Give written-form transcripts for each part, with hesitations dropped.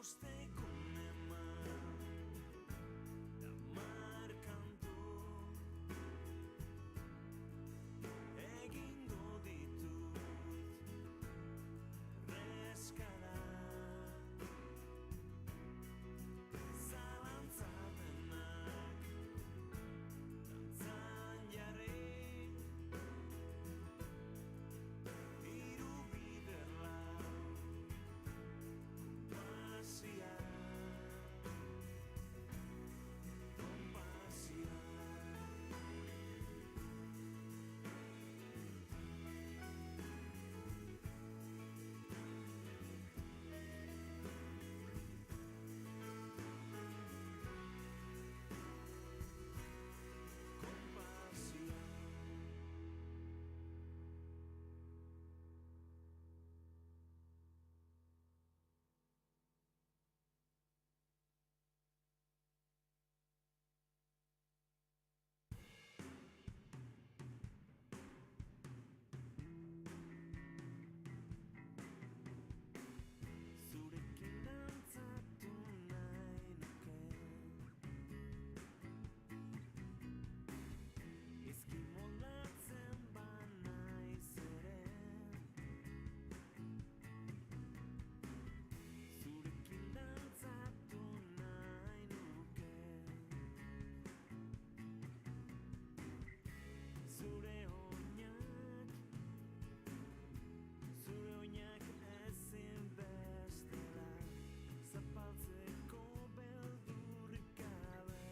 bosteko eman da markantu egingo ditut reskara zalantza denak dantzan jarri hiru bider lau kompazia zurekin dantzatu nahi nuke izki moldatzen banaiz ere zurekin dantzatu nahi nuke zure oinak ezin bestela zapaltzeko beldurrik gabe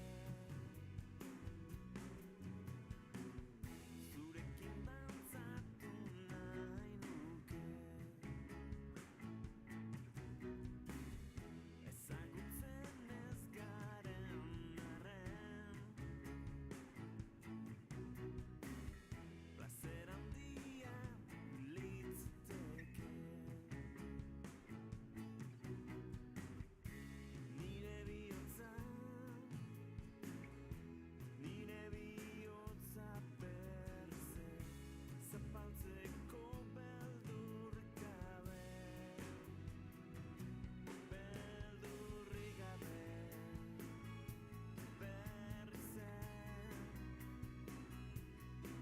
zurekin dantzatu nahi nuke ezagutzen ez garen arren plazer handia litzateke nire bihotza berze zapaltzeko beldurrik gabe berze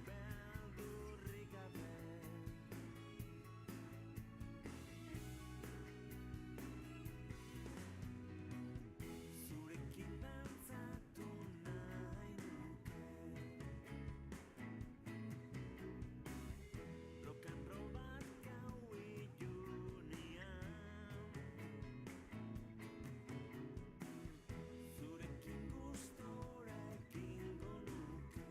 beldurrik gabe zurekin dantzatu nahi nuke rock and roll bat gau ilunean zurekin gustora egingo nuke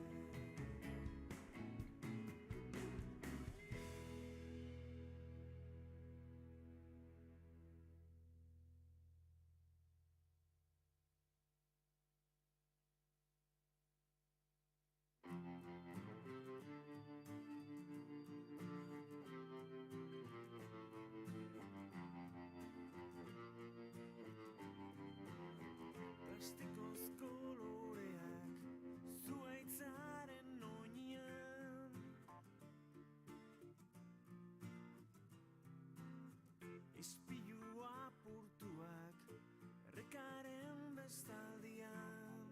plastikozko loreak zuhaitzaren oinean ispilu apurtuak errekaren bestaldian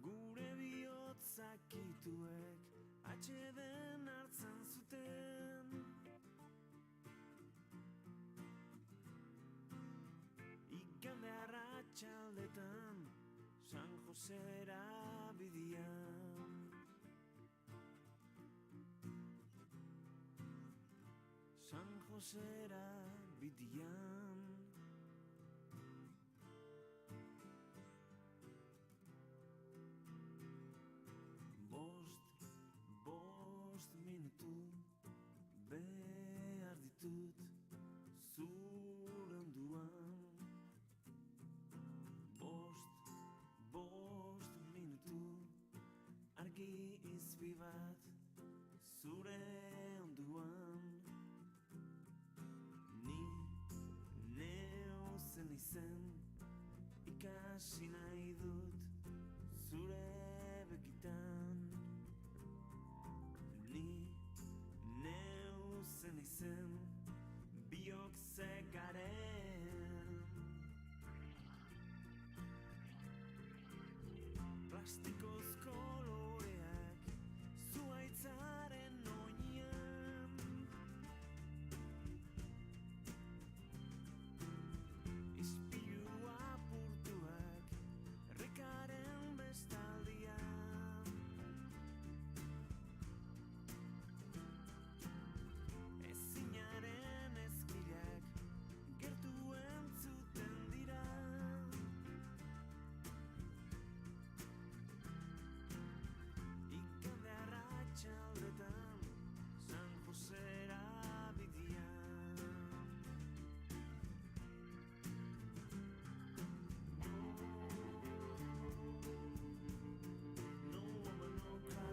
gure bihotzak ituek atxeden hartzen zuten igande arratsaldetan San Josera bidian San Josera bidian bost minutu behar ditut zure onduan bost minutu argi izpi bat zure onduan ni neu zen izen ikasi nahi dut zure begitan ni neu zen izen naizen biok zekaren plastikozko loreak zuaitzaren oinean ispilu apurtuak errekaren bestaldian ezinaren ezkilak gertu entzuten dira ikande arratsaldetan San Josera bidian No woman no cry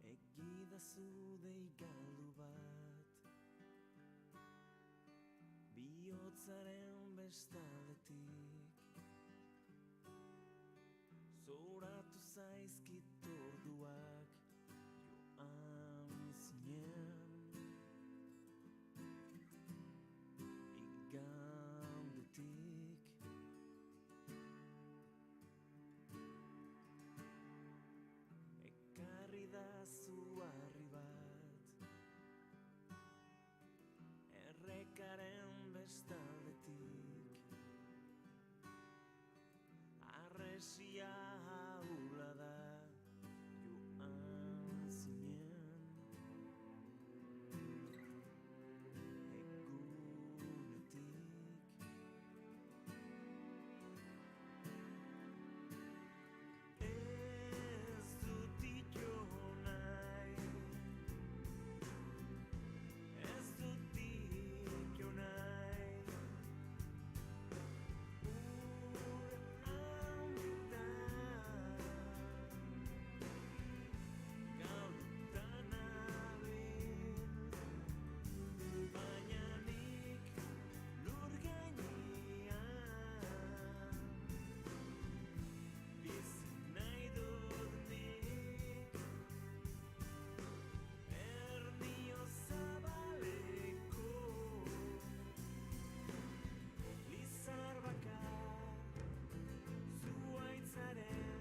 Egidazu dei galdu bat bihotzaren bestaldetik zoratu zaizkit orduak joan zinen igandetik ekarri da zuharri bat errekaren bestaldetik arresia haula da joan zinen egunetik ez dut ito nahi ez dut ito nahi galdutan nabil baina nik lur gainean bizi nahi dut nik ernio zabaleko lizar bakar zuaitzaren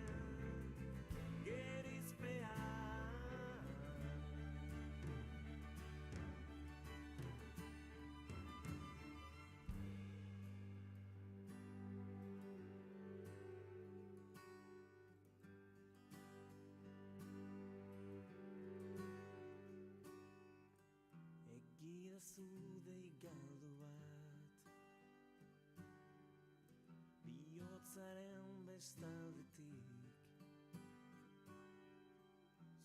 gerizpean egidazu dei galdu bat bihotzaren bestaldetik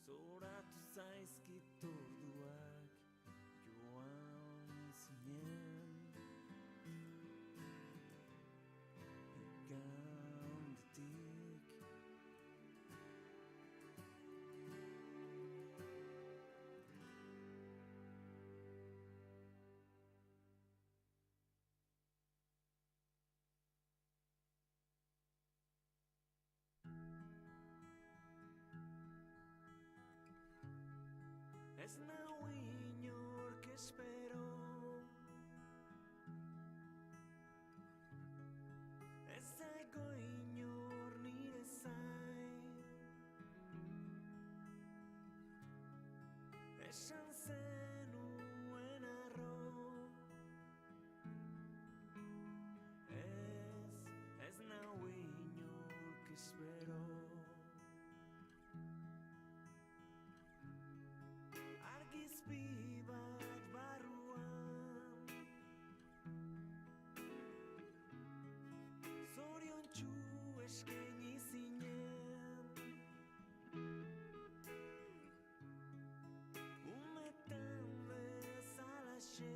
zoratu zaizkit orduak joan zinen igandetik ez nau inork espero ez dago inor nire zain esan zenuen arro. Ez nau inork espero. Argizpi bat barruan, zoriontsu eskaini zinen. Umetan bezalaxe,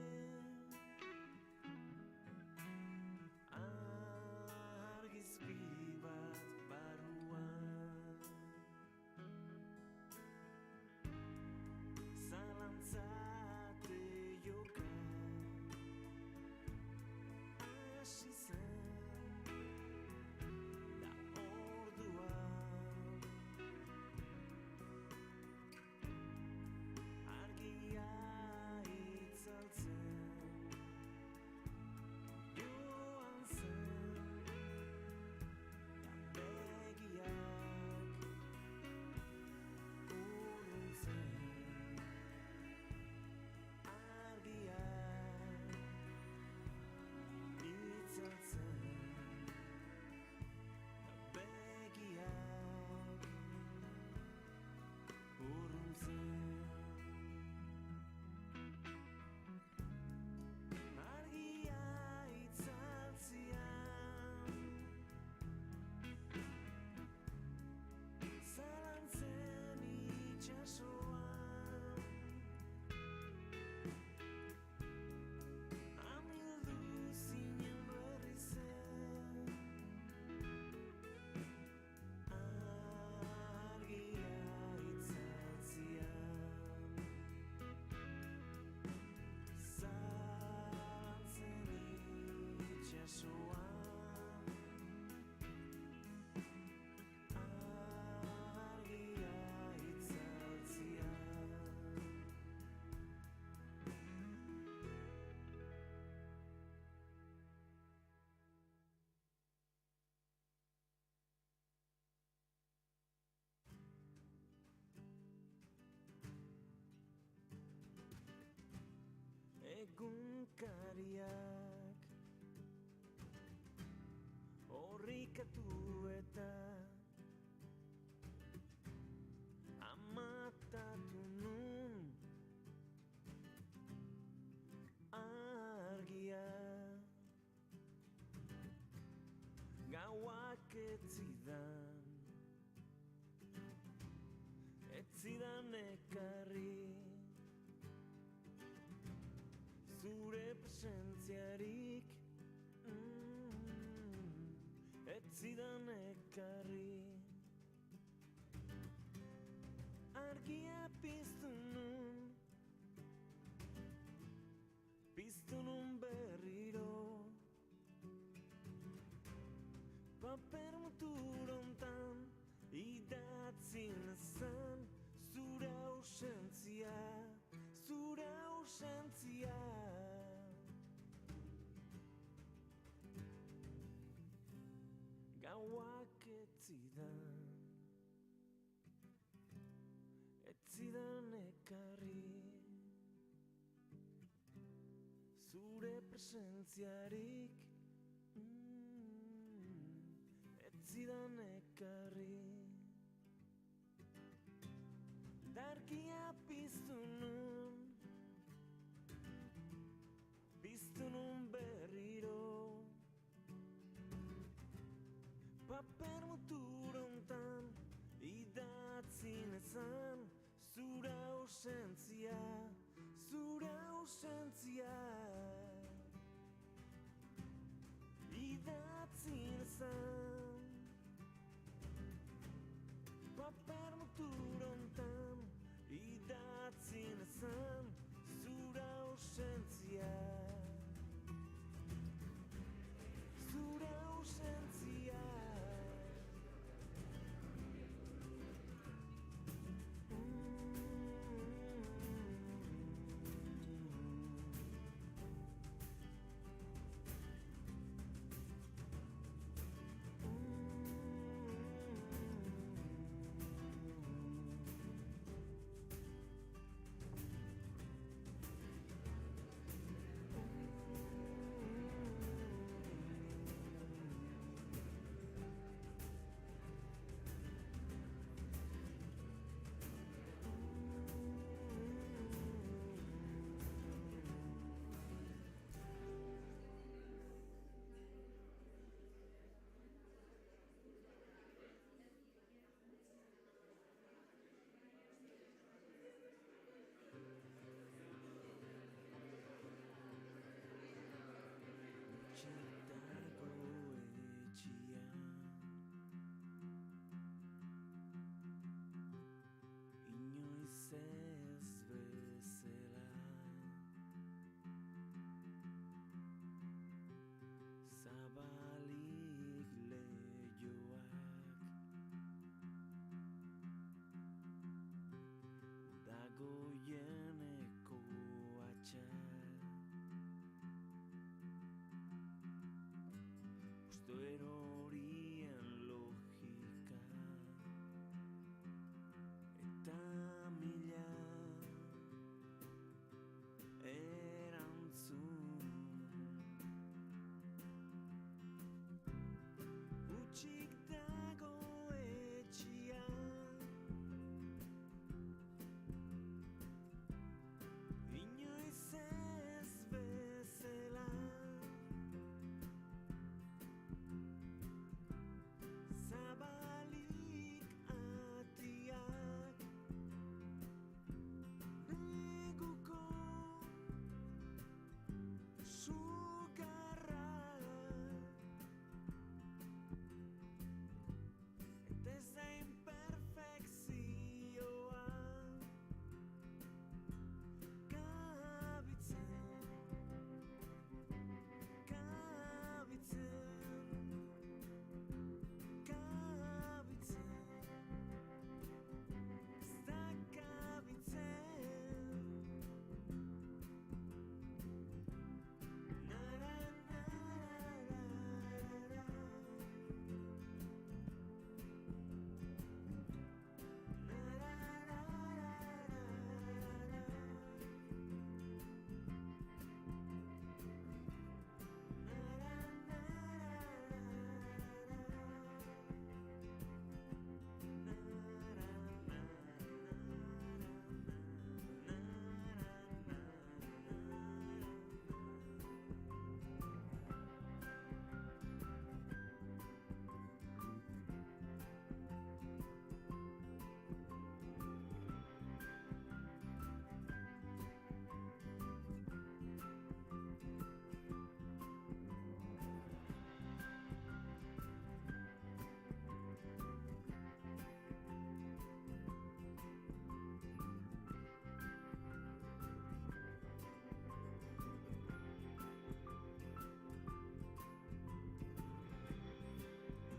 argizpi bat barruan. Zalantzate joka hasi zen, da orduan argia itzaltzen joan zen, da begiak urruntzen. Argiak itzaltzen, da begiak urruntzen. Argia itzaltzian, zalantzen itxasoan, amildu zinen berriz zen. Argia itzaltzian, zalantzen itxasoan, argia itzaltzian. Egunkariak horrikatu eta amatatu nun argia. Gauak etzidan ekarri, zure presentziarik etzidan ekarri. Argia piztu nun berriro, paper muturontan idatzi nezan zure ausentzia, zure ausentzia. Gauak etzidan ekarri, zure presentziarik etzidan ekarri. Dargia piztu nun berriro, paper muturontan idatzi nezan zure ausentzia, zure ausentzia. Idatzi nezan paper muturontan idatzi nezan zure ausentzia, zure ausentzia. goieneko atxak usto erorien logika eta mila erantzun utxik dago etxia inoiz ez bezala zabalik atiak neguko sugarra eta ez da imperfekzioa kabitzen ez da kabitzen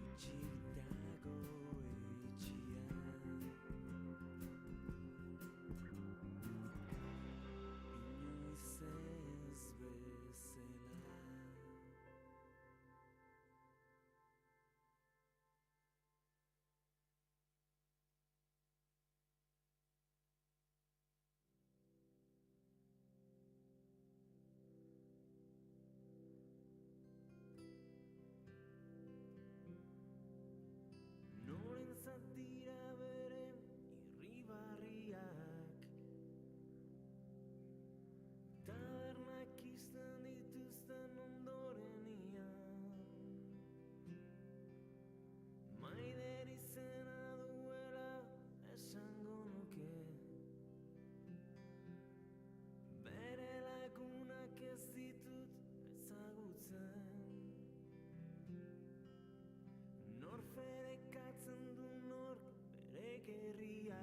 utxik dago etxia inoiz ez bezala norentzat dira beren irribarriak tabernak izten dituzten ondorenian maider izena duela esango nuke bere lagunak ez ditut ezagutzen nor ferekatzen du nork bere gerria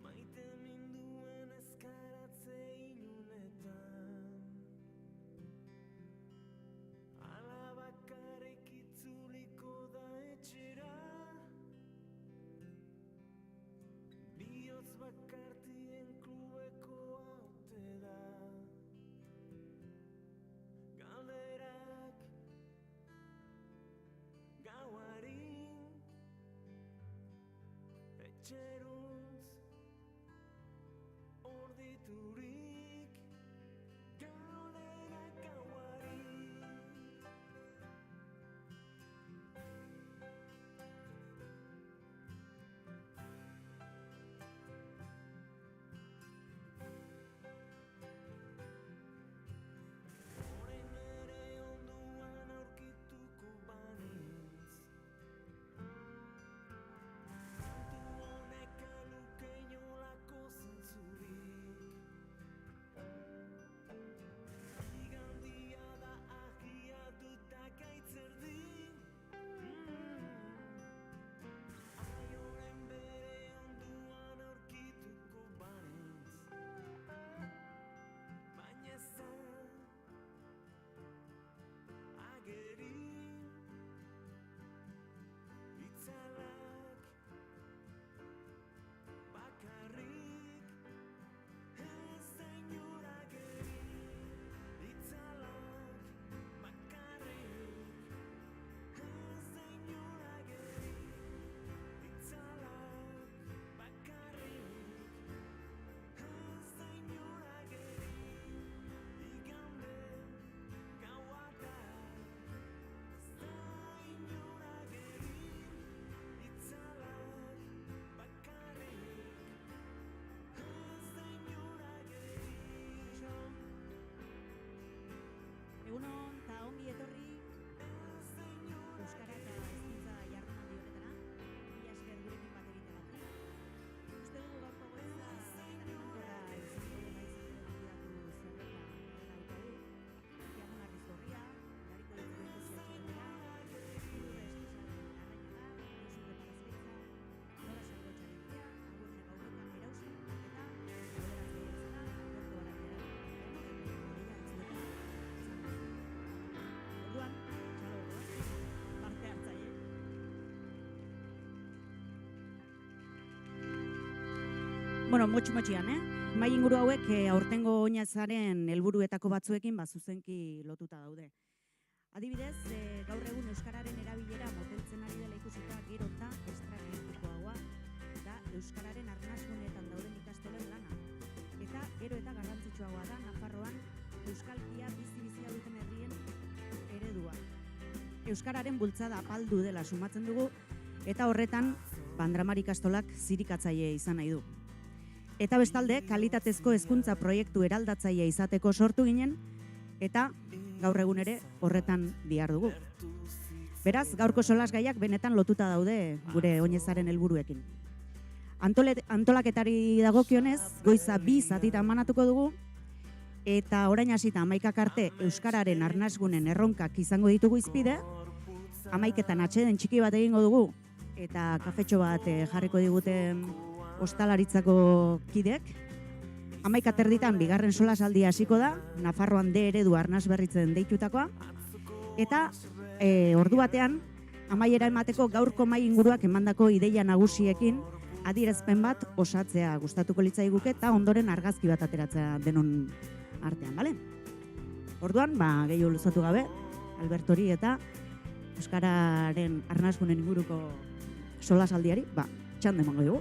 maite minduen ezkaratze ilunetan ala bakarrik itzuliko da etxera bihotz bakartien klubeko haute da galderak gauari etxeruntz orditurik galderak gauari orain ere onduan aurkituko banintz kantu honek Bueno, motxian, Mai inguru hauek aurtengo oinazaren helburuetako batzuekin zuzenki lotuta daude. Adibidez, gaur egun euskararen erabilera moteltzen ari dela ikusita gero eta estrategikoagoa da euskararen arnasguneetan dauden ikastolen lana. Eta gero eta garrantzitsuagoa da Nafarroan euskalkia bizi-bizia duten herrien eredua. Euskararen bultzada apaldu dela sumatzen dugu eta horretan Bandramar ikastolak zirikatzaile izan nahi du. Eta bestalde, kalitatezko hezkuntza proiektu eraldatzailea izateko sortu ginen, eta gaur egun ere horretan dihardugu. Beraz, gaurko solasgaiak benetan lotuta daude gure oinezaren helburuekin. Antolaketari dagokionez, goiza 2 zatitan banatuko dugu, eta orain hasita 11 arte euskararen arnasgunen erronkak izango ditugu izpide, 11etan atxeden txiki bat egingo dugu, eta kafetxo bat jarriko diguten ostalaritzako kidek. 11:30 bigarren solasaldia hasiko da, Nafarroan D eredu arnas berritzen deitutakoa. Eta ordu batean, amaiera emateko gaurko mai inguruak emandako ideia nagusiekin adierazpen bat osatzea gustatuko litzaiguke eta ondoren argazki bat ateratzea denon artean, bale? Orduan, gehiago luzatu gabe, Albertori eta euskararen arnasgunen inguruko solasaldiari, txanda emango dugu.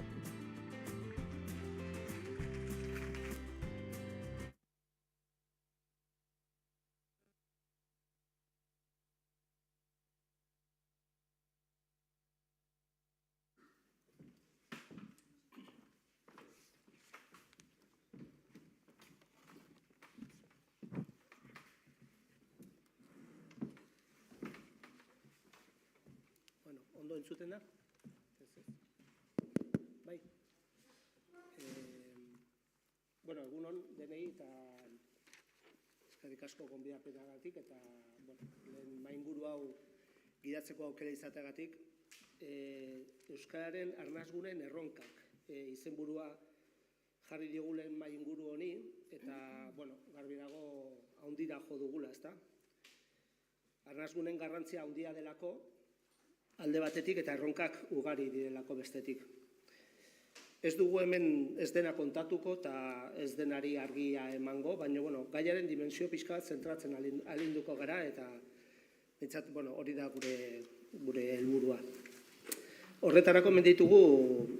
Ondo entzuten da? Bai. Egunon denei eta eskerrik asko gonbidapenagatik eta lehen mainguru hau gidatzeko aukera izateagatik. Euskararen arnasgunen erronkak izenburua jarri diogulen mainguru honi eta garbi dago haundira jo dugula, ezta? Arnasgunen garrantzia haundia delako alde batetik eta erronkak ugari direlako bestetik. Ez dugu hemen ez dena kontatuko eta ez denari argia emango, baina gaiaren dimensio pixka bat zentratzen alinduko gara eta hori da gure helburua. Horretarako menditugu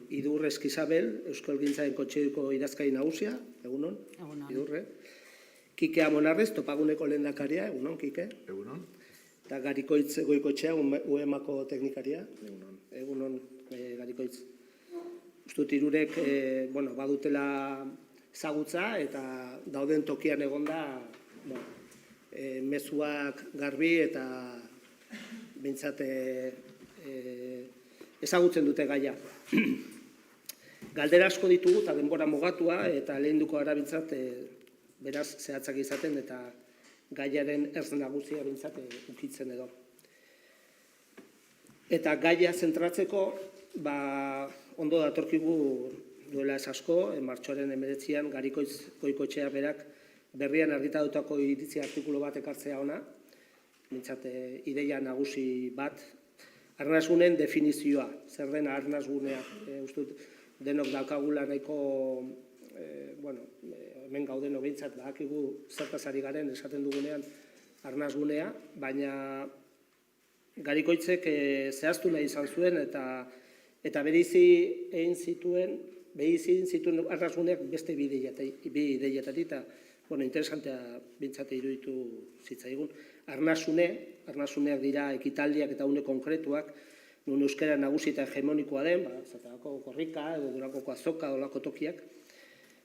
Idurre Eskizabel, Euskalgintzaren Kontseiluko idazkari nagusia, egunon, Idurre. Kike Amonarrez, Topaguneko lehendakaria, egunon, Kike. Egunon. Eta Garikoitz Goikotxea, UEMako teknikaria. Egunon, Garikoitz. Ustut Irurek badutela ezagutza eta dauden tokian egonda mezuak garbi eta behintzat ezagutzen dute gaia. Galdera asko ditugu eta denbora mugatua eta lehenduko gara bintzat beraz zehatzak izaten eta gaiaren erz nagusia bintzat ukitzen edo. Eta gaia zentratzeko, ondo datorkigu duela ez asko, martxoaren 19an Garikoitz Goikotxea berak berrian argitatutako iritzi artikulu bat ekartzea ona, bintzat ideia nagusi bat, arnasgunen definizioa, zer dena arnasgunea, ustut denok daukagula nahiko, hemen gaudeno behintzat badakigu zertaz ari garen esaten dugunean arnasgunea, baina Garikoitzek zehaztu nahi izan zuen eta bereizi egin zituen arnasguneak beste bi ideietatik eta interesantea bintzate iruditu zitzaigun. Arnasuneak dira ekitaldiak eta une konkretuak, nun euskara nagusi eta hegemonikoa den, zaterako korrika edo Durangoko azoka olako tokiak,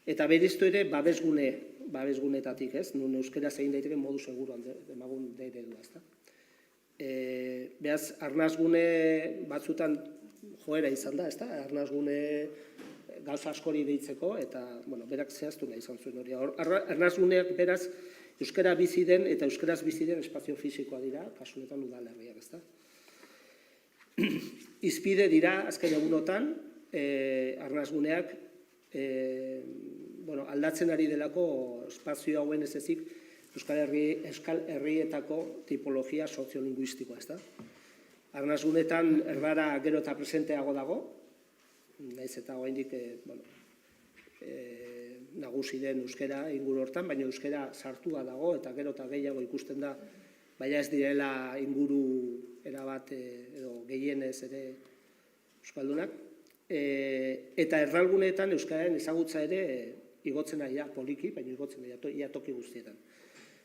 eta bereiztu ere babesgunetatik, ez? Nun euskara zein daiteke modu seguruan demagun eredua, ezta? Beraz, arnasgune batzutan joera izan da, ezta? Arnasgune gauza askori deitzeko, eta, berak zehaztu nahi izan zuen hori. Arnasguneak beraz, euskara bizi den eta euskaraz bizi den espazio fisikoa dira, kasunetan udalerriak, ezta? Izpide dira, azken egunotan, arnasguneak, aldatzen ari delako espazio hauen ez ezik Euskal Herrietako tipologia soziolinguistikoa, ezta? Arnasgunetan erdara gero eta presenteago dago, nahiz eta oraindik nagusi den euskera inguru hortan, baina euskera sartua dago eta gero eta gehiago ikusten da, baina ez direla inguru erabat edo gehienez ere euskaldunak. Eta erralguneetan euskararen ezagutza ere igotzen ari da, poliki, baina igotzen ari da toki guztietan.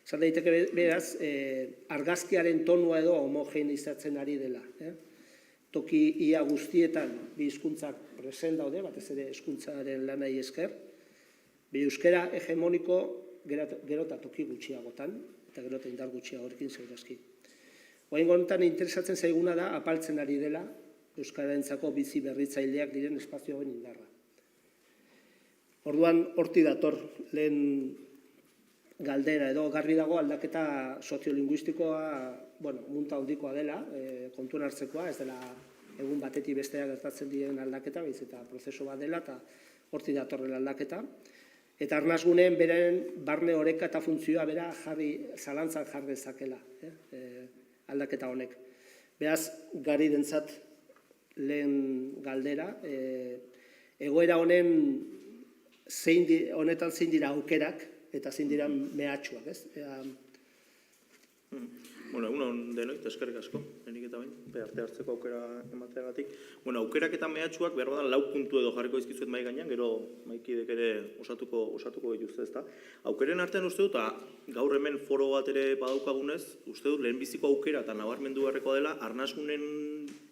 Zan daiteke beraz, argazkiaren tonua edo homogenizatzen ari dela. Toki ia guztietan bi hizkuntzak present daude, batez ere hizkuntzaren lanai esker, bi euskara hegemoniko gero eta toki gutxiagotan, eta gero eta indar gutxiagorekin segurazki. Oraingo honetan interesatzen zaiguna da apaltzen ari dela euskararentzako bizi berritzaileak diren espazioen indarra. Orduan hortik dator lehen galdera edo garbi dago aldaketa soziolinguistikoa, munta handikoa dela, kontuan hartzekoa, ez dela egun batetik bestea gertatzen diren aldaketa, baizik eta prozesu bat dela eta hortik datorrela aldaketa. Eta arnasguneen beren barne oreka eta funtzioa bera zalantzan jar dezakela aldaketa honek. Beraz, gari dentzat lehen galdera, egoera honetan zein dira aukerak eta zein dira mehatxuak, ez? Egun denoi, eta eskerrik asko, henik eta bain, parte hartzeko aukera emateagatik. Aukerak eta mehatxuak behar badan 4 puntu edo jarriko izkizuet mai gainean, gero maikidek ere osatuko dituzte, ezta. Aukeren artean uste dut, gaur hemen foro bat ere badaukagunez, uste dut lehenbiziko aukera eta nabarmendu beharrekoa dela, arnasgunen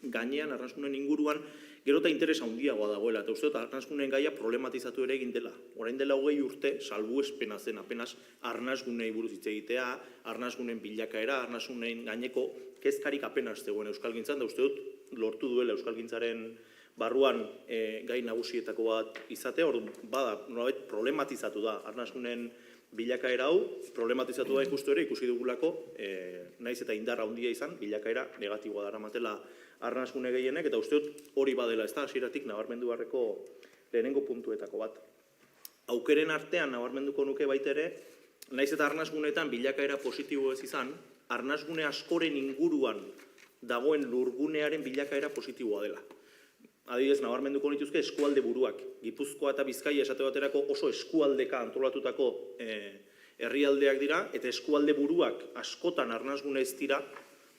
gainean, arnasgunen inguruan, gero eta interesa handiagoa dagoela, eta uste dut arnasgunen gaia problematizatu ere egin dela. Orain dela 20 urte, salbuespena zen apenas arnasgunei buruz hitz egitea, arnasgunen bilakaera, arnasgunen gaineko kezkarik apenas zegoen euskalgintzan, da uste dut lortu duela euskalgintzaren barruan gai nagusietako bat izate, bada, nolabait problematizatu da arnasgunen bilakaera hau, problematizatu da ikusi dugulako, naiz eta indarra handia izan, bilakaera negatiboa daramatela arnasgune gehienek, eta uste dut hori badela, ez da, hasieratik nabarmendu beharreko lehenengo puntuetako bat. Aukeren artean nabarmenduko nuke baita ere, naiz eta arnasguneetan bilakaera positibo ez izan, arnasgune askoren inguruan dagoen lurgunearen bilakaera positiboa dela. Adibidez, nabarmenduko nituzke eskualde buruak. Gipuzkoa eta Bizkaia esate baterako oso eskualdeka antolatutako herrialdeak dira, eta eskualde buruak askotan arnasgune ez dira,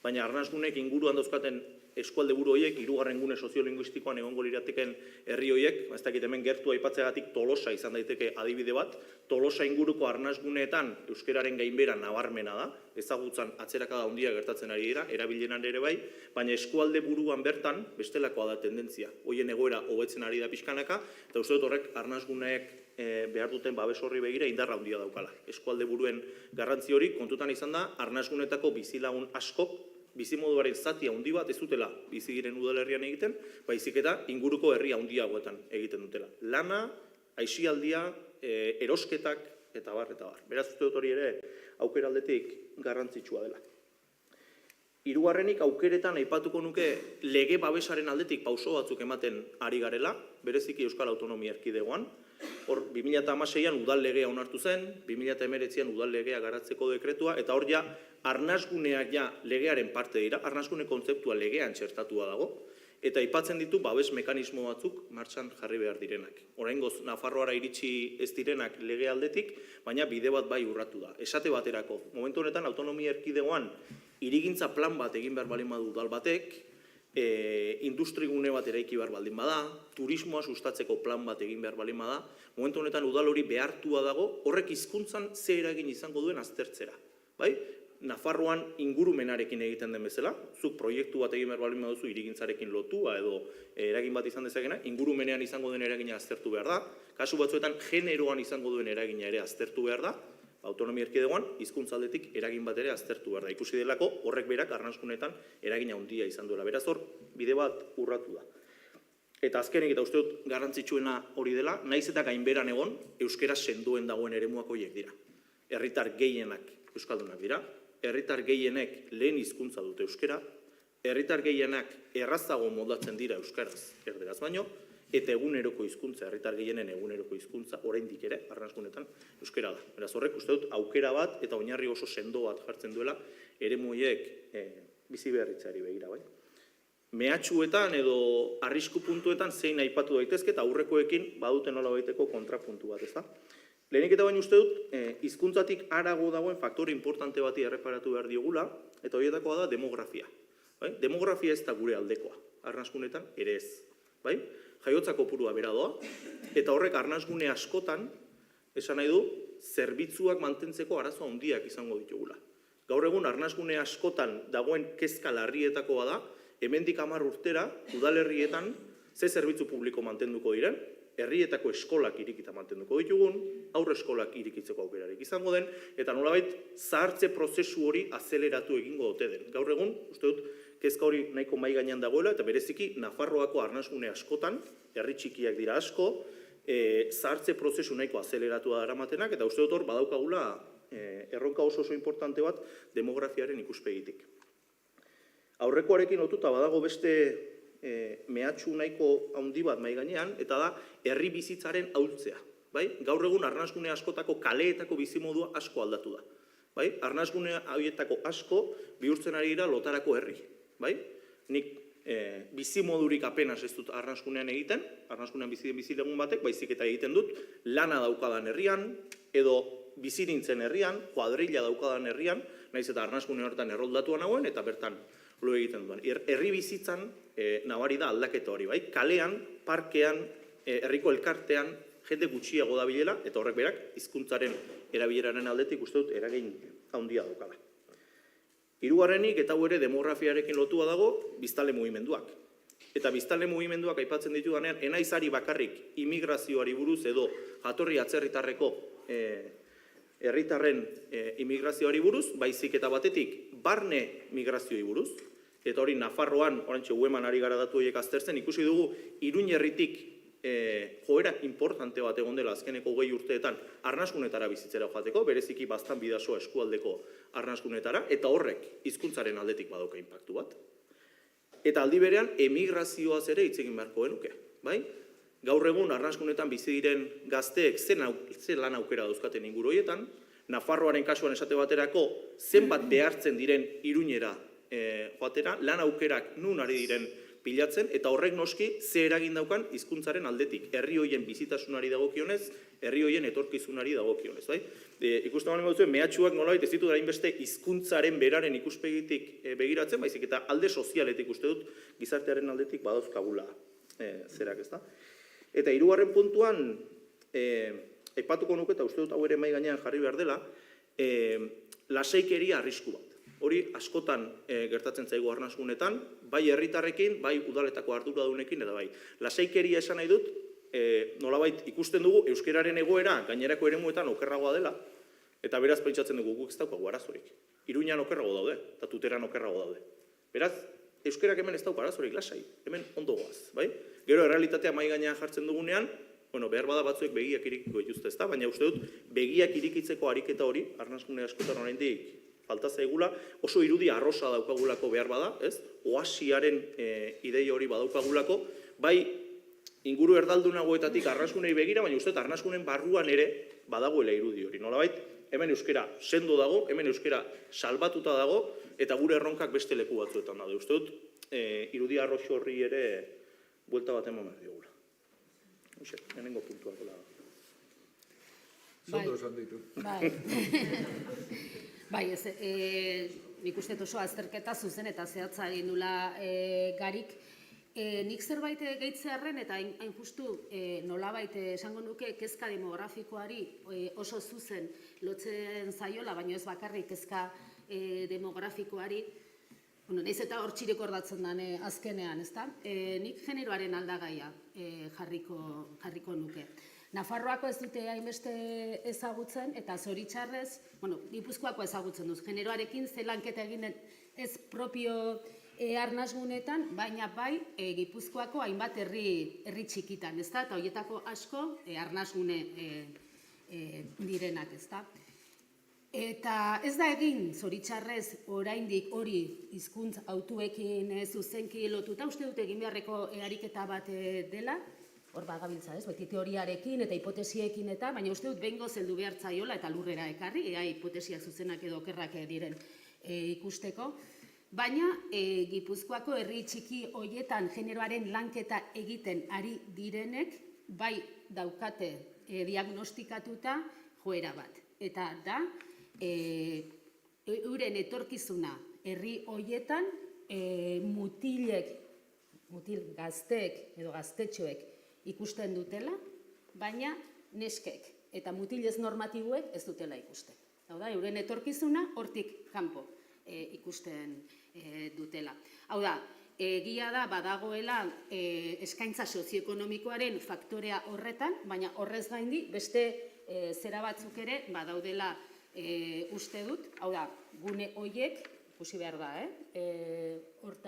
baina arnasgunek inguruan dauzkaten eskualde buru horiek, 3. gune soziolinguistikoan egongo lirateken herri horiek, ez dakit hemen gertu aipatzeagatik Tolosa izan daiteke adibide bat, Tolosa inguruko arnasguneetan euskararen gainbehera nabarmena da, ezagutzan atzerakada handia gertatzen ari dira, erabilenan ere bai, baina eskualde buruan bertan bestelakoa da tendentzia. Hoien egoera hobetzen ari da pixkanaka, eta uste dut horrek arnasguneek behar duten babes horri begira indarra handia daukala. Eskualde buruen garrantzi hori kontutan izan da, arnasgunetako bizilagun askok bizimoduaren zati handi bat ez dutela bizi diren udalerrian egiten, baizik eta inguruko herri handiagoetan egiten dutela. Lana, aisialdia, erosketak eta bar. Beraz uste dut hori ere aukera aldetik garrantzitsua dela. Hirugarrenik aukeretan aipatuko nuke lege babesaren aldetik pauso batzuk ematen ari garela, bereziki Euskal Autonomia Erkidegoan. Hor, 2016an udal legea onartu zen, 2019an udal legea garatzeko dekretua, eta hor ja, arnasguneak ja legearen parte dira, arnasgune kontzeptua legean txertatua dago, eta aipatzen ditu babes mekanismo batzuk martxan jarri behar direnak. Oraingoz, Nafarroara iritsi ez direnak lege aldetik, baina bide bat bai urratu da. Esate baterako, momentu honetan Autonomia Erkidegoan hirigintza plan bat egin behar baldin badu udal batek, industrigune bat eraiki behar baldin bada, turismoa sustatzeko plan bat egin behar baldin bada, momentu honetan udal hori behartua dago, horrek hizkuntzan ze eragin izango duen aztertzera. Bai? Nafarroan ingurumenarekin egiten den bezala, zuk proiektu bat egin behar baldin baduzu hirigintzarekin lotua edo eragin bat izan dezakena, ingurumenean izango duen eragina aztertu behar da, kasu batzuetan generoan izango duen eragina ere aztertu behar da, Autonomia Erkidegoan hizkuntza aldetik eragin bat ere aztertu behar da. Ikusi delako horrek berak arnasgunetan eragina handia izan duela. Beraz hor, bide bat urratu da. Eta azkenik eta uste dut garrantzitsuena hori dela, naiz eta gainberan egon, euskera sendoen dagoen eremuak horiek dira. Herritar gehienak euskaldunak dira, herritar gehienek lehen hizkuntza dute euskera, herritar gehienak errazago moldatzen dira euskaraz erderaz baino, eta eguneroko hizkuntza, herritar gehienen eguneroko hizkuntza, oraindik ere, arnasgunetan, euskera da. Beraz horrek uste dut aukera bat eta oinarri oso sendo bat jartzen duela eremu horiek bizi beharritzari begira, bai. mehatxuetan edo arrisku puntuetan zein aipatu daitezke eta aurrekoekin baduten nola baiteko kontrapuntu bat, ezta? Lehenik eta bain uste dut, hizkuntzatik harago dagoen faktore importante bati erreparatu behar diogula, eta horietakoa da demografia. Bai? Demografia ez da gure aldekoa, arnaskunetan ere ez. Bai? Jaiotza kopurua bera doa, eta horrek arnasgune askotan, esan nahi du, zerbitzuak mantentzeko arazo handiak izango ditugula. Gaur egun arnasgune askotan dagoen kezka larrietakoa da, hemendik 10 urtera, udalerrietan, ze zerbitzu publiko mantenduko diren, herrietako eskolak irikita mantenduko ditugun, aurre eskolak irikitzeko aukerarik izango den, eta nolabait zahartze prozesu hori azeleratu egingo ote den. Gaur egun, uste dut, kezka hori nahiko mahai gainean dagoela, eta bereziki Nafarroako arnasgune askotan, herri txikiak dira asko, zahartze prozesu nahiko azeleratua daramatenak, eta uste dut hor badaukagula erronka oso importante bat demografiaren ikuspegitik. Aurrekoarekin lotuta badago beste mehatxu nahiko handi bat mahai gainean, eta da herri bizitzaren ahultzea. Bai? Gaur egun arnasgune askotako kaleetako bizimodua asko aldatu da. Bai? Arnasgune horietako asko bihurtzen ari dira lotarako herri. Bai? Nik bizimodurik apenas ez dut arnasgunean egiten, arnasgunean bizilegun batek, baizik eta egiten dut, lana daukadan herrian, edo bizi nintzen herrian, kuadrilla daukadan herrian, nahiz eta arnasgune horretan erroldatuan hauen, eta bertan lo egiten duen. Herri bizitzan nabari da aldaketa hori, bai? Kalean, parkean, herriko elkartean, jende gutxiago dabilela, eta horrek berak, hizkuntzaren erabileraren aldetik uste dut eragin handia daukala. Hirugarrenik, eta ere demografiarekin lotua dago, biztanle mugimenduak. Eta biztanle mugimenduak aipatzen ditudanean, enaizari bakarrik imigrazioari buruz edo jatorri atzerritarreko herritarren imigrazioari buruz, baizik eta batetik barne migrazioari buruz, eta hori Nafarroan, orantxe ueman ari gara datu horiek aztertzen, ikusi dugu Iruña herritik joera importante bat egon dela azkeneko 20 urteetan arnasgunetara bizitzera joateko, bereziki Baztan bidasoa eskualdeko arnasgunetara, eta horrek hizkuntzaren aldetik badauka inpaktu bat. Eta aldi berean emigrazioaz ere hitz egin beharko genuke, bai? Gaur egun arnasgunetan bizi diren gazteek ze lan aukera dauzkaten inguru horietan, Nafarroaren kasuan esate baterako zenbat behartzen diren Iruñera joatera, lan aukerak nun ari diren pilatzen, eta horrek noski ze eragin daukan hizkuntzaren aldetik, herri hoien bizitasunari dagokionez, herri hoien etorkizunari dagokionez, bai? Ikusten baldin baduzue, mehatxuak nolabait ez ditu hainbeste hizkuntzaren beraren ikuspegitik begiratzen, baizik eta alde sozialetik uste dut gizartearen aldetik badauzkagula zerak, ezta? Eta hirugarren puntuan, aipatuko nuke, eta uste dut hau ere mahai gainean jarri behar dela, lasaikeria arrisku bat. Hori askotan gertatzen zaigu arnasgunetan, bai herritarrekin, bai udaletako arduradunekin, eta bai. Lasaikeria esan nahi dut, nolabait ikusten dugu euskararen egoera gainerako eremuetan okerragoa dela, eta beraz pentsatzen dugu guk ez daukagu arazorik. Iruñan okerrago daude, eta Tuteran okerrago daude. Beraz, euskarak hemen ez dauka arazorik lasai, hemen ondo goaz, bai? Gero errealitatea mahai gainean jartzen dugunean, behar bada batzuek begiak irikiko dituzte, ezta? Baina uste dut, begiak irikitzeko ariketa hori, arnasgune askotan oraindik falta zaigula, oso irudi arrosa daukagulako behar bada, ez? Oasiaren ideia hori badaukagulako, bai inguru erdaldunagoetatik arnasgunei begira, baina uste dut arnasgunen barruan ere badagoela irudi hori. Nolabait, hemen euskara sendo dago, hemen euskara salbatuta dago, eta gure erronkak beste leku batzuetan daude. Uste dut, irudi arroxo horri ere buelta bat eman behar diogula. Hoxe, lehenengo puntuak gola. Zondo esan ditu. Bai, ez, nik uste oso azterketa zuzen eta zehatza egin dula Garik. Nik zerbait gehitzearren eta hain justu nolabait esango nuke kezka demografikoari oso zuzen lotzen zaiola, baina ez bakarrik kezka demografikoari, nahiz eta hor txirik ordatzen den azkenean, ezta? Nik generoaren aldagaia jarriko nuke. Nafarroako ez dute hainbeste ezagutzen, eta zoritxarrez, Gipuzkoako ezagutzen duz, generoarekin zelanketa egin ez propio arnasgunetan, baina bai Gipuzkoako hainbat herri txikitan, ezta? Eta horietako asko arnasgune direnak, ezta? Eta ez da egin zoritxarrez oraindik hori hizkuntz hautuekin zuzenki lotuta, uste dut egin beharreko ariketa bat dela, hor bagabiltza, ez, beti teoriarekin eta hipotesiekin eta, baina uste dut behingo zeldu behar zaiola eta lurrera ekarri, ea hipotesiak zuzenak edo okerrak diren ikusteko. Baina Gipuzkoako herri txiki hoietan generoaren lanketa egiten ari direnek bai daukate diagnostikatuta joera bat. Eta da, euren etorkizuna herri hoietan mutil gazteek edo gaztetxoek ikusten dutela, baina neskek eta mutilez normatibuek ez dutela ikusten. Hau da, euren etorkizuna hortik kanpo ikusten dutela. Hau da, egia da badagoela eskaintza sozioekonomikoaren faktorea horretan, baina horrez gaindi beste zera batzuk ere badaudela uste dut. Hau da, gune hoiek, ikusi behar da,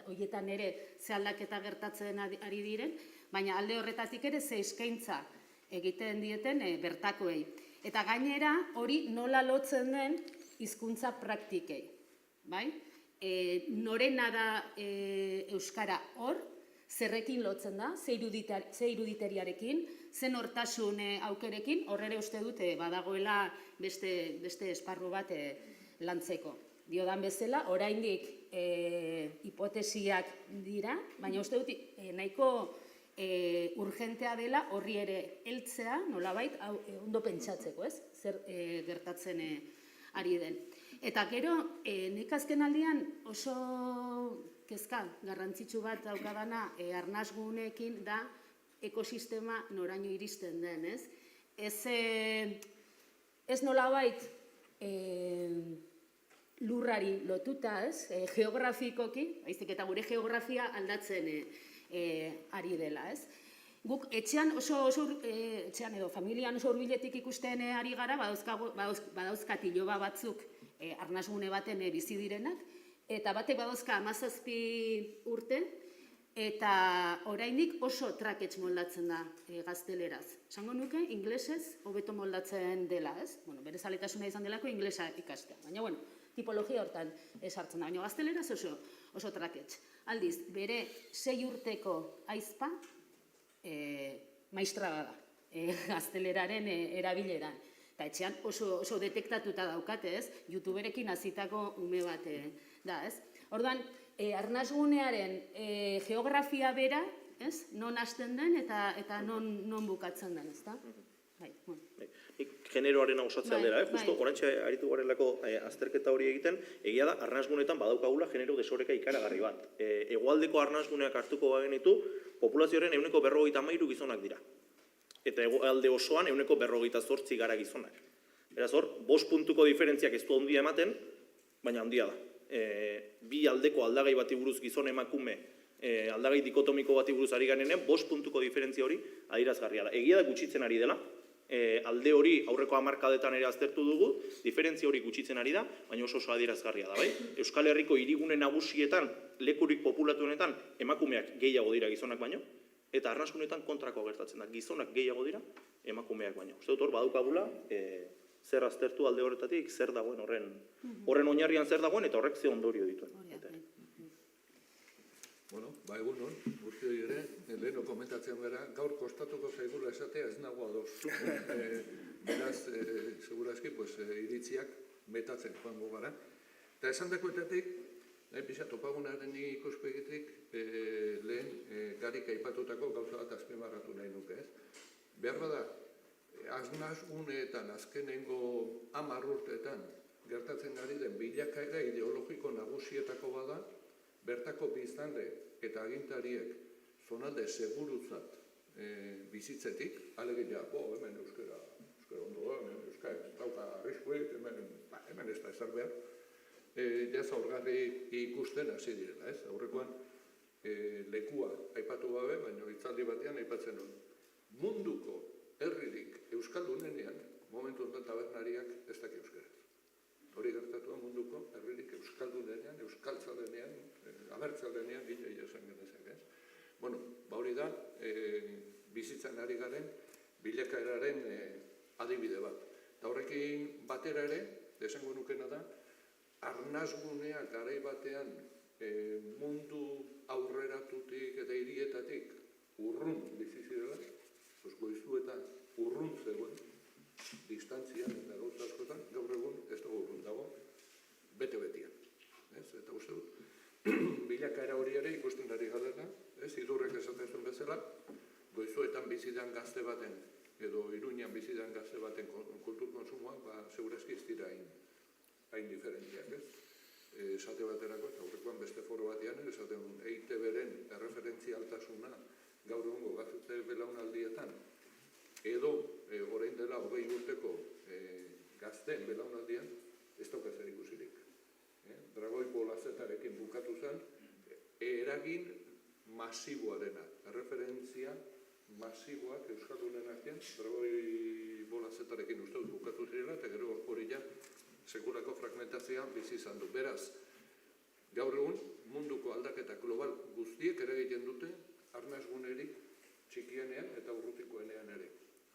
horietan ere ze aldaketa gertatzen ari diren, baina alde horretatik ere ze eskaintza egiten dieten bertakoei. Eta gainera hori nola lotzen den hizkuntza praktikei. Bai? Norena da euskara hor, zerrekin lotzen da, ze iruditeriarekin, ze nortasun aukerekin, horrere uste dut badagoela beste esparru bat lantzeko. Diodan bezala, oraindik hipotesiak dira, baina uste dut nahiko urgentea dela horri ere heltzea, nolabait, ondo pentsatzeko, ez? Zer gertatzen ari den. Eta gero, nik azken aldian oso kezka garrantzitsu bat daukadana arnasguneekin da ekosistema noraino iristen den, ez? Ez nolabait lurrari lotuta, ez? Geografikoki, baizik eta gure geografia aldatzen ari dela, ez? Guk etxean etxean edo familian oso hurbiletik ikusten ari gara, badauzkat iloba batzuk arnasgune baten bizi direnak, eta batek badauzka 17 urte, eta oraindik oso trakets moldatzen da gazteleraz. Esango nuke, inglesez hobeto moldatzen dela, ez? Bueno, bere zaletasuna izan delako inglesa ikastea, baina, bueno, tipologia hortan sartzen da, baina gazteleraz oso trakets. Aldiz, bere 6 urteko aizpa maistra da, gazteleraren erabileran. Eta etxean oso detektatuta daukate, ez? YouTuberekin hasitako ume bat da, ez? Orduan, arnasgunearen geografia bera, ez? Non hasten den eta non bukatzen den, ez da? Bai, bueno. Generoaren osatzea aldera, justo orantxe aritu garelako azterketa hori egiten, egia da, arnasgunetan badaukagula genero desoreka ikaragarri bat. Hegoaldeko arnasguneak hartuko bagenitu, populazioaren 43% gizonak dira. Eta hegoalde osoan 48% gara gizonak. Beraz hor, 5 puntuko diferentziak ez du handia ematen, baina handia da. Bi aldeko aldagai bati buruz gizon emakume, aldagai dikotomiko bati buruz ari garenean, 5 puntuko diferentzia hori adierazgarria da. Egia da gutxitzen ari dela, alde hori aurreko hamarkadetan ere aztertu dugu, diferentzia hori gutxitzen ari da, baina oso adierazgarria da, bai? Euskal Herriko hirigune nagusietan, lekurik populatuenetan, emakumeak gehiago dira gizonak baino, eta arnasgunetan kontrako gertatzen da, gizonak gehiago dira, emakumeak baino. Uste dut hor, badukagula, zer aztertu alde horretatik, zer dagoen horren oinarrian zer dagoen, eta horrek ze ondorio dituen. Bueno, egunon, guztioi ere, leheno komentatzen gara, gaur kostatuko zaigula esatea ez nago ados. Beraz, segurazki, iritziak metatzen joango gara. Eta esan dakoetatik, pisa topagunaren ikuspegitik, lehen garik aipatutako gauza bat azpimarratu nahi nuke, ez? Behar bada, arnasguneetan azkenengo 10 urteetan gertatzen ari den bilakaera ideologiko nagusietako bada, bertako biztanle eta agintariek zonalde segurutzat bizitzetik, alegia, hemen euskara ondo da, hemen euskara ez dauka arriskuek, hemen ez da ezer behar, zaurgarri ikusten hasi direla, ez? Aurrekoan lekua aipatu gabe, baina hitzaldi batean aipatzen hori. Munduko herririk euskaldunenean, momentu honetan tabernariak ez daki euskaraz. Hori gertatua munduko herririk euskaldunenean, euskaltzalenean, abertzalenean, gila esan genezak, ez? Bueno, hori da, bizitzan ari garen, bilakaeraren adibide bat. Eta horrekin batera ere, esango nukena da, arnasgunea garai batean mundu aurreratutik eta hirietatik urrun bizi zirela, goizuetan urrun zegoen, distantzian eta gauza askotan, gaur egun ez dago urrun dago, bete-betian. Eta uste dut, bilakaera hori ere ikusten ari garela, ez, Idurrek esaten zuen bezala, Goizuetan bizidan gazte baten, edo Iruñan bizidan gazte baten kultur konsumoa, segurazki ez dira hain diferentziak, ez? Esate baterako, eta aurrekoan beste foro batean, esaten EITB-ren erreferentzialtasuna gaur egungo gazte belaunaldietan, edo orain dela 20 urteko gazteen belaunaldian, ez dauka zer ikusirik. Dragoi Bolazetarekin bukatu zen, eragin masiboarena, erreferentzia masiboak Euskaldunen artean, Dragoi Bolazetarekin uste dut bukatu zirela, eta gero hori ja sekulako fragmentazioa bizi izan du. Beraz, gaur egun munduko aldaketa global guztiek eragiten dute arnasgunerik txikienean eta urrutikoenean ere.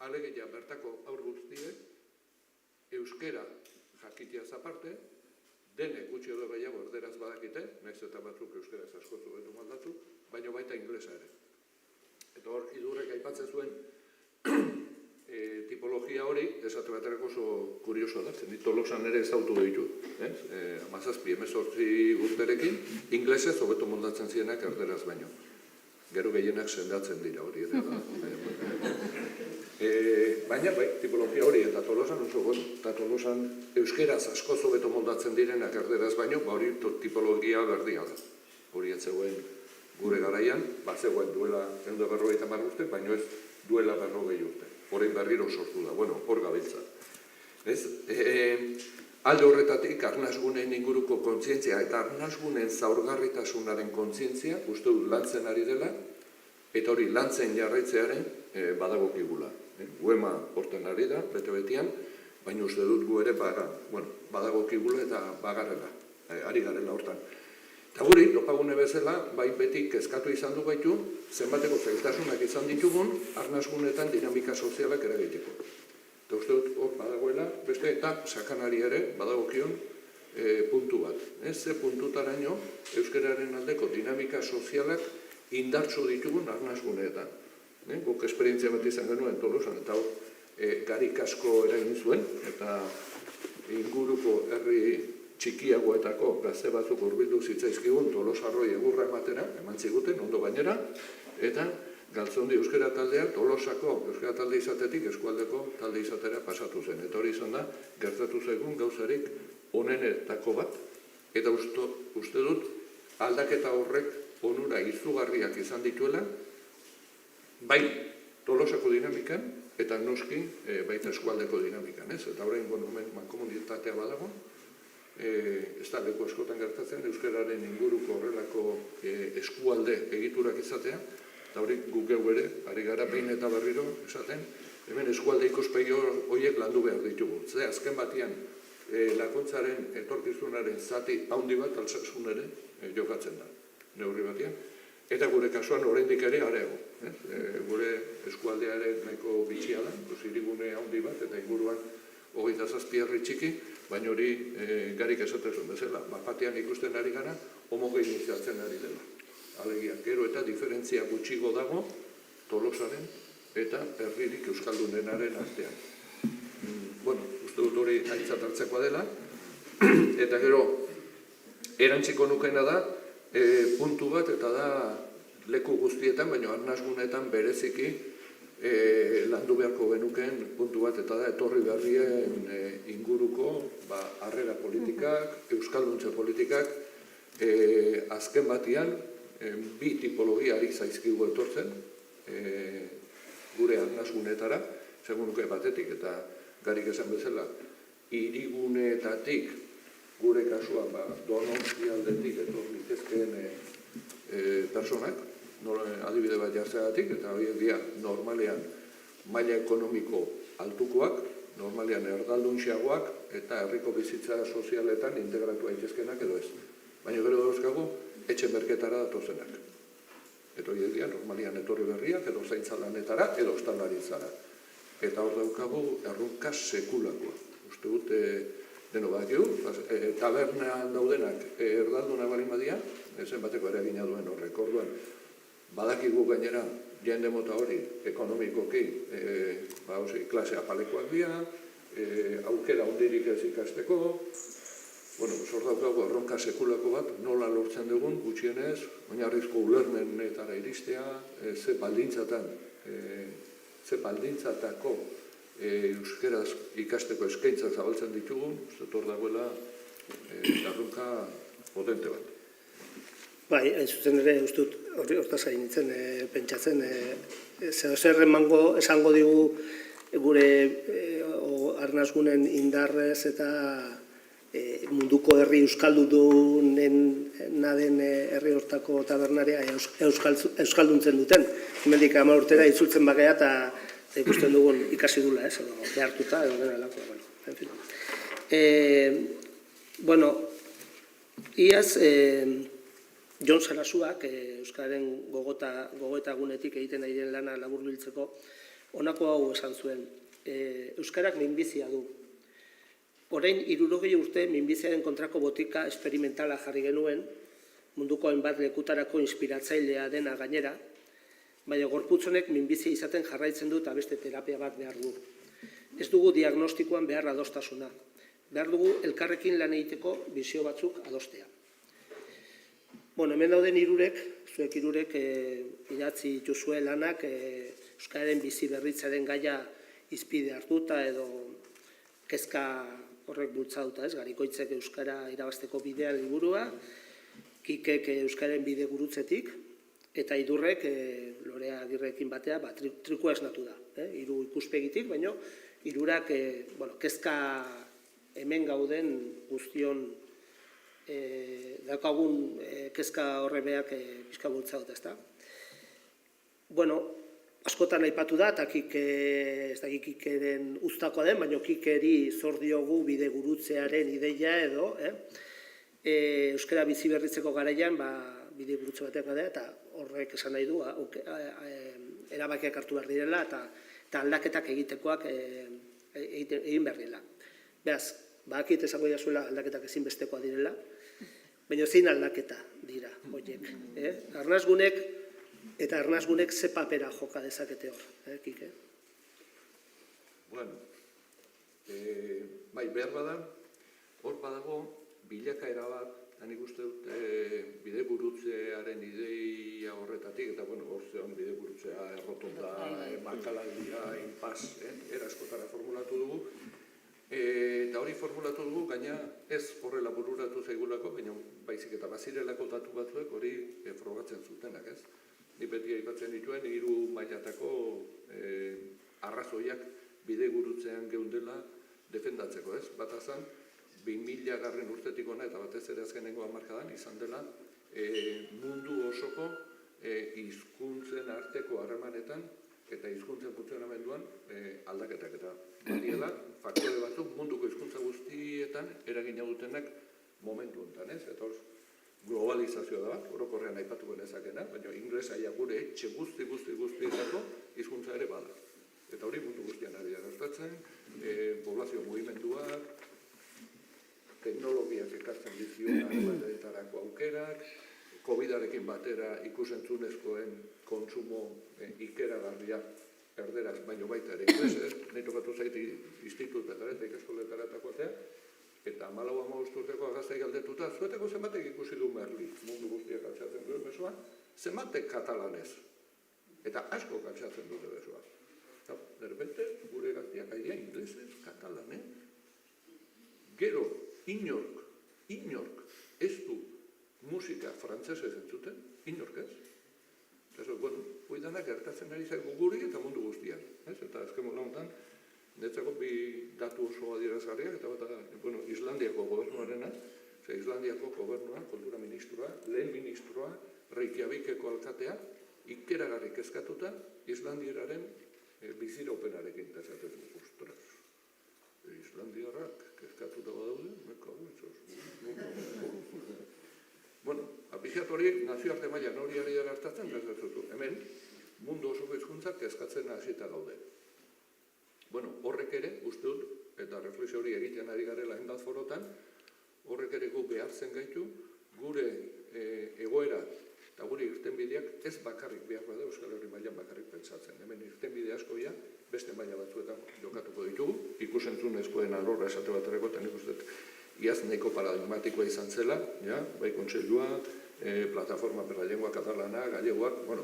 Alegia bertako aur guztiek euskera jakiteaz aparte, denek gutxi edo gehiago erderaz badakite, nahiz eta batzuk euskaraz asko zuetu maldatu, baina baita inglesa ere. Eta hor, Idurrek aipatzen zuen tipologia hori, esate baterako oso kuriosoa da, zen Tolosan ere ezautu ditut. 17-18 urterekin, inglesez hobeto moldatzen zienak erderaz baino. Gero gehienak sendatzen dira hori ere da. Baina, bai, tipologia hori eta Tolosan oso goi, eta Tolosan euskeraz asko hobeto moldatzen direnak erderaz baino, hori tipologia berdia da. Hori ez zegoen gure garaian, bat zegoen duela 150 urte, baino ez duela 40 urte. Horein berriro sortu da, bueno, hor gabiltza. Alde horretatik, arnasgunen inguruko kontzientzia eta arnasgunen zaurgarritasunaren kontzientzia, uste dut lantzen ari dela, eta hori lantzen jarraitzearen badagokigula. Uema horten ari da, bete-betian, baina uste dut gu ere badagokigula eta bagarrela, ari garela hortan. Eta guri, topagune bezala, bai beti kezkatu izan du baitu, zenbateko zailtasunak izan ditugun, arnasgunetan dinamika sozialak eragiteko. Eta uste dut hor badagoela, beste eta sakanari ere badagokion puntu bat. Ze puntutaraino euskararen aldeko dinamika sozialak indartsu ditugun arnasguneetan. Guk esperientzia bat izan genuen Tolosan, eta hor garik asko eragin zuen, eta inguruko herri txikiagoetako gazte batzuk hurbildu zitzaizkigun Tolosarroi egurra ematera, eman ziguten, ondo gainera, eta Galtzondi euskara taldea Tolosako euskara talde izatetik eskualdeko talde izatera pasatu zen. Eta hori izan da, gertatu zaigun gauzarik onenetako bat, eta uste dut aldaketa horrek onura izugarriak izan dituela, bai Tolosako dinamikan, eta noski baita eskualdeko dinamikan, ez? Eta horrein mankomunitatea badago, ez da leku askotan gertatzen, euskararen inguruko horrelako eskualde egiturak izatea, eta hori guk geu ere, ari gara behin eta berriro esaten, hemen eskualde ikuspegi horiek landu behar ditugu. Ze azken batian, lakuntzaren etorkizunaren zati handi bat Alsasun ere jokatzen da, neurri batian. Eta gure kasuan oraindik ere arego. Gure eskualdea ere nahiko bitxia da, hirigune handi bat, eta inguruan 27 herri txiki, baina hori garik esaten zuen bezala. Batean ikusten ari gara, homogeneizatzen ari dela. Alegia, gero eta diferentzia gutxigo dago Tolosaren eta herririk euskaldunenaren artean. Uste dut hori aintzat hartzekoa dela, eta gero erantziko nukeena da, puntu bat, eta da leku guztietan, baina arnasgunetan bereziki landu beharko genuken puntu bat, eta da etorri berrien inguruko harrera politikak, euskalduntze politikak, azken batian, bi tipologiarik zaizkigu etortzen, gure arnasgunetara, segun nuke batetik, eta garik esan bezala, hiriguneetatik, gure kasua Donosti aldetik etor litezkeen personak, adibide bat jartzeagatik, eta horiek dira normalean maila ekonomiko altukoak, normalean erdaldunxiagoak, eta herriko bizitza sozialetan integratu daitezkenak edo ez. Baina gero dauzkagu, etxe merketara datozenak. Eta horiek dira normalean etorri berriak, edo zaintza lanetara, edo ostalaritzara. Eta hor daukagu erronka sekulakoa. Uste dut, deno badakigu, tabernan daudenak erdalduna balin badia, zenbateko ere egina duen horrek. Orduan, badakigu gainera, jende mota hori, ekonomikoki, klase apalekoak dira, aukera hondirik ez ikasteko, Bueno, hor daukagu erronka sekulako bat, nola lortzen dugun, gutxienez, oinarrizko ulermenetara iristea, ze baldintzatako euskeraz ikasteko eskaintza zabaltzen ditugun, uste hor dagoela erronka potente bat. Bai, hain zuzen ere, uste dut, hortaz ari nintzen pentsatzen, zer esango digu gure arnasgunen indarrez eta munduko herri euskaldunen den herri hortako tabernaria euskalduntzen duten. Hemendik 10 urtera itzultzen bagea eta ikusten dugun ikasi dula, edo behartuta, edo dena lako. Bueno, iaz, Jon Sarasuak, Euskararen gogoeta gunetik egiten ari den lana laburbiltzeko, honako hau esan zuen. Euskarak minbizia du. Orain 60 urte minbiziaren kontrako botika esperimentala jarri genuen, munduko hainbat lekutarako inspiratzailea dena gainera, baina gorputz honek minbizia izaten jarraitzen du eta beste terapia bat behar du. Ez dugu diagnostikoan behar adostasuna. Behar dugu elkarrekin lan egiteko bizio batzuk adostea. Bueno, hemen dauden zuek hirurek idatzi dituzue lanak Euskararen bizi berritzaren gaia hizpide hartuta edo kezka horrek bultzatuta, ez? Garikoitzek Euskara irabazteko bidea liburua, Kikek Euskararen bide gurutzetik, eta Idurrek Lorea Agirrekin batea trikua esnatu da. Hiru ikuspegitik, baina hirurak kezka hemen gauden guztion daukagun kezka horrebeak pixka bultzatuta, ez da? Bueno, askotan aipatu da, eta ez da Kikeren uztakoa den, baina Kikeri zor diogu bide gurutzearen ideia edo, Euskara bizi berritzeko garaian, bide gurutze batean gara, eta horrek esan nahi du, erabakiak hartu behar direla, eta aldaketak egitekoak egin behar direla. Beraz, bakit esango jazuela aldaketak ezinbestekoa direla, baina zein aldaketa dira, horiek. Arnasgunek ze papera joka dezakete hor, Kike? Bueno, bai, behar badan, hor badago bilakaera bat, nik uste dut bide gurutzearen ideia horretatik, eta hor zeon bide gurutzea errotonda, bakalaldia, inpaz, eraskotara formulatu dugu, eta hori formulatu dugu, gaina ez horrela bururatu zaigulako, baina baizik eta bazirelako datu batzuek hori frogatzen zutenak, ez? Ni beti aipatzen dituen, 3 mailatako arrazoiak bide gurutzean geundela defendatzeko, ez? Bata zan, 2000 urtetik hona eta batez ere azkenengo hamarkadan izan dela mundu osoko hizkuntzen arteko harremanetan eta hizkuntzen funtzionamenduan aldaketak eta badiela faktore batzuk munduko hizkuntza guztietan eragina dutenak momentu honetan, ez? Eta globalizazioa da bat, orokorrean aipatuko nezakena, baina inglesa gure etxe guztietako hizkuntza ere bada. Eta hori mundu guztian ari da gertatzen, poblazio mugimenduak, teknologiak ekartzen dizkion harremanetarako aukerak, COVID-arekin batera ikusentzunezkoen kontsumo ikeragarria erderaz, baino baita ere inglesez, nahi tokatu zaiti institutetara eta ikaskoletara joatea, eta 14-15 urteko gazteik galdetuta, zuetako zenbatek ikusi du Merli, mundu guztiak altxatzen duen besoa, zenbatek katalanez, eta asko altxatzen dute besoa. Derbente, gure gaztiak airea inglesez, katalanez, gero, inork ez du musika frantzesez entzuten, inork ez. Eta bueno, hoi danak gertatzen ari zaigu guri eta mundu guztian. Eta azken momentan, netzako bi datu oso adierazgarriak, eta bat, Islandiako gobernuarena, Islandiako gobernua, kultura ministroa, lehen ministroa, Reykjavikeko alkatea, ikeragarrik kezkatuta, Islandieraren biziraupenarekin esaten du, ostras. Islandiarrak kezkatuta badaude, meka Bueno, apixat hori nazioarte mailan hori ari da gertatzen, hemen mundu osoko hizkuntzak kezkatzen hasita gaude. Bueno, horrek ere, uste dut, eta reflexio hori egiten ari garela hainbat forotan, horrek ere gu behartzen gaitu, gure egoera eta gure irtenbideak ez bakarrik behar bada Euskal Herri mailan bakarrik pentsatzen. Hemen irtenbide askoia beste maila batzuetan jokatuko ditugu, ikusentzunezkoen alorra esate baterako, eta nik uste iaz nahiko paradigmatikoa izan zela, ja, bai kontseilua, plataforma per la lengua catalana, gallegoak, bueno,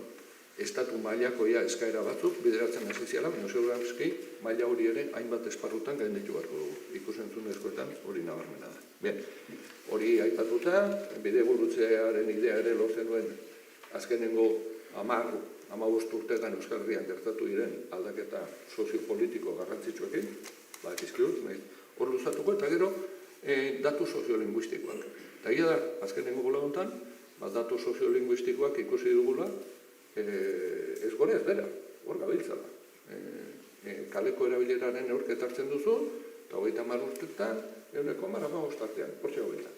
estatu mailako eskaera batzuk bideratzen hasi ziala, baina segurazki maila hori ere hainbat esparrutan gainditu beharko dugu. Ikus-entzunezkoetan hori nabarmena da. Bien, hori aipatuta, bidegurutzearen idea ere lortzen duen azkenengo 15 urteetan Euskal Herrian gertatu diren aldaketa soziopolitiko garrantzitsuekin, badakizkiut, hor luzatuko, eta gero datu soziolinguistikoak. Eta egia da, azkenengo bola honetan, datu soziolinguistikoak ikusi dugula, ez gore ez bera, hor gabiltzala. Kaleko erabileraren neurketa hartzen duzu, eta 30 urteetan, 1,15 artean, hortxe gabiltza.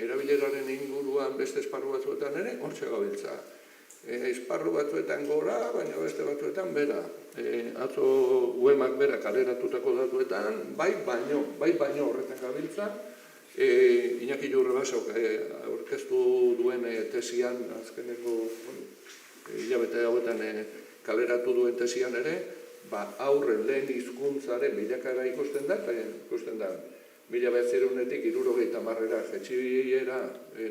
Erabileraren inguruan beste esparru batzuetan ere, hortxe gabiltza. Esparru batzuetan gora, baina beste batzuetan bera. Atzo UEMak bera kaleratutako datuetan, bai baino horretan gabiltza. Iñaki Jurrebasok aurkeztu duen tesian, azkeneko hilabete hauetan kaleratu duen tesian ere, aurren lehen hizkuntzaren bilakaera ikusten da, eta ikusten da, 1900-etik 70-era jetxiera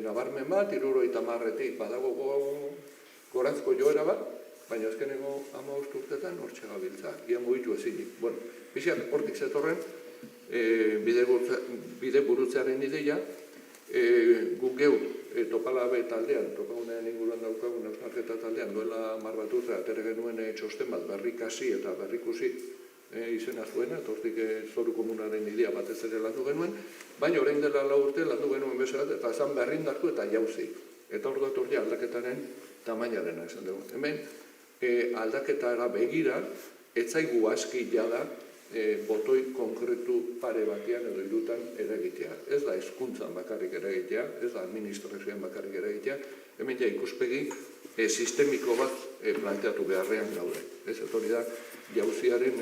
nabarmen bat, 70-etik badago gorantzko joera bat, baina azkeneko 15 urtetan hortxe gabiltza, ia mugitu ezinik. Bueno, pixan hortik zetorren, bidegurutzearen ideia, guk geu topalabe taldean, topagunean inguruan daukagun hausnarketa taldean, duela 10 bat urte, atere genuen txosten bat berrikasi eta berrikusi izena zuena, eta hortik zoru komunaren idea batez ere landu genuen, baina orain dela 4 urte landu genuen bezala, eta zan berrindartu eta jauzi. Eta hor dut aldaketaren tamainarena esan dugu. Hemen aldaketara begira, etzaigu aski jada, botoi konkretu pare batean edo hirutan eragitea. Ez da hezkuntzan bakarrik eragitea, ez da administrazioan bakarrik eragitea, hemen ja ikuspegi sistemiko bat planteatu beharrean gaude. Ez hori da jauziaren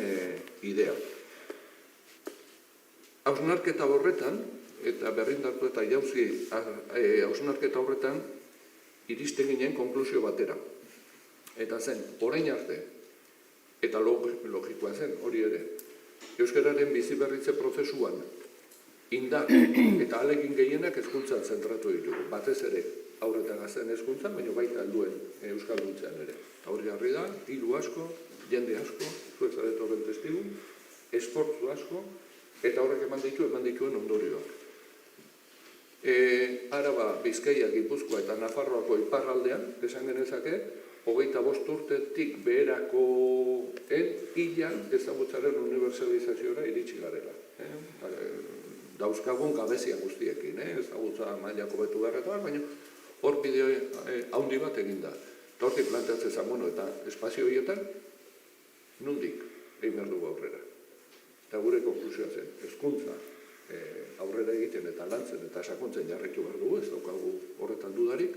idea. Hausnarketa horretan, eta berrindartu eta jauzi hausnarketa horretan, iristen ginen konklusio batera. Eta zen, orain arte, eta logikoa zen, hori ere, euskararen biziberritze prozesuan indar eta ahalegin gehienak hezkuntzan zentratu ditugu. Batez ere, haur eta gazteen hezkuntzan, baina baita helduen euskalduntzean ere. Aurri harri da, diru asko, jende asko, zuek zaretu horren testigu, esfortzu asko, eta horrek eman dituen ondorioak. Araba, Bizkaia, Gipuzkoa eta Nafarroako iparraldean, esan genezake, 25 urtetik beherakoen hilan ezagutzaren universalizazioa iritsi garela. Dauzkagun gabezia guztiekin, ezagutza mailako betu beharretan, baina hor bideo haundi bat egin da. Eta hortik planteatzen zen, eta espazio horietan, nondik egin behar dugu aurrera. Eta gure konklusioa zen, hezkuntza aurrera egiten eta lantzen eta sakontzen jarraitu behar dugu, ez daukagu horretan dudarik,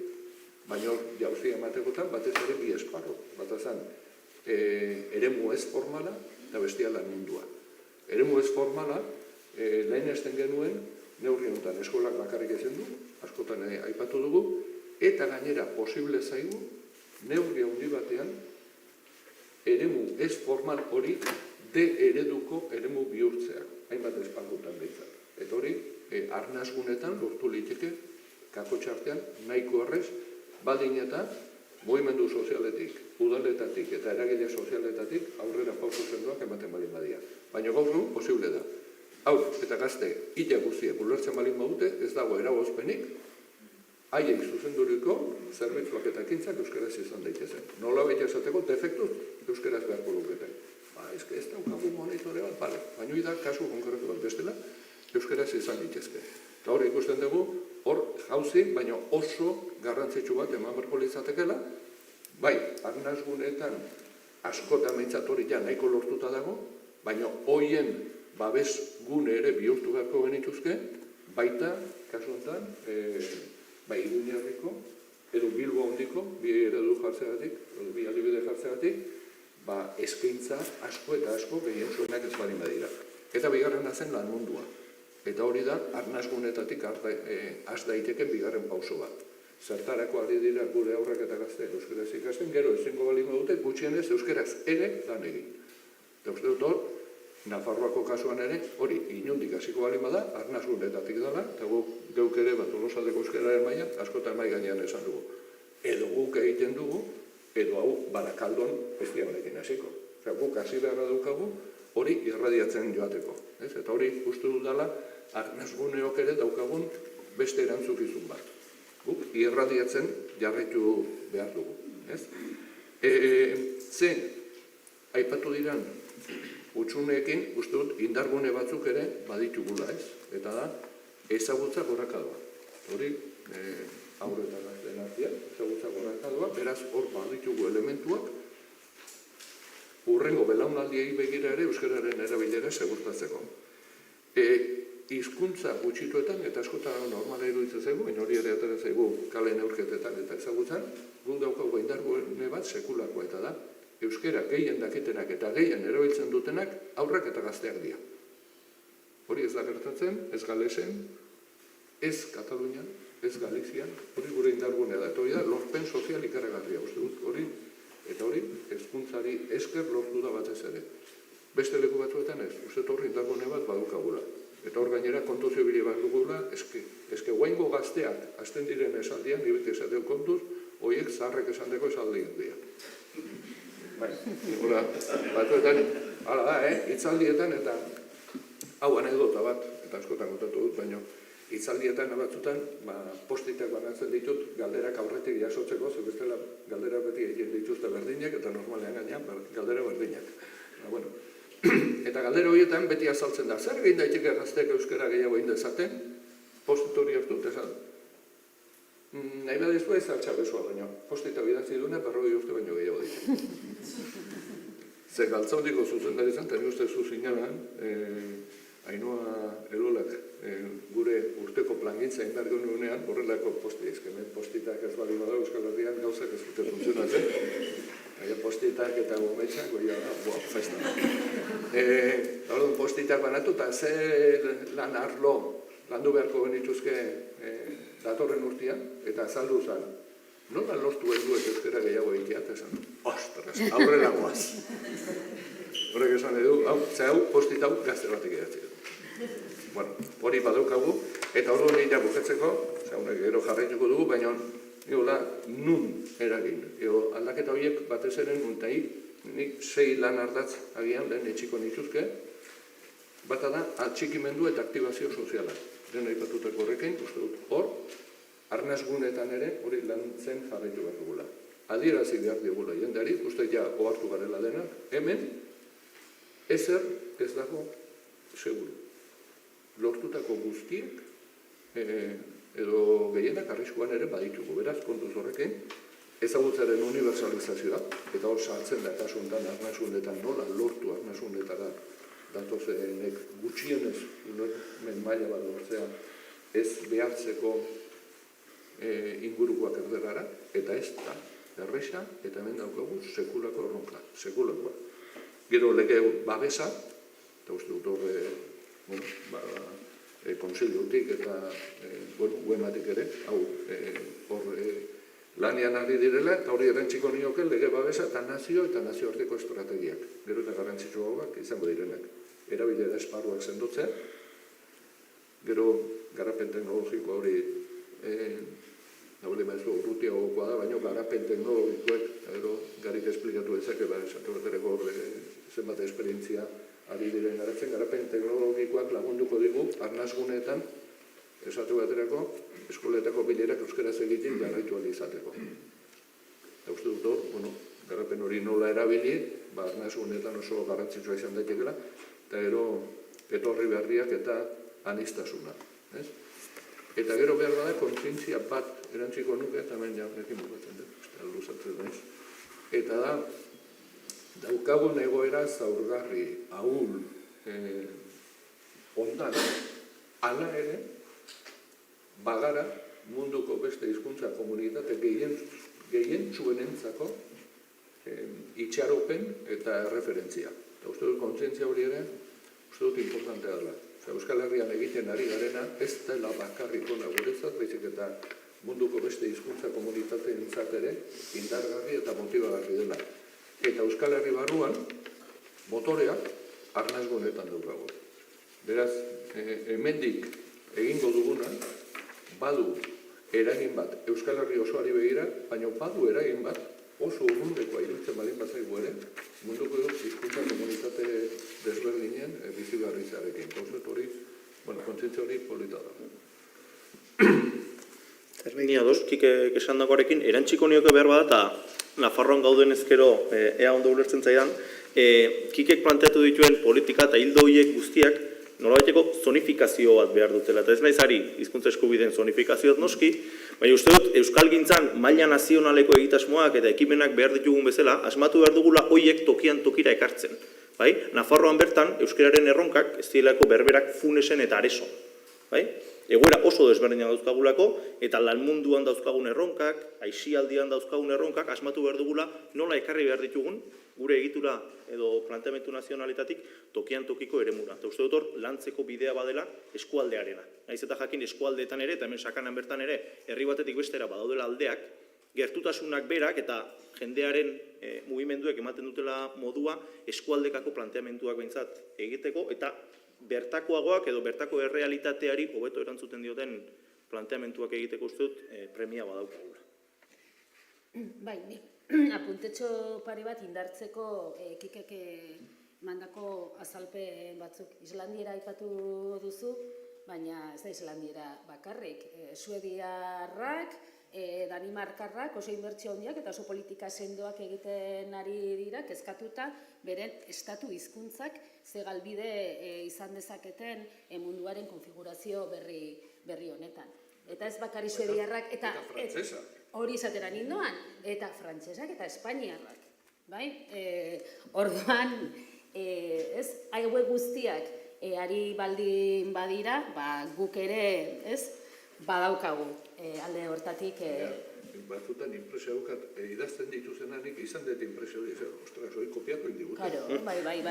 baina hor jauzia ematekotan batez ere bi esparru. Bat azan, eremu ez formala eta bestia lan mundua. Eremu ez formala, lehen esten genuen, neurri honetan eskolak bakarrik ezen du, askotan aipatu dugu, eta gainera posible zaigu, neurri handi batean, eremu ez formal hori de ereduko eremu bihurtzeak, hainbat esparrutan behitzat. Eta hori, arnazgunetan lortu liteke, kakotxartean, nahiko horrez, baldin eta mugimendu sozialetik, udaletatik eta eragile sozialetatik aurrera pauso sendoak ematen balin badia. Baina gaur egun posible da. Haur eta gazte illa guztiek ulertzen balin badute, ez dago eragozpenik, haiek zuzenduriko zerbitzuak eta ekintzak euskaraz izan daitezen. Nola baita esateko defektuz euskaraz beharko luketen. Ez daukagu monitore bat, baina da kasu konkretu bat bestela, euskaraz izan daitezke. Eta hori ikusten dugu, hor jauzi, baina oso garrantzitsu bat eman berko litzatekela, bai, arnazgunetan askotan meintzat hori ja nahiko lortuta dago, baina hoien babes gune ere bihurtu beharko genituzke, baita, kasu honetan, bai, Iruñerriko, edo Bilbo hondiko, bi eredu jartzegatik, edo bi adibide jartzegatik, eskaintza asko eta asko gehien zuenak ez balin badira. Eta bigarrena zen lan mundua. Eta hori da, arnazgunetatik has daiteken bigarren pauso bat. Zertarako ari dira gure aurrak eta gazteak euskaraz ikasten, gero ezingo balin badute, gutxienez euskaraz ere lan egin. Eta uste dut hor, Nafarroako kasuan ere, hori inundik hasiko bali bada, arnasgunetatik dela, eta geuk ere bat Tolosaldeko euskararen mailan askotan mai gainean esan dugu. Edo guk egiten dugu, edo hau Barakaldon festiabalekin hasiko. Osea, guk hasi beharra daukagu hori irradiatzen joateko. Ez? Eta hori uste dut dela, arnasguneok ere daukagun beste erantzukizun bat. Guk irradiatzen jarraitu behar dugu. Ez? Ze, aipatu diran, utsuneekin, uste dut, indargune batzuk ere baditugula, ez? Eta da, ezagutza gorakadoa. Hori, aurre eta gazten artean, ezagutza gorakadoa, beraz, hor baditugu elementuak, urrengo belaunaldiei begira ere euskararen erabilera segurtatzeko. Hizkuntza gutxituetan, eta askotan normala iruditzen zaigu, baina hori ere atera zaigu kale neurketetan eta ezagutzan, gu daukagu indargune bat sekulakoa eta da, euskara gehien dakitenak eta gehien erabiltzen dutenak aurrak eta gazteak dira. Hori ez da gertatzen, ez Galesen, ez Katalunian, ez Galizian, hori gure indargunea da. Eta hori da, lorpen sozial ikaragarria, uste dut, hori, eta hori, hezkuntzari esker lortu da batez ere. Beste leku batzuetan ez, uste horri indargune bat badukagula. Eta hor gainera kontuzio bile bat dugula, eske guaingo gazteak, hasten diren esaldian, nibete esateu kontuz, horiek zaharrek esandeko esaldian dira. Bai, hola, batzuetan, hala da, hitzaldietan eta hau anekdota bat, eta askotan kontatu dut, baina hitzaldietan batzutan, postitak banatzen ditut galderak aurretik jasotzeko, ze bestela galdera beti egiten dituzte berdinak, eta normalean gainean galdera berdinak. Bueno, eta galdera horietan beti azaltzen da, zer egin daiteke gazteak euskara gehiago egin dezaten, postit hori hartu, eta nahi badizua ez altxabezua, baina postita bidatzi duena 40 urte baino gehiago ditu. Ze galtzaudiko zuzendari zen, eta ni uste zu zinalan, Ainhoa Elolak gure urteko plangintza indar genuenean, horrelako postitak ez bali bada Euskal Herrian gauzak ez dute funtzionatzen. Postitak eta gometxak, goia da, festa. Orduan postitak banatu, eta ze lan arlo landu beharko genituzke datorren urtean, eta azaldu zen, nola lortu helduek euskara gehiago egitea, eta esan, ostras, aurrera goaz. Horrek esan edu, hau postit hau gazte batek edatzen. Bueno, hori badaukagu, eta orduan nire bukatzeko, honek gero jarraituko dugu, baina nun eragin. Aldaketa horiek batez ere nuntai, nik 6 lan ardatz agian lehen etxiko nituzke, bata da atxikimendu eta aktibazio soziala. Den aipatutako horrekin, uste dut hor, arnasgunetan ere hori lantzen jarraitu behar dugula. Adierazi behar digula jendeari, uste ja ohartu garela denak, hemen ezer ez dago seguru. Lortutako guztiek, edo gehienak arriskuan ere baditugu. Beraz, kontuz horrekin, ezagutzaren universalizazioa, eta hor saltzen da kasuntan arnasgunetan nola lortu arnasgunetara datozenek gutxienez ulermen maila bat lortzea ez behartzeko ingurukoak erderara, eta ez da erresa, eta hemen daukagu sekulako erronka, sekulakoa. Gero lege babesa, eta uste dut horre konsiliotik eta guematik ere, hor lanian ari direla, eta hori errentziko nioke lege babesa eta nazioarteko estrategiak. Gero eta garrantzitsuagoak izango direnak. Erabilera esparruak sendotzea, gero garapen teknologiko hori naule maizu urrutiagokoa da, baina garapen teknologikoek, gero garik esplikatu ezak, esatu batereko zenbat esperientzia ari diren garatzen, garapen teknologikoak lagunduko digu arnasguneetan, esatu baterako, eskoletako bilerak euskaraz egiten jarraitu ahal izateko. Eta uste dut hor, garapen hori nola erabili, arnasguneetan oso garrantzitsua izan daitekela, eta gero etorri berriak eta anistasuna. Eta gero behar da kontzientzia bat erantziko nuke, eta hemen jaunekin bukatzen dut, luzatzen daiz. Eta da, daukagun egoera zaurgarri, ahul, ondan, ala ere, bagara munduko beste hizkuntza komunitate gehien txuenentzako itxaropen eta referentzia. Eta uste dut kontzientzia hori ere, uste dut importantea dela. Euskal Herrian egiten ari garena ez dela bakarriko guretzat, baizik eta munduko beste hizkuntza komunitateen ere indargarri eta motibagarri dela. Eta Euskal Herri barruan, motoreak arnasgunetan daukagu. Beraz, hemendik egingo duguna, badu eragin bat Euskal Herri osoari begira, baina badu eragin bat oso urrundekoa iruditzen baldin bazaigu ere, munduko hizkuntza komunitate desberdinen bizigarritzarekin. Gauzet hori, kontzientzia hori polita da. Ni ados, Kikek esandakoarekin, erantziko nioke behar bada, eta Nafarroan gauden ezkero ea ondo ulertzen zaidan, Kikek planteatu dituen politika eta hildo horiek guztiak nolabaiteko zonifikazio bat behar dutela. Eta ez naiz ari hizkuntza eskubideen zonifikazioat noski, baina uste dut Euskalgintzan maila nazionaleko egitasmoak eta ekimenak behar ditugun bezala, asmatu behar dugula horiek tokian tokira ekartzen. Bai? Nafarroan bertan, euskararen erronkak ez direlako berberak Funesen eta Areson. Bai? Egoera oso desberdina dauzkagulako, eta lan munduan dauzkagun erronkak, aisialdian dauzkagun erronkak, asmatu behar dugula nola ekarri behar ditugun, gure egitura edo planteamendu nazionalitatik tokian tokiko eremura. Eta uste dut hor, lantzeko bidea badela eskualdearena. Naiz eta jakin eskualdeetan ere, eta hemen sakanan bertan ere, herri batetik bestera badaudela aldeak, gertutasunak berak eta jendearen mugimenduek ematen dutela modua eskualdekako planteamenduak behintzat egiteko, eta bertakoagoak edo bertako errealitateari hobeto erantzuten dioten planteamenduak egiteko uste dut premia badaukagula. Bai, apuntetxo pare bat indartzeko Kikek mandako azalpen batzuk. Islandiera aipatu duzu, baina ez da Islandiera bakarrik. Suediarrak, Danimarkarrak oso inbertsio handiak eta oso politika sendoak egiten ari dira, kezkatuta beren estatu hizkuntzak ze galbide izan dezaketen munduaren konfigurazio berri honetan. Eta ez bakari suediarrak eta frantsesak. Hori izatera nindoan, eta frantsesak eta espainiarrak. Bai? Orduan, hauek guztiak ari baldin badira, guk ere, badaukagu alde hortatik. Batzutan impresio haukat idazten dituzenanik izan dut impresio hori, ostras, hori kopiatu indigut. Claro, bai, hori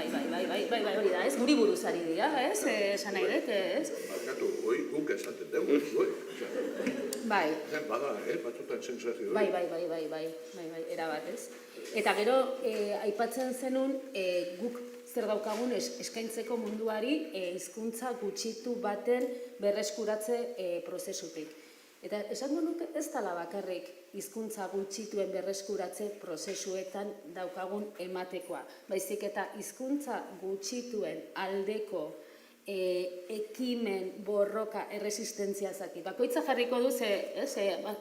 da, guri buruz ari dira, esan nahi dut, Markatu, hori guk esaten dugu, Bai. Bada, batzutan sensazio hori. Bai, erabat, Eta gero, aipatzen zenun, guk zer daukagun eskaintzeko munduari hizkuntza gutxitu baten berreskuratze prozesutik. Eta esango nuke ez dela bakarrik hizkuntza gutxituen berreskuratze prozesuetan daukagun ematekoa. Baizik eta hizkuntza gutxituen aldeko ekimen, borroka, erresistentzia zaki. Bakoitza jarriko du,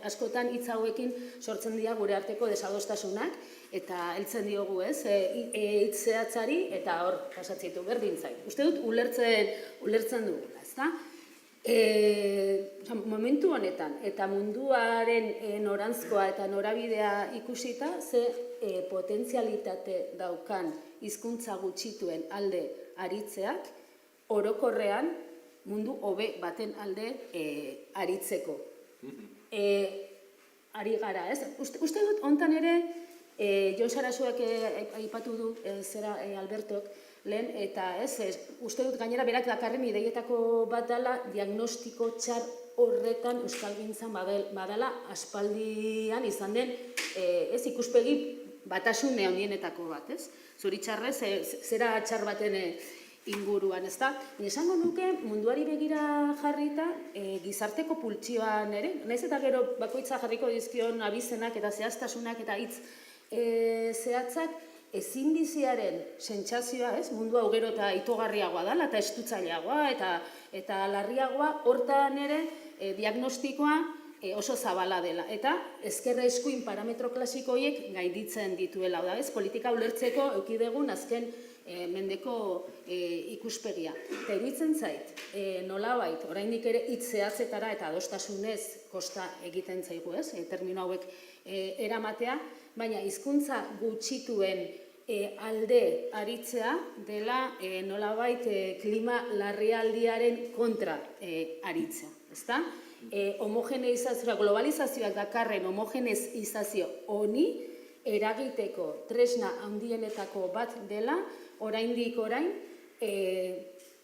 askotan hitz hauekin sortzen dira gure arteko desadostasunak, eta heltzen diogu, hitz zehatzari, eta hor pasatzeitu berdin zait. Uste dut ulertzen dugula, ezta? Momentu honetan, eta munduaren noranzkoa eta norabidea ikusita, ze potentzialitate daukan hizkuntza gutxituen alde aritzeak, orokorrean mundu hobe baten alde aritzeko. Ari gara, ez? Uste dut, hontan ere, Jon Sarasuak aipatu du, Albertok, lehen, eta uste dut gainera berak dakarren ideietako bat dela diagnostiko txar horretan euskalgintzan badala aspaldian izan den ikuspegi batasun handienetako bat, ez? Zoritxarrez, zera txar baten inguruan, ez da? Esango nuke munduari begira jarrita gizarteko pultsioan ere, naiz eta gero bakoitza jarriko dizkion abizenak eta zehaztasunak eta hitz zehatzak ezin biziaren sentsazioa, mundu hau gero eta itogarriagoa dela eta estutzaileagoa eta larriagoa, hortan ere diagnostikoa oso zabala dela. Eta ezkerra eskuin parametro klasiko horiek gainditzen dituela, da ez? Politika ulertzeko eukidegun azken mendeko ikuspegia. Eta iruditzen zait, nolabait, oraindik ere hitz zehatzetara eta adostasunez kosta egiten zaigu, ez? Termino hauek eramatea, baina hizkuntza gutxituen alde aritzea dela nolabait klima larrialdiaren kontra aritzea, ezta? Globalizazioak dakarren homogeneizazio honi eragiteko tresna handienetako bat dela, oraindik orain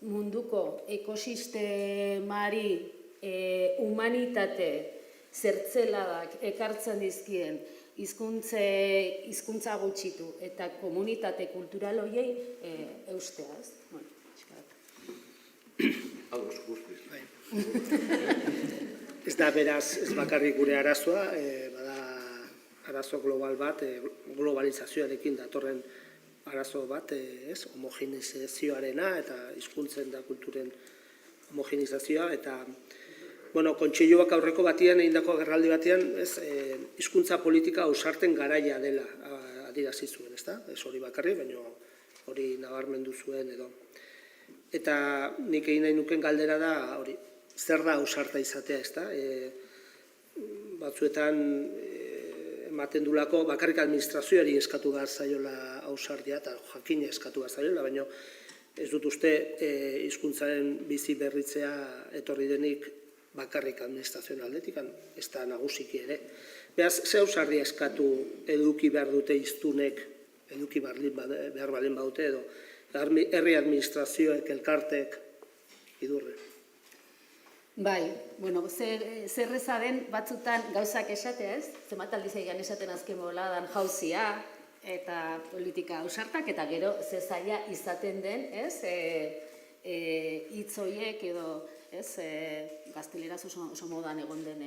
munduko ekosistemari humanitate zertzeladak ekartzen dizkien hizkuntza gutxitu eta komunitate kultural horiei eustea, ez? Bueno, Ados, guztiz. Ez da beraz, ez bakarrik gure arazoa, bada arazo global bat, globalizazioarekin datorren arazo bat, ez, homogenizazioarena eta hizkuntzen da kulturen homogenizazioa, eta, bueno, kontseiluak aurreko batian, egindako agerraldi batian, ez, hizkuntza politika ausarten garaia dela adierazi zuen, ezta? Ez hori bakarrik, baina hori nabarmendu zuen edo. Eta nik egin nahi nuken galdera da, hori, zer da ausarta izatea, ezta? Batzuetan ematen dulako bakarrik administrazioari eskatu behar zaiola ausardia eta jakina eskatu behar zaiola, baina ez dut uste hizkuntzaren bizi berritzea etorri denik bakarrik administrazioen aldetik, ez da nagusiki ere. Beraz, ze ausardia eskatu eduki behar dute hiztunek, eduki behar baldin badute edo, herri administrazioek, elkartek, idurre. Bai, bueno, zerreza den batzutan gauzak esatea, ez? Zenbat aldiz egan esaten azken boladan jauzia eta politika ausartak, eta gero ze zaila izaten den, ez? Hitz horiek edo, ez? Gazteleraz oso modan egon den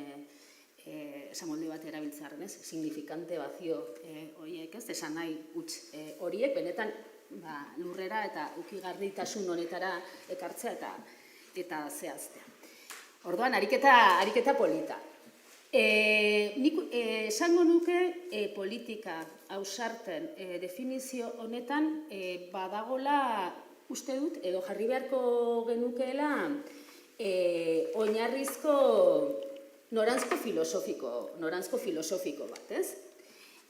esamolde bat erabiltzearen, ez? Signifikante bazio horiek, ez? Esan nahi huts horiek, benetan lurrera eta ukigarritasun honetara ekartzea eta zehaztea. Orduan, ariketa polita. Nik esango nuke politika ausarten definizio honetan badagola uste dut, edo jarri beharko genukeela oinarrizko noranzko filosofiko bat, ez?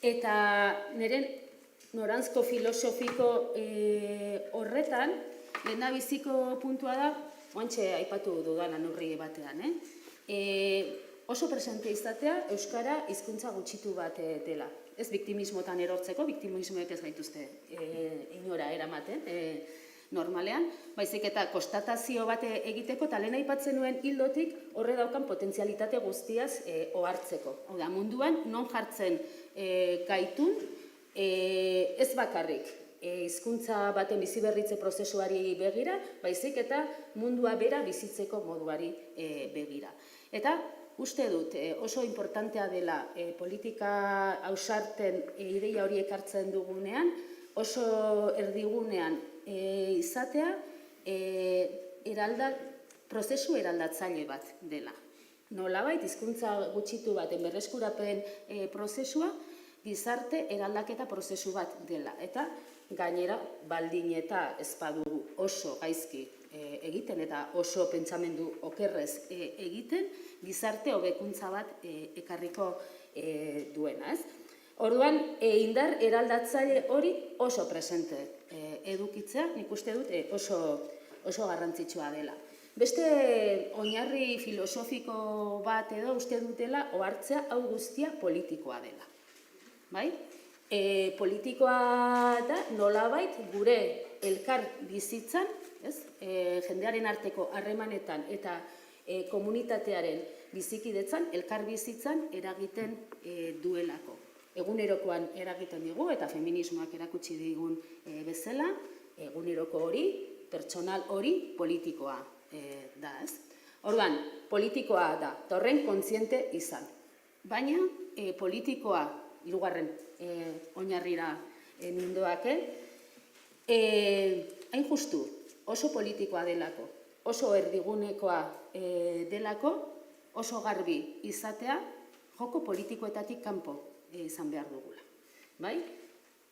Eta nire noranzko filosofiko horretan, lehendabiziko puntua da, oantxe aipatu dudan anurri batean, oso presente izatea euskara hizkuntza gutxitu bat dela. Ez biktimismotan erortzeko, biktimismoek ez gaituzte inora eramaten normalean, baizik eta konstatazio bat egiteko, eta lehen aipatzen nuen hildotik horre daukan potentzialitate guztiaz ohartzeko. Hau da, munduan non jartzen gaitun, ez bakarrik, hizkuntza baten biziberritze prozesuari begira, baizik eta mundua bera bizitzeko moduari begira. Eta uste dut oso importantea dela politika ausarten ideia hori ekartzen dugunean, oso erdigunean izatea prozesu eraldatzaile bat dela. Nolabait, hizkuntza gutxitu baten berreskurapen prozesua, gizarte eraldaketa prozesu bat dela. Eta gainera, baldin eta ez badugu oso gaizki egiten eta oso pentsamendu okerrez egiten, gizarte hobekuntza bat ekarriko duena, ez? Orduan, indar eraldatzaile hori oso presente edukitzea, nik uste dut oso garrantzitsua dela. Beste oinarri filosofiko bat edo uste dutela ohartzea hau guztia politikoa dela. Bai? Politikoa da nolabait gure elkar bizitzan, jendearen arteko harremanetan eta komunitatearen bizikidetzan, elkar bizitzan eragiten duelako. Egunerokoan eragiten digu eta feminismoak erakutsi digun bezala, eguneroko hori, pertsonal hori politikoa da, ez? Orduan, politikoa da, eta horren kontziente izan. Baina politikoa, hirugarren oinarrira nindoak, hain justu oso politikoa delako, oso erdigunekoa delako, oso garbi izatea, joko politikoetatik kanpo izan behar dugula. Bai?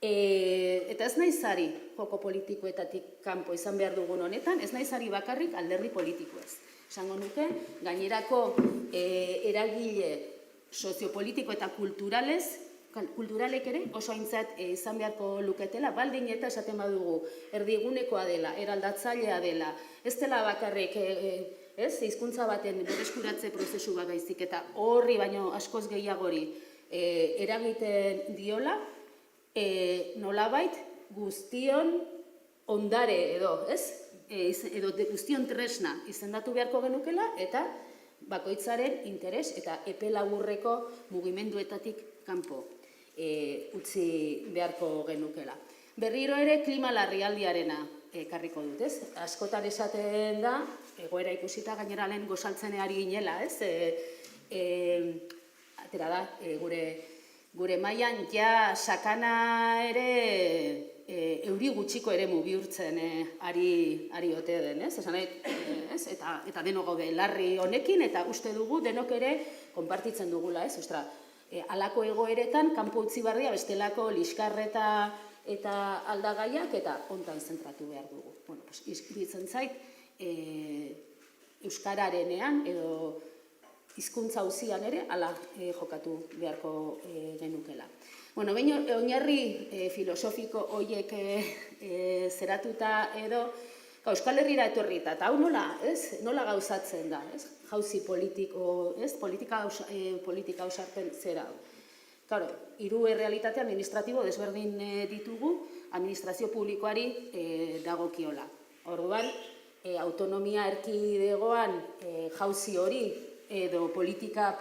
Eta ez naizari joko politikoetatik kanpo izan behar dugun honetan, ez naizari bakarrik alderdi politikoez. Esango nuke, gainerako eragile soziopolitiko eta kulturalek ere oso aintzat izan beharko luketela, baldin eta esaten badugu erdigunekoa dela, eraldatzailea dela, ez dela bakarrik hizkuntza baten berreskuratze prozesu bat baizik eta horri baino askoz gehiagori eragiten diola, nolabait guztion ondare edo, edo guztion tresna izendatu beharko genukela eta bakoitzaren interes eta epe laburreko mugimenduetatik kanpo utzi beharko genukela. Berriro ere klima larrialdiarena ekarriko dut, ez? Askotan esaten da, egoera ikusita gainera lehen gozaltzen ari ginela, ez? Atera da, gure mailan ja sakana ere euri gutxiko eremu bihurtzen ari ote den, ez? Esan ez? Eta denok gaude larri honekin, eta uste dugu denok ere konpartitzen dugula, ez? Ostra, halako egoeretan, kanpo utzi barria bestelako liskarreta eta aldagaiak, eta hontan zentratu behar dugu. Bueno, pues, iruditzen zait, euskararenean edo hizkuntza auzian ere hala jokatu beharko genukela. Bueno, baina oinarri filosofiko horiek zeratuta edo Euskal Herrira etorrita, eta hau nola gauzatzen da, ez? Jauzi politiko, ez? Politika ausarpen zera. Claro, hiru errealitate administratibo desberdin ditugu, administrazio publikoari dagokiola. Orduan, autonomia erkidegoan jauzi hori edo politika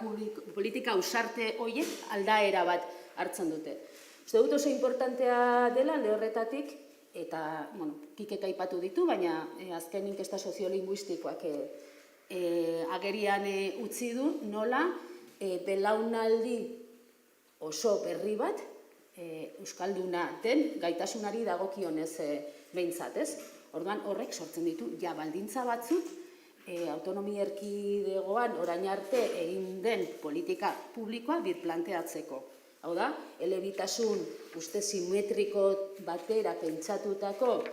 ausarte horiek aldaera bat hartzen dute. Uste dut oso importantea dela alde horretatik, eta, bueno, Kikek aipatu ditu, baina azken inkesta soziolinguistikoak agerian utzi du, nola belaunaldi oso berri bat euskalduna den gaitasunari dagokionez behintzat, ez? Orduan horrek sortzen ditu ja baldintza batzuk autonomia erkidegoan orain arte egin den politika publikoa birplanteatzeko. Hau da, elebitasun uste simetriko batera pentsatutako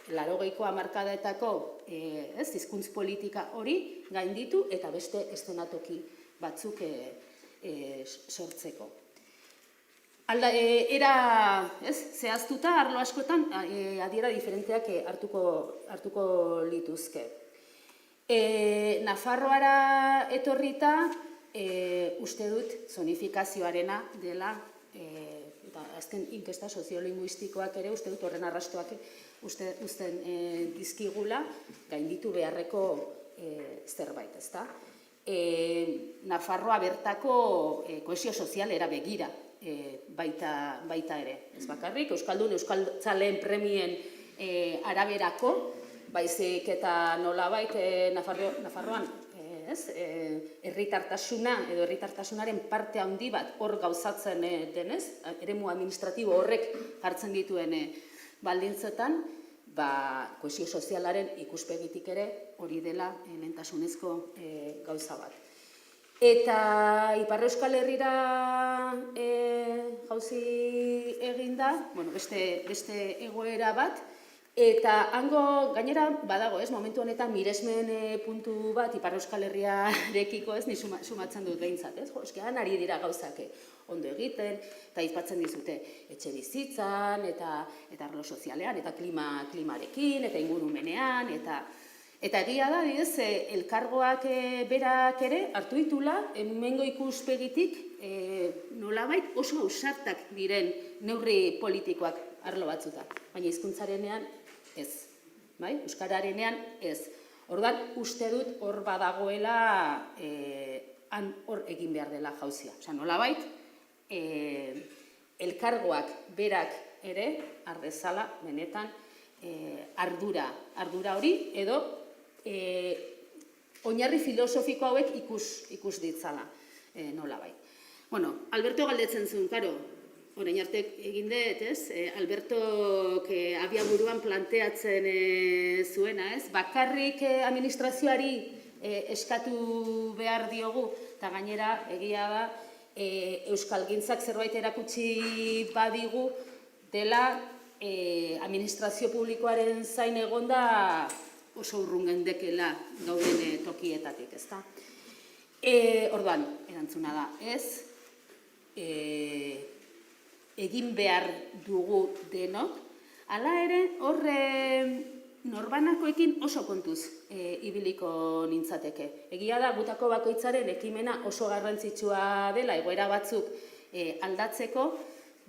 80ko hamarkadetako hizkuntz politika hori gainditu eta beste eszenatoki batzuk sortzeko. Era zehaztuta arlo askotan adiera diferenteak hartuko lituzke. Nafarroara etorrita uste dut zonifikazioarena dela, eta azken inkesta soziolinguistikoak ere uste dut horren arrastoak uzten dizkigula gainditu beharreko zerbait, ezta? Nafarroa bertako kohesio sozialera begira baita ere. Ez bakarrik, euskaldun, euskaltzaleen premien araberako, baizik eta nolabait Nafarroan herritartasuna edo herritartasunaren parte handi bat hor gauzatzen denez, eremu administratibo horrek hartzen dituen baldintzetan, kohesio sozialaren ikuspegitik ere hori dela lehentasunezko gauza bat. Eta Ipar Euskal Herrira jauzi eginda, beste egoera bat, eta hango gainera badago, momentu honetan miresmen puntu bat Ipar Euskal Herriarekiko ni sumatzen dut behintzat, ez? Eskean ari dira gauzak ondo egiten, eta aipatzen dizute etxe bizitzan, eta arlo sozialean, eta klimarekin, eta ingurumenean, eta egia da, elkargoak berak ere hartu ditula, hemengo ikuspegitik nolabait oso ausartak diren neurri politikoak arlo batzuta, baina hizkuntzarenean ez, euskararenean ez. Orduan, uste dut hor badagoela hor egin behar dela jauzia. Osa, nolabait, elkargoak berak ere ardezala benetan ardura hori edo oinarri filosofiko hauek ikus ditzala nolabait. Bueno, Alberto galdetzen zuen, karo, orain arte egin dut, ez? Albertok abiaburuan planteatzen zuena, ez? Bakarrik administrazioari eskatu behar diogu, eta gainera egia da euskalgintzak zerbait erakutsi badigu dela administrazio publikoaren zain egonda oso urrun gendekela gauden tokietatik, ezta? Orduan, erantzuna da, ez? Egin behar dugu denok, hala ere horre norbanakoekin oso kontuz ibiliko nintzateke. Egia da, gutako bakoitzaren ekimena oso garrantzitsua dela egoera batzuk aldatzeko,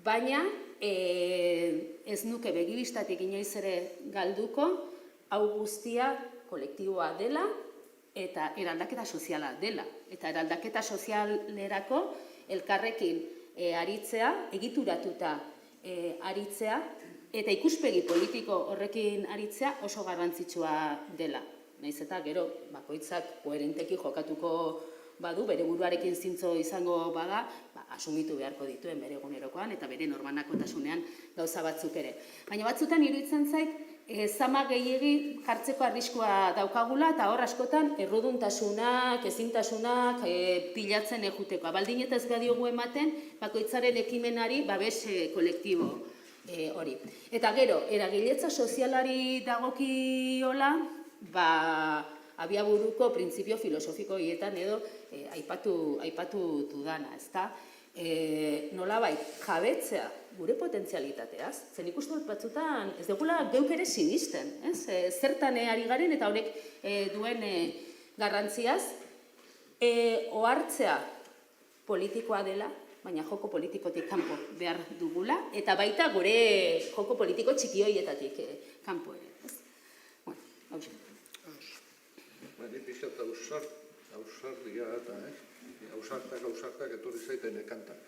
baina ez nuke begibistatik inoiz ere galduko, hau guztia kolektiboa dela, eta eraldaketa soziala dela. Eta eraldaketa sozialerako elkarrekin aritzea, egituratuta aritzea, eta ikuspegi politiko horrekin aritzea oso garrantzitsua dela. Naiz eta gero, bakoitzak koherenteki jokatuko badu, bere buruarekin zintzo izango bada, asumitu beharko dituen bere egunerokoan eta bere norbanakotasunean gauza batzuk ere. Baina batzutan iruditzen zait, zama gehiegi jartzeko arriskua daukagula eta hor askotan erruduntasunak, ezintasunak pilatzen ejutekoa. Baldin eta ez badiogu ematen, bakoitzaren ekimenari babes kolektibo hori. Eta gero, eragiletza sozialari dagokiola, abiaburuko printzipio filosofiko hietan edo aipatu dudana, ezta? Nolabait, jabetzea gure potentzialitateaz, zen ikustu dut batzutan, ez dugula geuk ere sinisten, zertan ari garen eta horrek duen garrantziaz, ohartzea politikoa dela, baina joko politikotik kanpo behar dugula, eta baita gure joko politiko txiki horietatik kanpo ere. Bueno, hauxe. Ni pixat ausardia eta, ausartak etorri zaiten ekantak.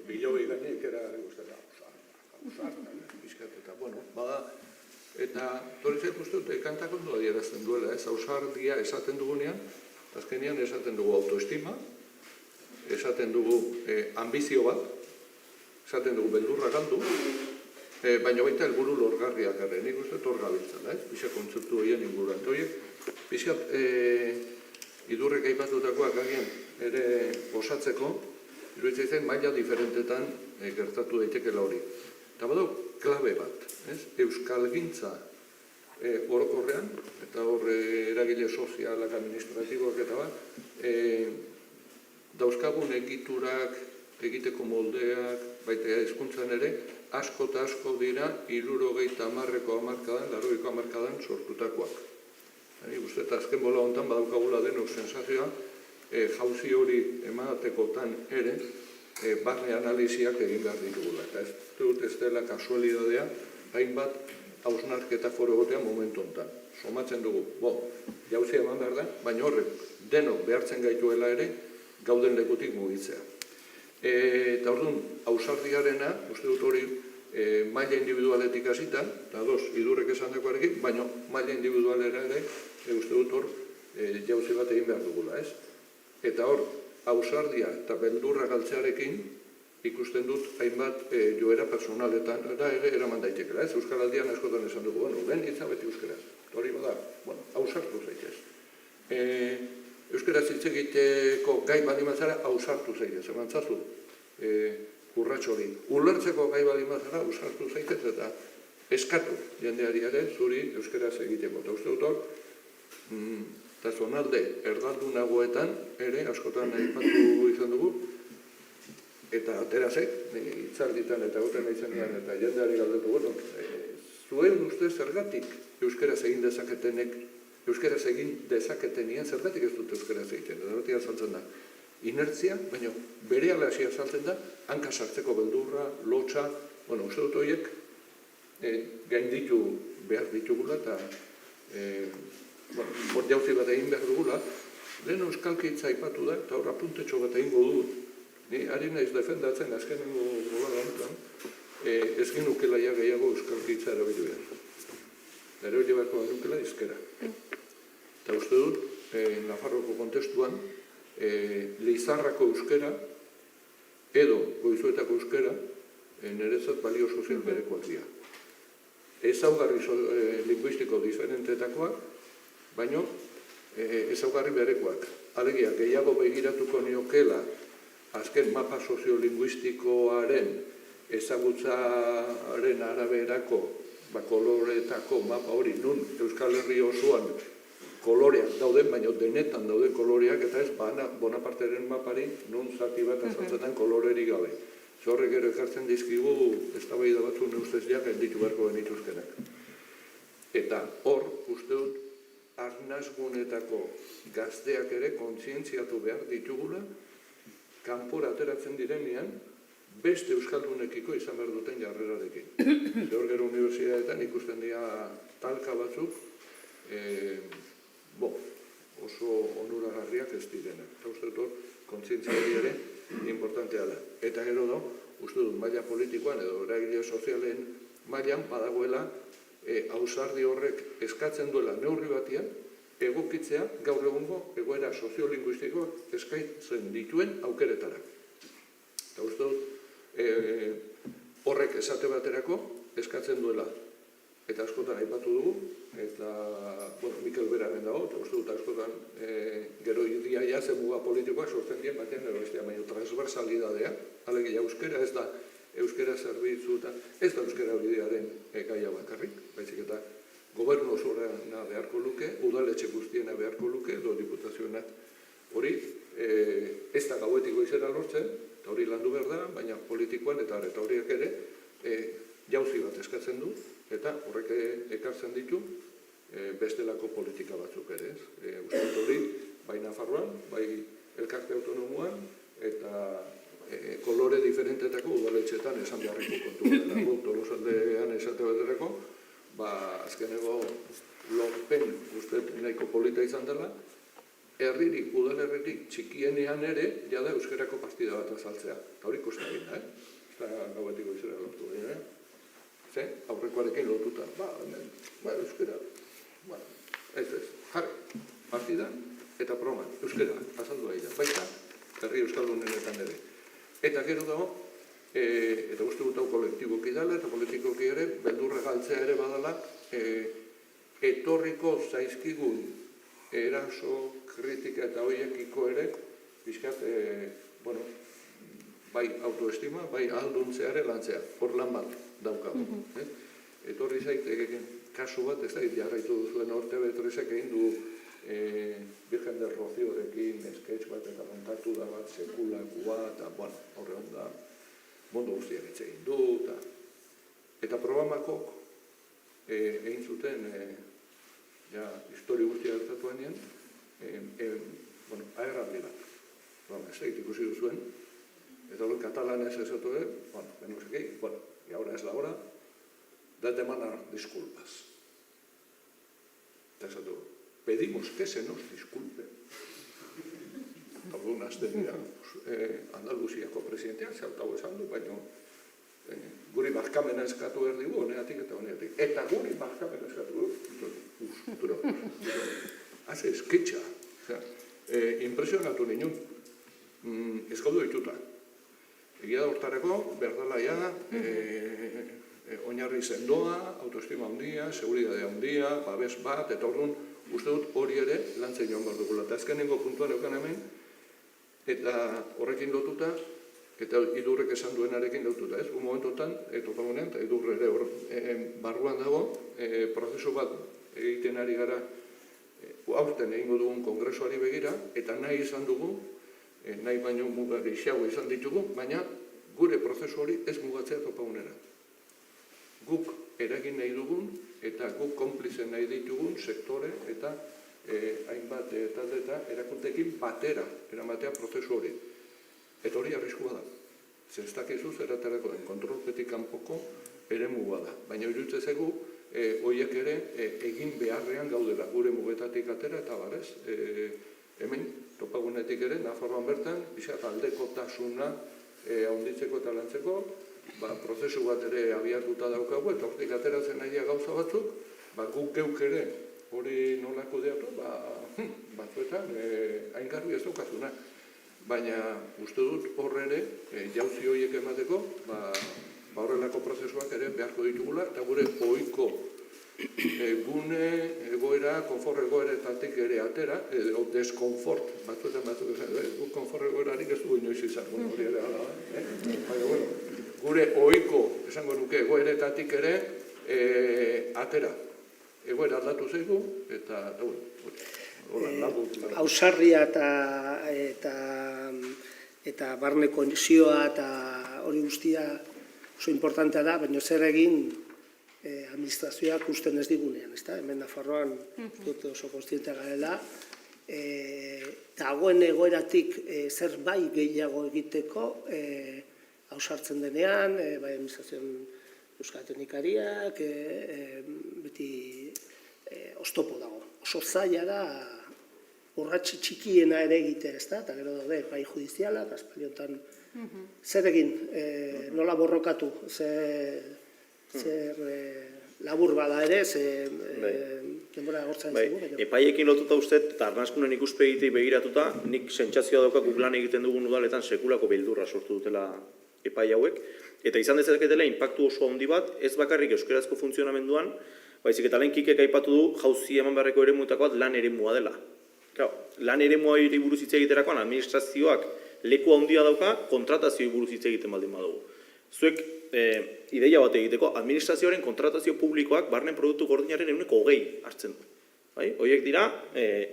Biloi gainek era guztela, ausartak, pixkat eta, bueno, bada, eta etorri zait uste dut ekantak ondo adierazten duela, ausardia esaten dugunean, azkenean esaten dugu autoestima, esaten dugu ambizio bat, esaten dugu beldurra galdu, baina baita helburu lorgarriak garen, nik uste hor gabiltzala, pixka kontzeptu horien inguruan. Pixka idurrek aipatutakoak agian ere osatzeko, iruditzen zen maila diferentetan gertatu daitekela hori. Eta badau, klabe bat, euskalgintza orokorrean, eta hor eragile sozialak, administratiboak eta bat, dauzkagun egiturak, egiteko moldeak, baita hezkuntzan ere, asko eta asko dira 70ko hamarkadan, 80ko hamarkadan sortutakoak. Uste eta azken bola honetan badaukagula denok sensazioa, jauzi hori ematekotan ere, barne analiziak egin behar ditugula. Eta ez dut ez dela kasualidadea, hainbat hausnarketa foro egotea momentu honetan. Somatzen dugu, jauzi eman behar da, baina horrek denok behartzen gaituela ere, gauden lekutik mugitzea. Eta orduan, ausardiarena, uste dut hori maila individualetik hasita, eta idurrek esan dakoarekin, baina maila individualera ere, uste dut hor jauzi bat egin behar dugula, ez? Eta hor, ausardia eta beldurra galtzearekin, ikusten dut hainbat joera personaletan, eta eraman daitekela, ez? Euskal Aldian askotan esan dugu, lehen hitza beti euskaraz. Hori bada, ausartu zaitez. Euskaraz hitz egiteko gai badimazara, ausartu zaitez, emantzazu, urratxo hori. Ulertzeko gai badimazara, ausartu zaitez, eta eskatu jendeari ere, zuri euskaraz egiteko. Eta uste dut hor, eta zonalde erdaldunagoetan ere, askotan aipatu izan dugu, eta aterazek, hitzalditan eta goten aizenean, eta jendeari galdetu, zuen uste zergatik euskaraz egin dezaketenek, euskaraz egin dezaketenien, zergatik ez dut euskaraz egiten, eta beti azaltzen da. Inertzia, baina bere alasia azaltzen da, hanka sartzeko beldurra, lotxa, uste dut horiek gainditu behar ditugula, eta hor jauzi bat egin behar dugula, lehen euskalkitza aipatu da, eta hor apuntetxo bat egingo dut, ni ari naiz defendatzen azkenengo bolada honetan, ez genukela ja gehiago euskalkitza erabilu behar. Erabili beharko genukela izkera. Eta uste dut, Nafarroko kontestuan, Lizarrako euskera edo Goizuetako euskera niretzat balio sozial berekoak dira. Ezaugarri linguistiko diferentetakoak, baino ezaugarri berekoak. Alegia, gehiago begiratuko niokela azken mapa soziolinguistikoaren ezagutzaren araberako koloreetako mapa hori nun Euskal Herri osoan koloreak dauden, baina denetan dauden koloreak, eta ez Bonaparteren mapari nun zati bat azaltzen den kolorerik gabe. Horrek ere ekartzen dizkigu eztabaida batzu neustez gainditu beharko genituzkenak. Eta hor, uste dut, arnasgunetako gazteak ere kontzientziatu behar ditugula, kanpora ateratzen direnean, beste euskaldunekiko izan behar duten jarrerarekin. Hor gero unibertsitateetan ikusten dira talka batzuk, oso onuragarriak ez direnak. Eta uste dut, kontzientzia hori ere importantea da. Eta gero da, uste dut, maila politikoan edo eragile sozialen mailan badagoela ausardi horrek eskatzen duela neurri batian, egokitzea gaur egungo egoera soziolinguistikoak eskaintzen dituen aukeretara. Eta uste dut, horrek esate baterako eskatzen duela. Eta askotan aipatu dugu, eta, Mikel Beraren dago, eta uste dut askotan gero idiaia zen muga politikoak sortzen dien batean edo bestia, baina transversalidadea, alegia euskera ez da euskera zerbitzu eta ez da euskera bidearen gaia bakarrik, baizik eta gobernu osorena beharko luke, udaletxe guztiena beharko luke, edo diputazioena hori, ez da gauetik goizera lortzen, eta hori landu behar da, baina politikoan eta horiek ere, jauzi bat eskatzen du, eta horrek ekartzen ditu bestelako politika batzuk ere, ez? Uste dut hori, bai Nafarroan, bai elkarte autonomoan, eta kolore diferentetako udaletxetan esan beharriko kontu dela. Tolosaldean esate baterako, azkeneko lorpen uste nahiko polita izan dela, herririk, udalerririk txikienean ere, jada euskerako partida bat azaltzea. Eta hori kosta egin da, Eta gauetiko izera lortu egin, aurrekoarekin lotuta. Euskera, ez, jarri, partida eta proman, euskera, azaldu da, baita, herri euskaldunenetan ere. Eta gero dago, eta uste dut hau kolektiboki dela, eta politikoki ere, beldurra galtzea ere badala, etorriko zaizkigun eraso, kritika eta hoiekiko ere, bizkat, bai autoestima, bai alduntzea ere lantzea, hor lan bat daukagu. Etorri zait, kasu bat, ez da, jarraitu duzuen Ortebetresek egin du Virgen del Rociorekin, sketch bat eta montatu da bat, sekulakua, eta, horre onda, mundu guztiak egin du, eta programakok egin zuten, histori guztia gertatuan nien, agerraldi bat. Ez egit ikusi duzuen, eta hori katalanez ez eto, benuzeki, y ahora es la hora de demanar disculpas. Eta esatu, pedimos que se nos disculpe. Algunas dira, Andaluziako presidenteak zeltau esan du, baina guri barkamena eskatu erdigu, honeatik eta honeatik. Eta guri barkamena eskatu du, haze eskitxa. Impresionatu ninun, ez gaudu dituta. Egia da hortareko, berdalaia, oinarri sendoa, autoestima handia, seguridadea handia, babes bat, eta orduan, uste dut hori ere lantzen joan behar dugula. Eta azkenengo puntuan eukan hemen, eta horrekin lotuta, eta idurrek esan duenarekin lotuta, ez? Momentotan, topagunean, eta idurre ere barruan dago, prozesu bat egiten ari gara, aurten egingo dugun kongresuari begira, eta nahi izan dugu, nahi baino mugari xau izan ditugu, baina gure prozesu hori ez mugatzea topagunera. Guk eragin nahi dugun, eta guk konplize nahi ditugun sektore eta hainbat talde eta erakuntekin batera, eramatea prozesu hori. Eta hori arriskua da. Zestakizu zeratarako den kontrolpetik kanpoko eremua da. Baina iruditzen zaigu, horiek ere egin beharrean gaudela, gure mugetatik atera eta barez. Hemen, topagunetik ere, Nafarroan bertan, bizat aldekotasuna handitzeko eta lantzeko, prozesu bat ere abiatuta daukagu, eta hortik ateratzen nahi gauza batzuk, guk geuk ere hori nolako deatu, batzuetan, hain garbi ez daukazuna. Baina, uste dut horre ere, jauzi horiek emateko, horrelako prozesuak ere beharko ditugula, eta gure ohiko gune egoera, konfort egoeretatik ere atera, edo deskonfort, batzuetan guk konfort egoerarik ez dugu inoiz izan, hori ere ala, baina, gure ohiko, esango nuke, egoeretatik ere atera. Egoera aldatu zaigu, eta ausarria eta barne konexioa eta hori guztia oso importantea da, baina zer egin administrazioak usten ez digunean, ezta? Hemen Nafarroan dut oso konstientea garela, dagoen egoeratik zer bai gehiago egiteko ausartzen denean, bai administrazioan euskal teknikariak, beti oztopo dago. oso zaila da urratsi txikiena ere egitea, ezta? Eta gero daude epai judizialak, aspaldiotan zer egin, nola borrokatu, zer labur bada ere, denbora agortzen zaigu. Epaiekin lotuta uste, eta arnaskunen ikuspegitik begiratuta, nik sentsazioa dauka guk lan egiten dugun udaletan sekulako beldurra sortu dutela epai hauek, eta izan dezaketela inpaktu oso handi bat, ez bakarrik euskarazko funtzionamenduan, baizik eta lehen Kikek aipatu du jauzi eman beharreko eremuetako bat lan eremua dela. Lan eremua buruz hitz egiterakoan administrazioak leku handia dauka, kontratazioei buruz hitz egiten baldin badugu. Zuek ideia bat egiteko, administrazioaren kontratazio publikoak barnen produktu gordinaren 20% hartzen du. Horiek dira,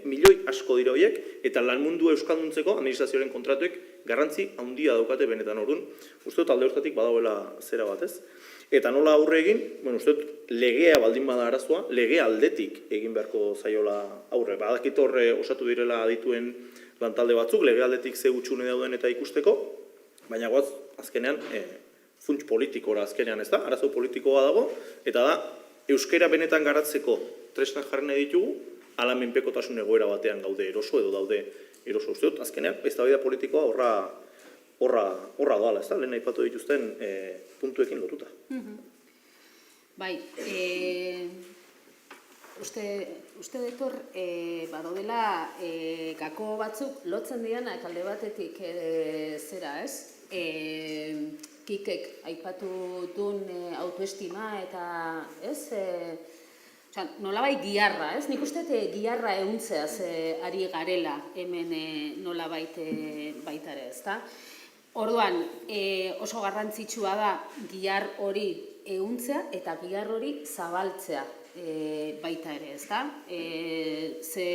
milioi asko dira horiek, eta lan mundu euskalduntzeko administrazioaren kontratuek garrantzi handia daukate benetan orduan. Uste dut alde horretatik badagoela zera bat ez. Eta nola aurre egin, uste dut legea baldin bada arazoa, lege aldetik egin beharko zaiola aurre. Badakit horre osatu direla adituen lantalde batzuk, lege aldetik ze gutxune dauden eta ikusteko, baina goaz azkenean funts politikora azkenean ez da, arazo politikoa dago, eta da, euskera benetan garatzeko tresnak jarri nahi ditugu, ala menpekotasun egoera batean gaude eroso edo daude eroso. Uste dut, azkenean, eztabaida politikoa horra doala, ez da, lehen aipatu dituzten puntuekin lotuta. Bai, uste dekor, badaudela gako batzuk lotzen dianak alde batetik zera, ez? Kikek aipatu duen autoestima eta, ez? Nolabait giharra, ez? Nik uste giharra euntzeaz ari garela hemen nolabait baita ere, ezta? Orduan, oso garrantzitsua da gihar hori euntzea eta gihar hori zabaltzea baita ere, ezta? Ze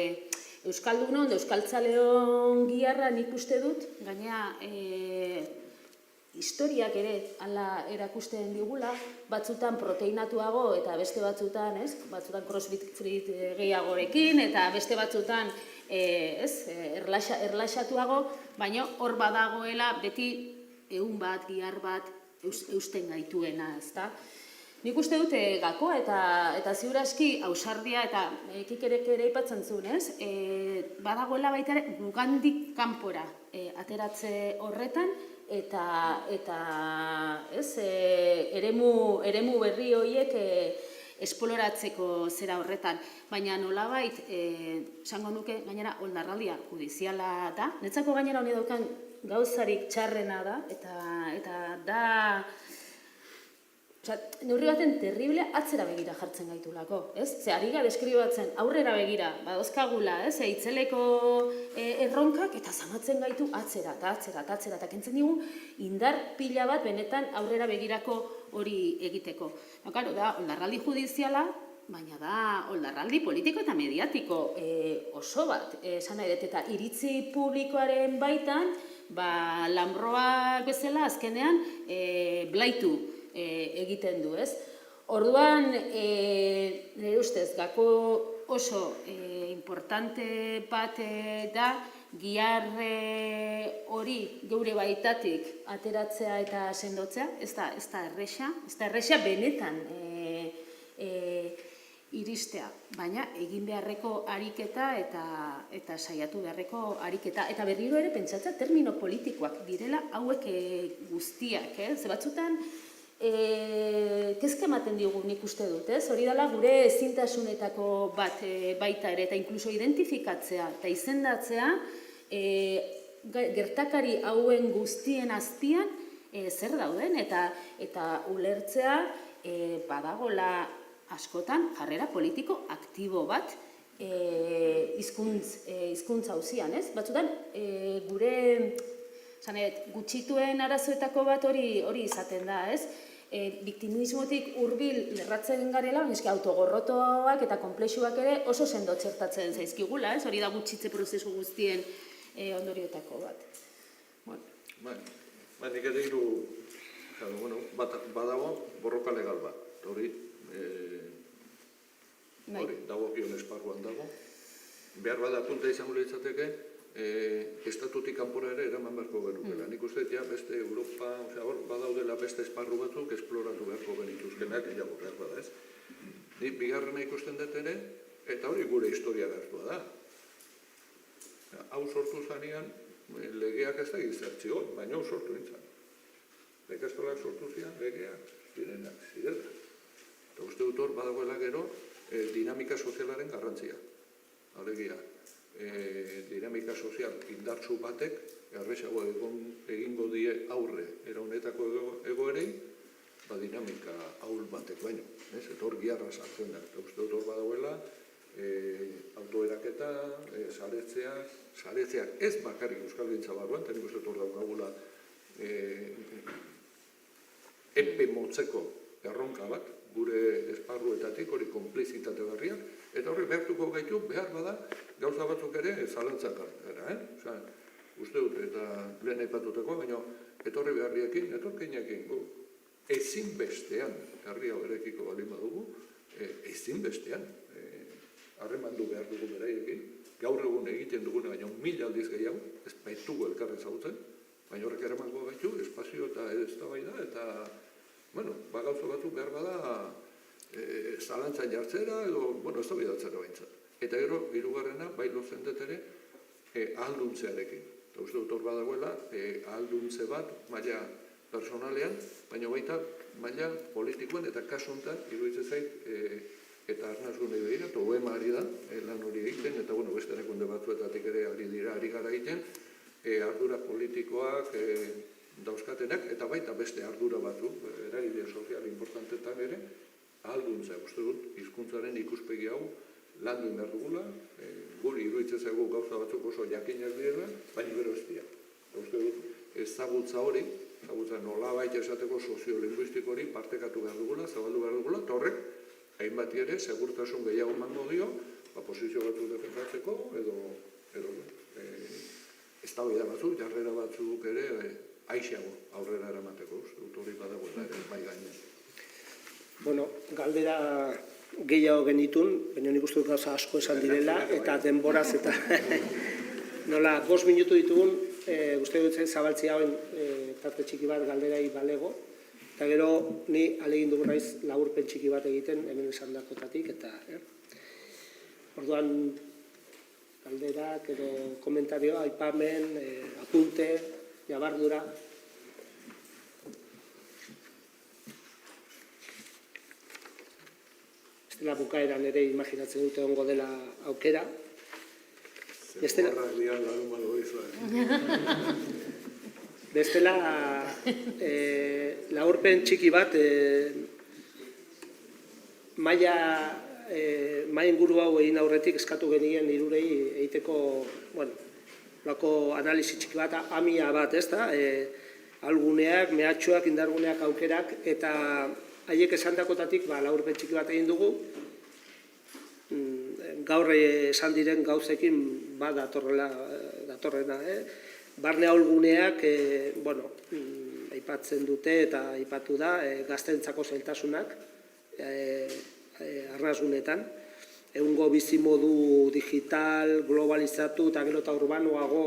Euskaldunon, Euskaltzaleon giharra nik uste dut, gainea historiak ere hala erakusten digula, batzutan proteinatuago eta beste batzutan, ez? Batzutan crossfit gehiagorekin eta beste batzutan erlaxatuago, baina hor badagoela beti ehun bat, gihar bat eusten gaituena, ezta? Nik uste dute gakoa eta ziur aski ausardia eta Kikerek ere aipatzen zuen, ez? Badagoela baita ere gugandik kanpora ateratze horretan, eta eremu berri horiek esploratzeko zera horretan. Baina nolabait, esango nuke, gainera, oldarraldia judiziala da. Netzako gainera honi daukan gauzarik txarrena da, eta da... Neurri baten terrible atzera begira jartzen gaitulako, ez? Ze ari gara deskribatzen aurrera begira, badauzkagula, ez? Itzeleko erronkak eta zamatzen gaitu atzera, eta kentzen digu indar pila bat benetan aurrera begirako hori egiteko. Claro, da oldarraldi judiziala, baina da oldarraldi politiko eta mediatiko oso bat, esan nahi dut, eta iritzi publikoaren baitan, lanbroak bezala azkenean blaitu egiten du, ez? Orduan, nire ustez, gako oso importante bat da, gihar hori geure baitatik ateratzea eta sendotzea, ez da erresa benetan iristea, baina egin beharreko ariketa eta saiatu beharreko ariketa. Eta berriro ere pentsatzea termino politikoak direla hauek guztiak, ze batzutan kezka ematen digu nik uste dut, ez? Hori dela gure ezintasunetako bat baita ere, eta inkluso identifikatzea eta izendatzea gertakari hauen guztien azpian zer dauden, eta ulertzea badagola askotan jarrera politiko aktibo bat hizkuntza auzian, ez? Batzutan gure gutxituen arazoetako bat hori izaten da, ez? Biktimismotik hurbil lerratzen garela, baina autogorrotoak eta konplexuak ere oso sendo txertatzen zaizkigula, ez? Hori da gutxitze prozesu guztien ondorioetako bat. Nik ere hiru, badago borroka legal bat, hori dagokion esparruan dago. Behar bada punta izango litzateke, estatutik kanpora ere eraman beharko genukela. Nik uste beste Europa, hor badaudela beste esparru batzuk esploratu beharko genituzkenak, behar bada ez. Nik bigarrena ikusten dut ere, Eta hori gure historia gertua da. Hau sortu zanean, legeak ez da gizertzio, baina hau sortu nintzen. Lekastolak sortu zian, legeak zirenak zirela. Eta uste dut hor badagoela gero dinamika sozialaren garrantzia. Alegia, dinamika sozial indartsu batek, erresago egingo die aurre era honetako egoerei, dinamika ahul batek baino. Eta hor giarra sartzen da. Eta uste dut hor badagoela, autoeraketa, saretzeak ez bakarrik euskalgintza barruan, eta nik uste hor daukagula epe motzeko erronka bat, gure esparruetatik, hori konplizitate berriak, eta horri behartuko gaitu, behar bada, gauza batzuk ere zalantzak gara, uste dut, eta lehen aipatutako, baina etorri beharriekin, etorkinekin, ezinbestean, herri hau erekiko balin badugu, ezinbestean, harremandu behar dugu beraiekin, gaur egun egiten duguna, baina 1000 aldiz gehiago, ez baitugu elkarren zautzen, baina horrek eramango gaitu, espazio eta eztabaida, eta, gauza batzuk behar bada, zalantzan jartzera, edo, eztabaidatzera baintzat. Eta gero, hirugarrena, bai lotzen dut ere, ahalduntzearekin. Eta uste dut hor badagoela, ahalduntze bat, maila personalean, baina baita maila politikoan, eta kasu honetan, iruditzen zait, eta arnazgunei behira, eta OEMA ari da, lan hori egiten, eta beste erakunde batzuetatik ere ari gara egiten, ardura politikoak dauzkatenak, eta baita beste ardura batzuk, eragile sozial importantetan ere, ahalduntzea, uste dut, hizkuntzaren ikuspegi hau landu behar dugula, guri iruditzen zaigu gauza batzuk oso jakinak direla, baina gero ez dira. Uste dut, ezagutza hori, ezagutza nolabait esateko soziolinguistiko hori partekatu behar dugula, zabaldu behar dugula, eta horrek, hainbat ere, segurtasun gehiago emango dio, posizio batzuk defendatzeko, edo eztabaida batzuk, jarrera batzuk ere, aixago aurrera eramateko, hori badagoela ere, bai gainen. Galdera gehiago genitun, baina nik uste dut gauza asko esan direla, eta denboraz, eta nola, 5 minutu ditugun, uste dut zabaltzia hauen tarte txiki bat galderai balego, eta gero ni alegin dugu naiz laburpen txiki bat egiten hemen esan dakotatik, eta orduan galderak edo komentarioa, aipamen, apunte, jabardura. Bestela bukaeran ere imaginatzen dute ongo dela aukera. Zerborrak dian larun malo izan. Bestela, laburpen txiki bat, maila inguru hau egin aurretik eskatu genien hirurei egiteko, lako analisi txiki bat, amia bat, ez da, alguneak, mehatxuak, indarguneak, aukerak, eta haiek esandakotatik laburpen txiki bat egin dugu, gaur esan diren gauzekin bat datorrena, barne aholguneak, aipatzen dute eta aipatu da, gaztentzako zailtasunak, arnasgunetan, egungo bizimodu digital, globalizatu eta gero eta urbanoago,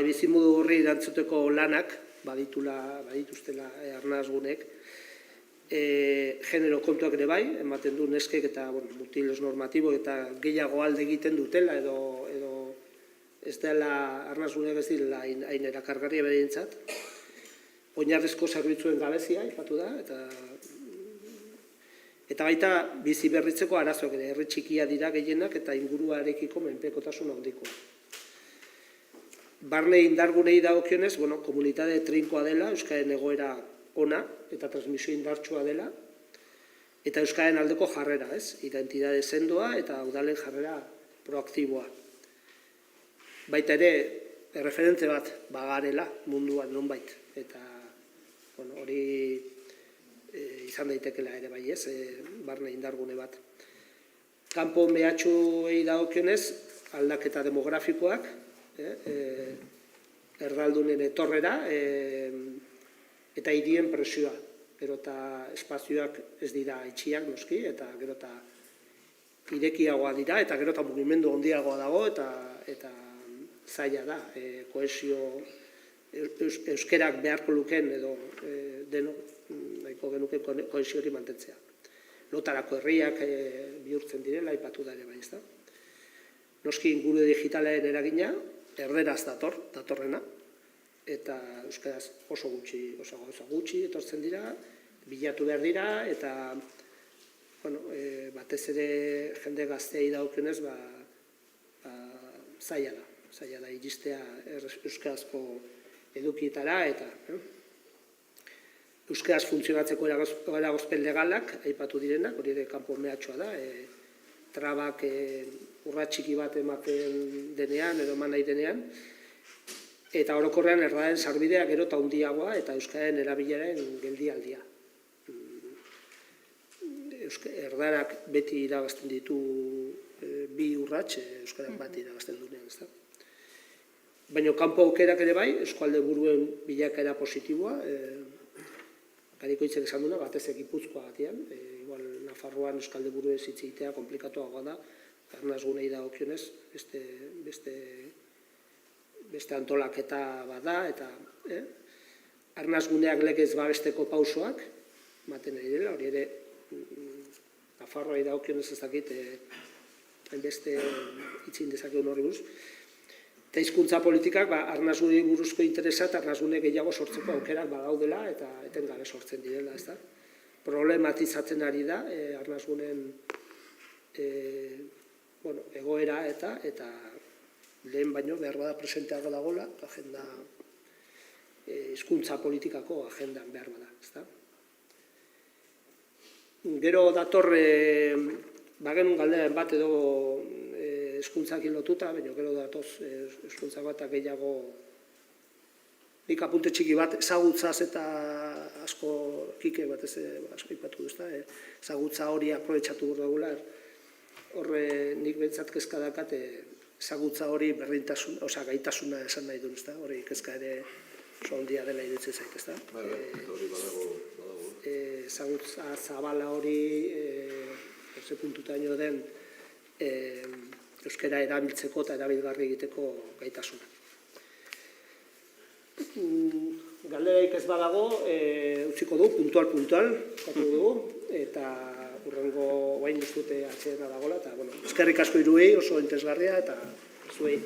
bizimodu horri erantzuteko lanak, badituztela arnasgunek, genero kontuak ere bai, ematen du neskek eta mutilos normatibo eta gehiago alde egiten dutela edo ez dela arnasguneak ez direla hain erakargarria berentzat. Oinarrizko zerbitzuen gabezia, aipatu da, eta baita bizi berritzeko arazoak ere, herri txikia dira gehienak eta inguruarekiko menpekotasun handikoa. Barne indargunei dagokionez, komunitate trinkoa dela, euskaren egoera ona eta transmisio indartsua dela, eta euskaren aldeko jarrera, identitate sendoa eta udalen jarrera proaktiboa. Baita ere, erreferente bat bagarela munduan nonbait, eta hori izan daitekela ere bai ez, barne indargune bat. Kanpo mehatxuei dagokionez, aldaketa demografikoak, erdaldunen etorrera, eta hirien presioa, gero eta espazioak ez dira itxiak noski, eta gero eta irekiagoa dira, eta gero eta mugimendu handiagoa dago, eta zaila da, kohesio, euskerak beharko luken edo deno, nahiko genuke kohesio hori mantentzea. lotarako herriak bihurtzen direla, aipatu da ere bai, ezta? Noski inguru digitalen eragina, erderaz datorrena, eta euskaraz oso gutxi etortzen dira, bilatu behar dira, eta batez ere jende gazteei daukionez, zaila da iristea euskarazko edukietara, eta euskaraz funtzionatzeko eragozpen legalak, aipatu direnak, hori ere kanpo mehatxua da, trabak urratxiki bat ematen denean, edo eman nahi denean, eta orokorrean erdaren sarbidea gero eta handiagoa eta euskararen erabileren geldialdia. Erdarak beti irabazten ditu bi urrats, euskarak bat irabazten duenean, ez da? Baina kanpo aukerak ere bai, eskualde buruen bilakaera positiboa, Garikoitzek esan duna, batez Gipuzkoa batian, igual Nafarroan eskalde buruen zitzitea komplikatuagoa da, arnasgunei dagokionez, beste antolaketa bada, eta arnasguneak legez babesteko pausoak, ematen ari dela, hori ere Nafarroai dagokionez ez dakit, beste itzin dezakegun horri buruz. Eta hizkuntza politikak arnasgune buruzko interesa eta arnasgune gehiago sortzeko aukerak badaudela eta etengabe sortzen direla, ez da? Problematizatzen ari da arnasgunen egoera eta lehen baino behar bada presenteago dagoela, agenda hizkuntza politikako agendan behar bada, ez da? Gero dator, bagenun galderen bat edo hizkuntzakin lotuta, baina gero datoz hizkuntza bat gehiago nik apunte txiki bat, ezagutzaz eta asko kike bat asko ipatu duzta, ezagutza hori aprobetxatu dugula, horre nik bentsat kezka dakat ezagutza hori berdintasun, gaitasuna esan nahi duen, hori kezka ere oso handia dela iruditzen zait, ez da? Hori badago. Ezagutza zabala hori, ze puntutaino den, euskara erabiltzeko eta erabilgarri egiteko gaitasuna. Galderaik ez badago, utziko du, puntual, katu dugu, eta urrengo guain duzute atxedena dagoela, eta eskerrik asko iruei, oso interesgarria, eta zuei.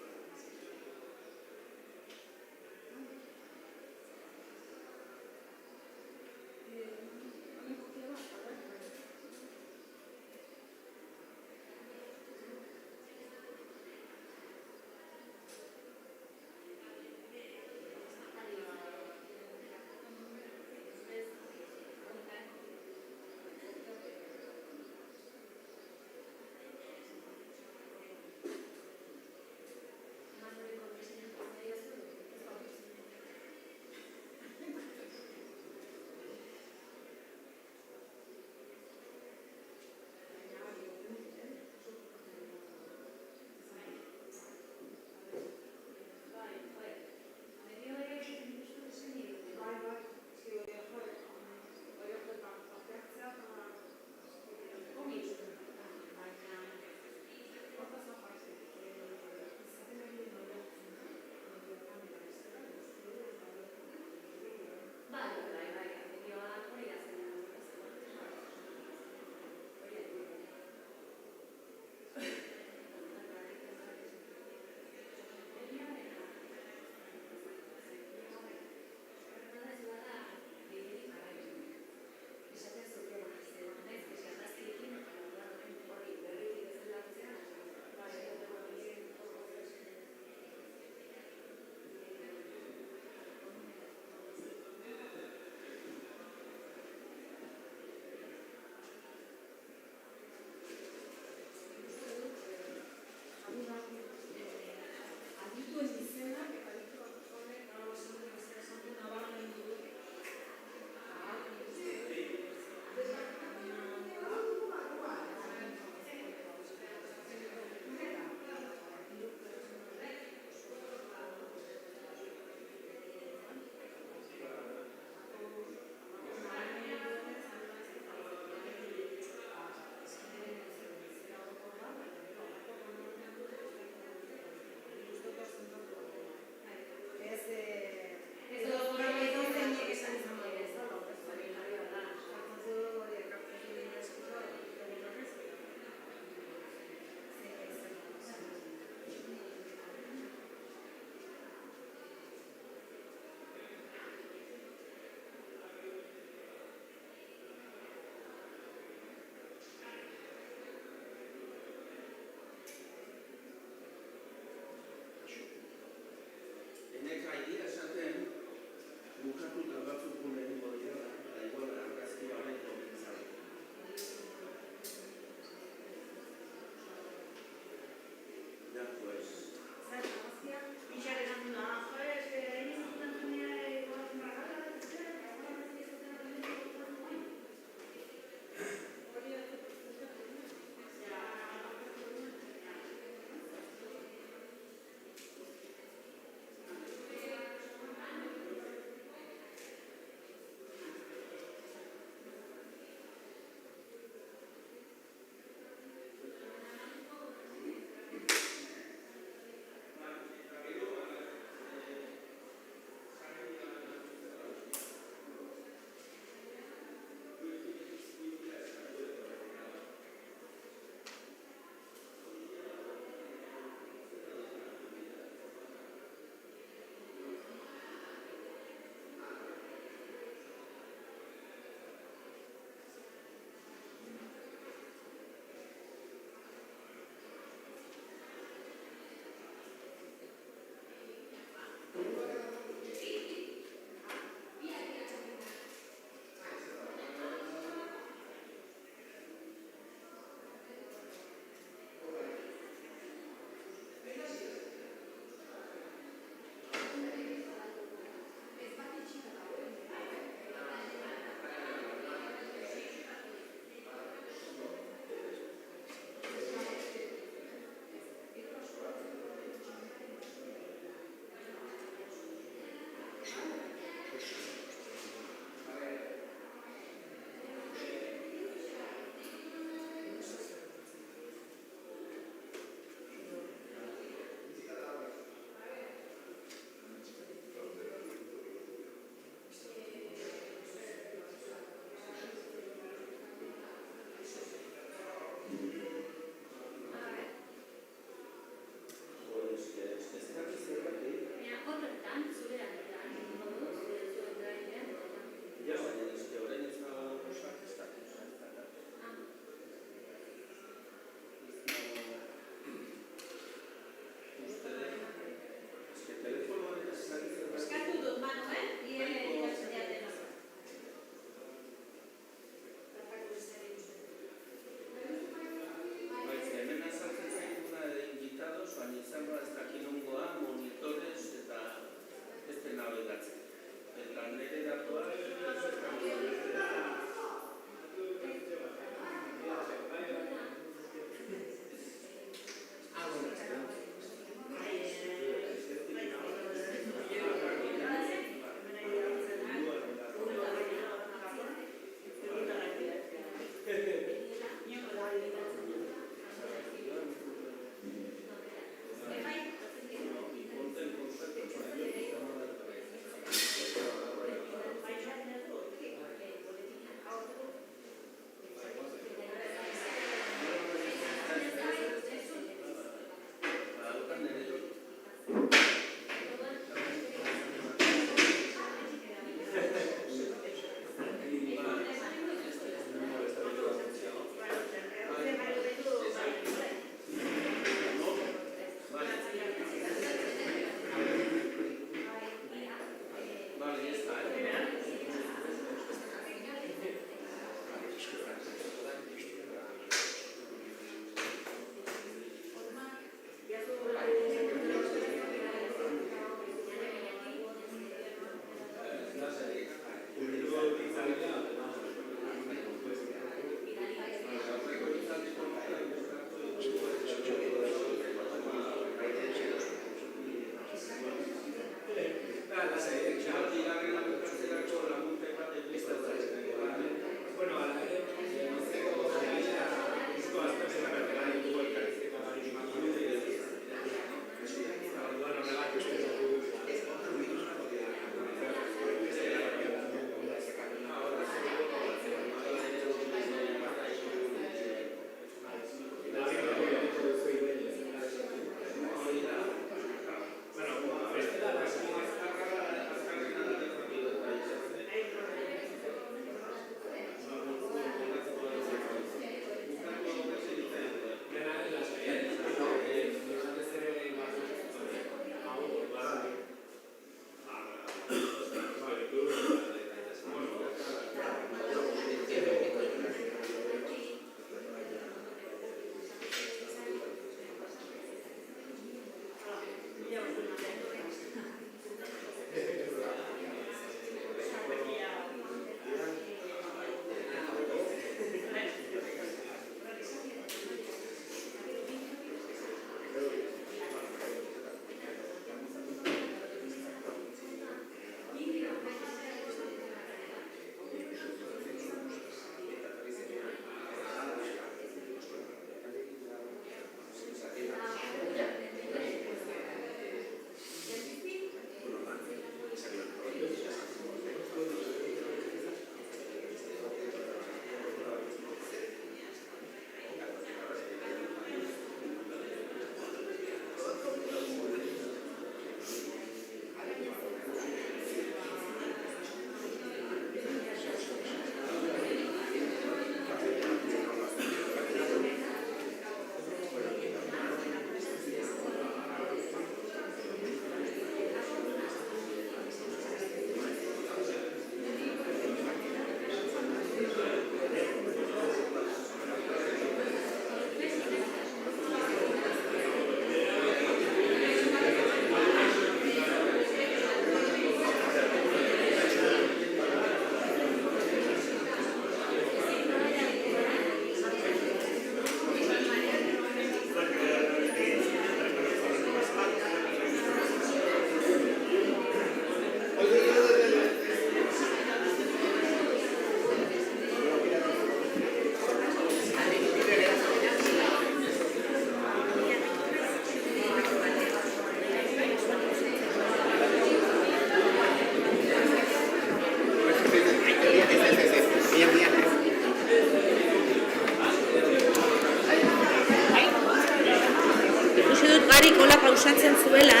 pausatzen zuela,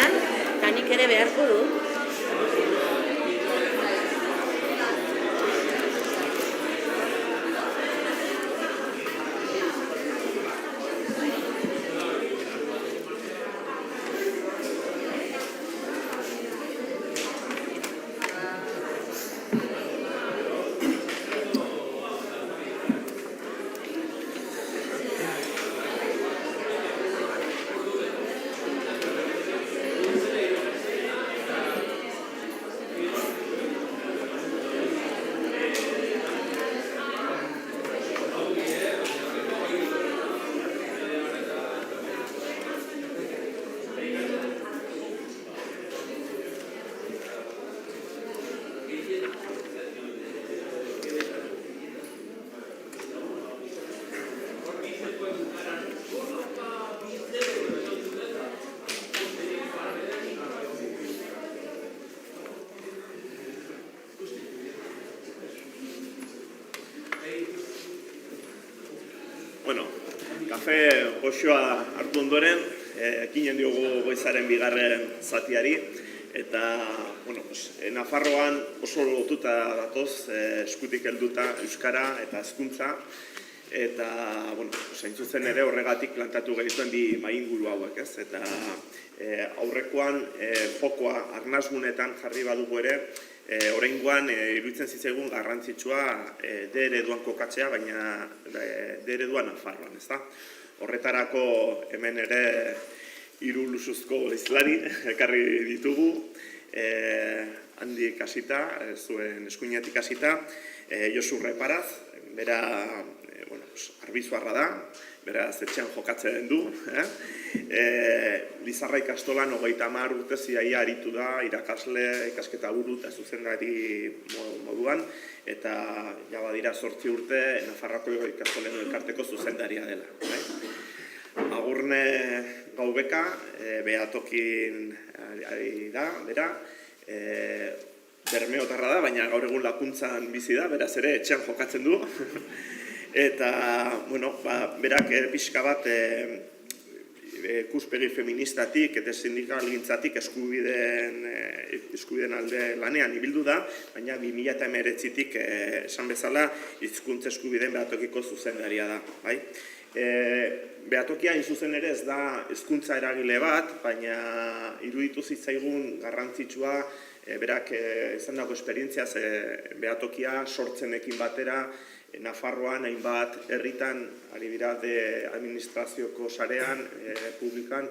eta nik ere beharko du. Bueno, kafe goxoa hartu ondoren, ekinen diogu goizaren bigarren zatiari, eta, bueno, Nafarroan oso lotuta datoz, eskutik helduta euskara eta hezkuntza, eta, bueno, hain zuzen ere horregatik plantatu gehituen bi mainguru hauek, ez? Eta aurrekoan fokoa arnasgunetan jarri badugu ere, oraingoan iruditzen zitzaigun garrantzitsua D ereduan kokatzea, baina D ereduan Nafarroan, ezta? Horretarako hemen ere 3 luxuzko hizlari ekarri ditugu, handik hasita, zuen eskuinetik hasita, Josu Reparaz, bera arbizuarra da, beraz etxean jokatzen du. Lizarra ikastolan 30 urte ziaia aritu da, irakasle, ikasketa buru eta zuzendari moduan, eta ja badira 8 urte Nafarroako ikastolen elkarteko zuzendaria dela. Agurne Gaubeka, behatokin ari da, bera, Bermeotarra da, baina gaur egun Lakuntzan bizi da, beraz ere etxean jokatzen du. Eta, berak pixka bat ikuspegi feministatik eta sindikalgintzatik eskubideen alde lanean ibildu da, baina 2019tik esan bezala hizkuntza eskubideen behatokiko zuzendaria da. Behatokia zuzen ere ez da hizkuntza eragile bat, baina iruditu zitzaigun garrantzitsua berak izan dago esperientziaz behatokia sortzenekin batera Nafarroan hainbat herritan ari dira administrazioko sarean, publikan,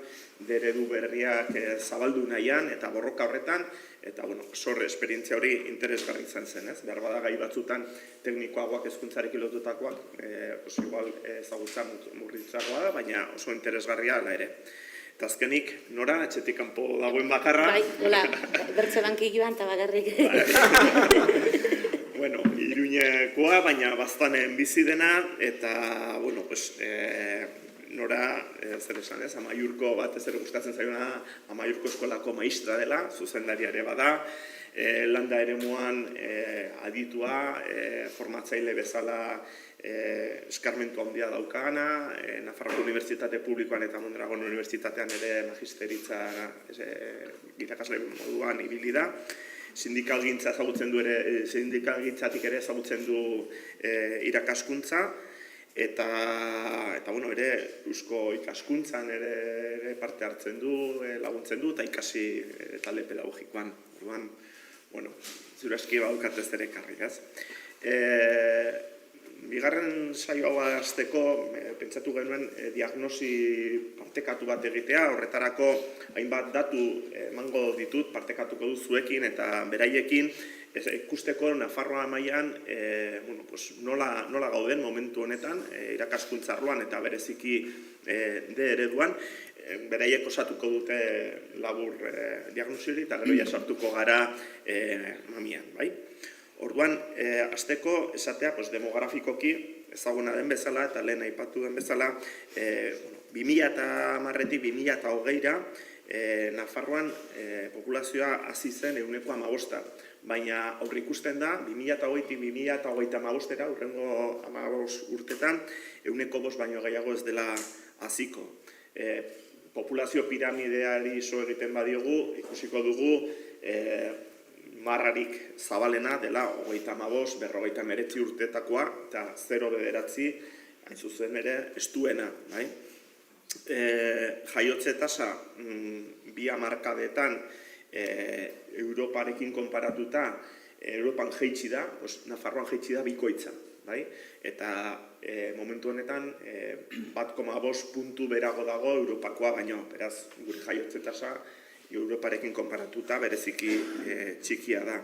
eredu berriak zabaldu nahian eta borroka horretan, eta sorre esperientzia hori interesgarri izan zen, ez? Behar bada gai batzutan teknikoagoak hezkuntzarekin lotutakoak, igual ezagutza murritzagoa da, baina oso interesgarria ala ere. Eta azkenik, Nora, etxetik kanpo dagoen bakarra. Bai, hola, bertze bankik joan eta bakarrik. Iruñekoa, baina baztanen bizi dena, eta, Nora, zer esan ez, Amaiurko bat ez ere gustatzen zaiona, Amaiurko eskolako maistra dela, zuzendaria ere bada, landa eremuan aditua, formatzaile bezala eskarmentu handia daukana, Nafarroko Unibertsitate Publikoan eta Mondragon Unibertsitatean ere magisteritza irakasle moduan ibili da. Sindikalgintzatik ere ezagutzen du irakaskuntza, eta ere eusko ikaskuntzan ere parte hartzen du, laguntzen du, eta ikasi talde pedagogikoan. Zure eski badukat ez ere karri, ez? Bigarren saio hau hasteko, pentsatu genuen diagnosi partekatu bat egitea, horretarako hainbat datu emango ditut, partekatuko du zuekin eta beraiekin, ikusteko Nafarroa mailan nola gauden momentu honetan, irakaskuntza arloan eta bereziki ereduan, beraiek osatuko dute labur diagnosi hori eta gero ja sartuko gara mamian, bai? Orduan, hasteko esatea demografikoki ezaguna den bezala eta lehen aipatu den bezala 2010-tik 2020ra Nafarroan populazioa hasi zen 15%, baina aurreikusten da 2020-tik 2035era, hurrengo 15 urtetan 5% baino gehiago ez dela hasiko. Populazio piramideari so egiten badiogu, ikusiko dugu marrarik zabalena dela 35, 59 urtetakoa eta 0,9 hain zuzen ere estuena. Jaiotze tasa 2 hamarkadetan Europarekin konparatuta, Europan jaitsi da, Nafarroan jaitsi da bikoitza. Eta momentu honetan 1,5 puntu berago dago Europakoa baino, beraz gure jaiotze tasa Europarekin konparatuta bereziki txikia da.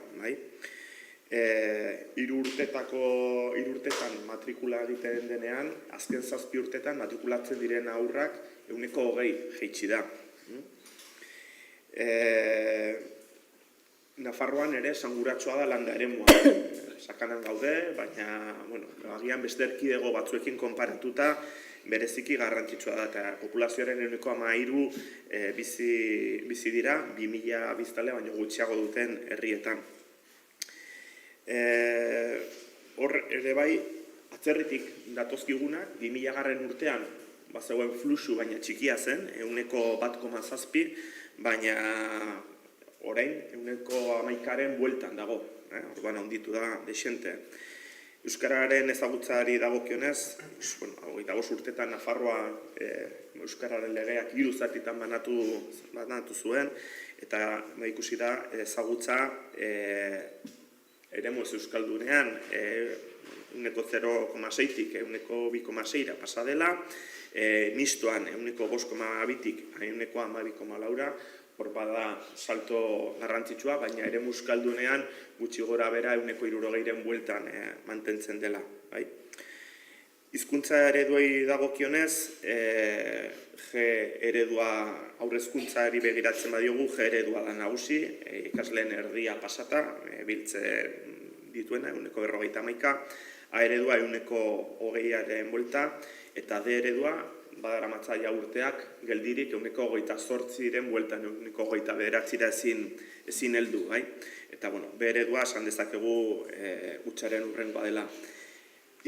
3 urtetan matrikula egiten denean, azken 7 urtetan matrikulatzen diren aurrak 20% jaitsi da. Nafarroan ere esanguratsua da landa eremua. Sakanan gaude, baina agian beste erkidego batzuekin konparatuta bereziki garrantzitsua da, eta populazioaren 13% bizi dira 2000 biztanle baino gutxiago duten herrietan. Hor ere bai, atzerritik datozkigunak 2000 urtean bazegoen fluxu baina txikia zen, 1,7, baina orain 11% bueltan dago, orduan handitu da dexente. Euskararen ezagutzari dagokionez, 25 urtetan Nafarroa Euskararen legeak 3 zatitan banatu zuen, eta ikusi da ezagutza eremu ez euskaldunean 0,6tik 2,6ra pasadela, mistoan 5,2tik 12,4, hor bada salto garrantzitsua, baina ere euskaldunean gutxi gora bera 60%-ren bueltan mantentzen dela. Bai? Hizkuntza ereduei dagokionez, G eredua aurrezkuntzari begiratzen badiogu, G eredua da nagusi, ikasleen erdia pasata, biltzen dituena, 41%, A eredua 20%aren buelta, eta D eredua, badaramatza ja urteak, geldirik 28%ren bueltan, 29%ra ezin heldu, bai? Eta, bueno, B eredua esan dezakegu hutsaren hurrengoa dela.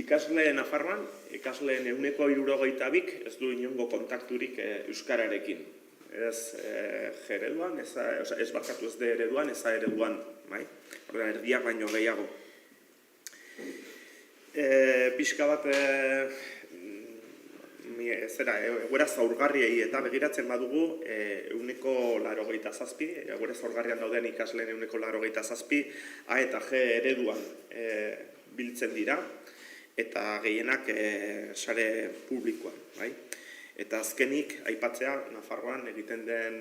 Ikasleen Nafarroan, ikasleen 62%ik ez du inongo kontakturik euskararekin. Ez G ereduan, ez barkatu ez D ereduan, ez A ereduan, bai? Orduan, erdiak baino gehiago. Pixka bat, egoera zaurgarriei eta begiratzen badugu, 87%, egoera zaurgarrian dauden ikasleen 87%, A eta G ereduan biltzen dira, eta gehienak sare publikoan, bai? Eta azkenik, aipatzea, Nafarroan egiten den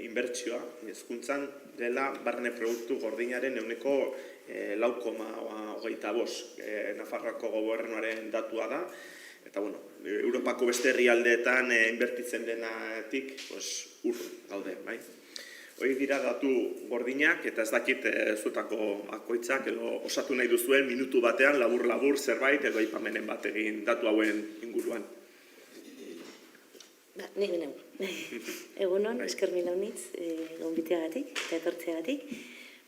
inbertsioa, hezkuntzan dela barne produktu gordinaren 4,25, Nafarroako gobernuaren datua da, eta, bueno, Europako beste herrialdeetan inbertitzen denatik, urrun gaude, bai? Hoi dira datu gordinak, eta ez dakit zuetako bakoitzak, osatu nahi duzuen minutu batean, labur-labur zerbait, edo aipamenen bat egin datu hauen inguruan. Nik beneu. Egunon, esker mila unitz, gonbiteagatik eta etortzeagatik.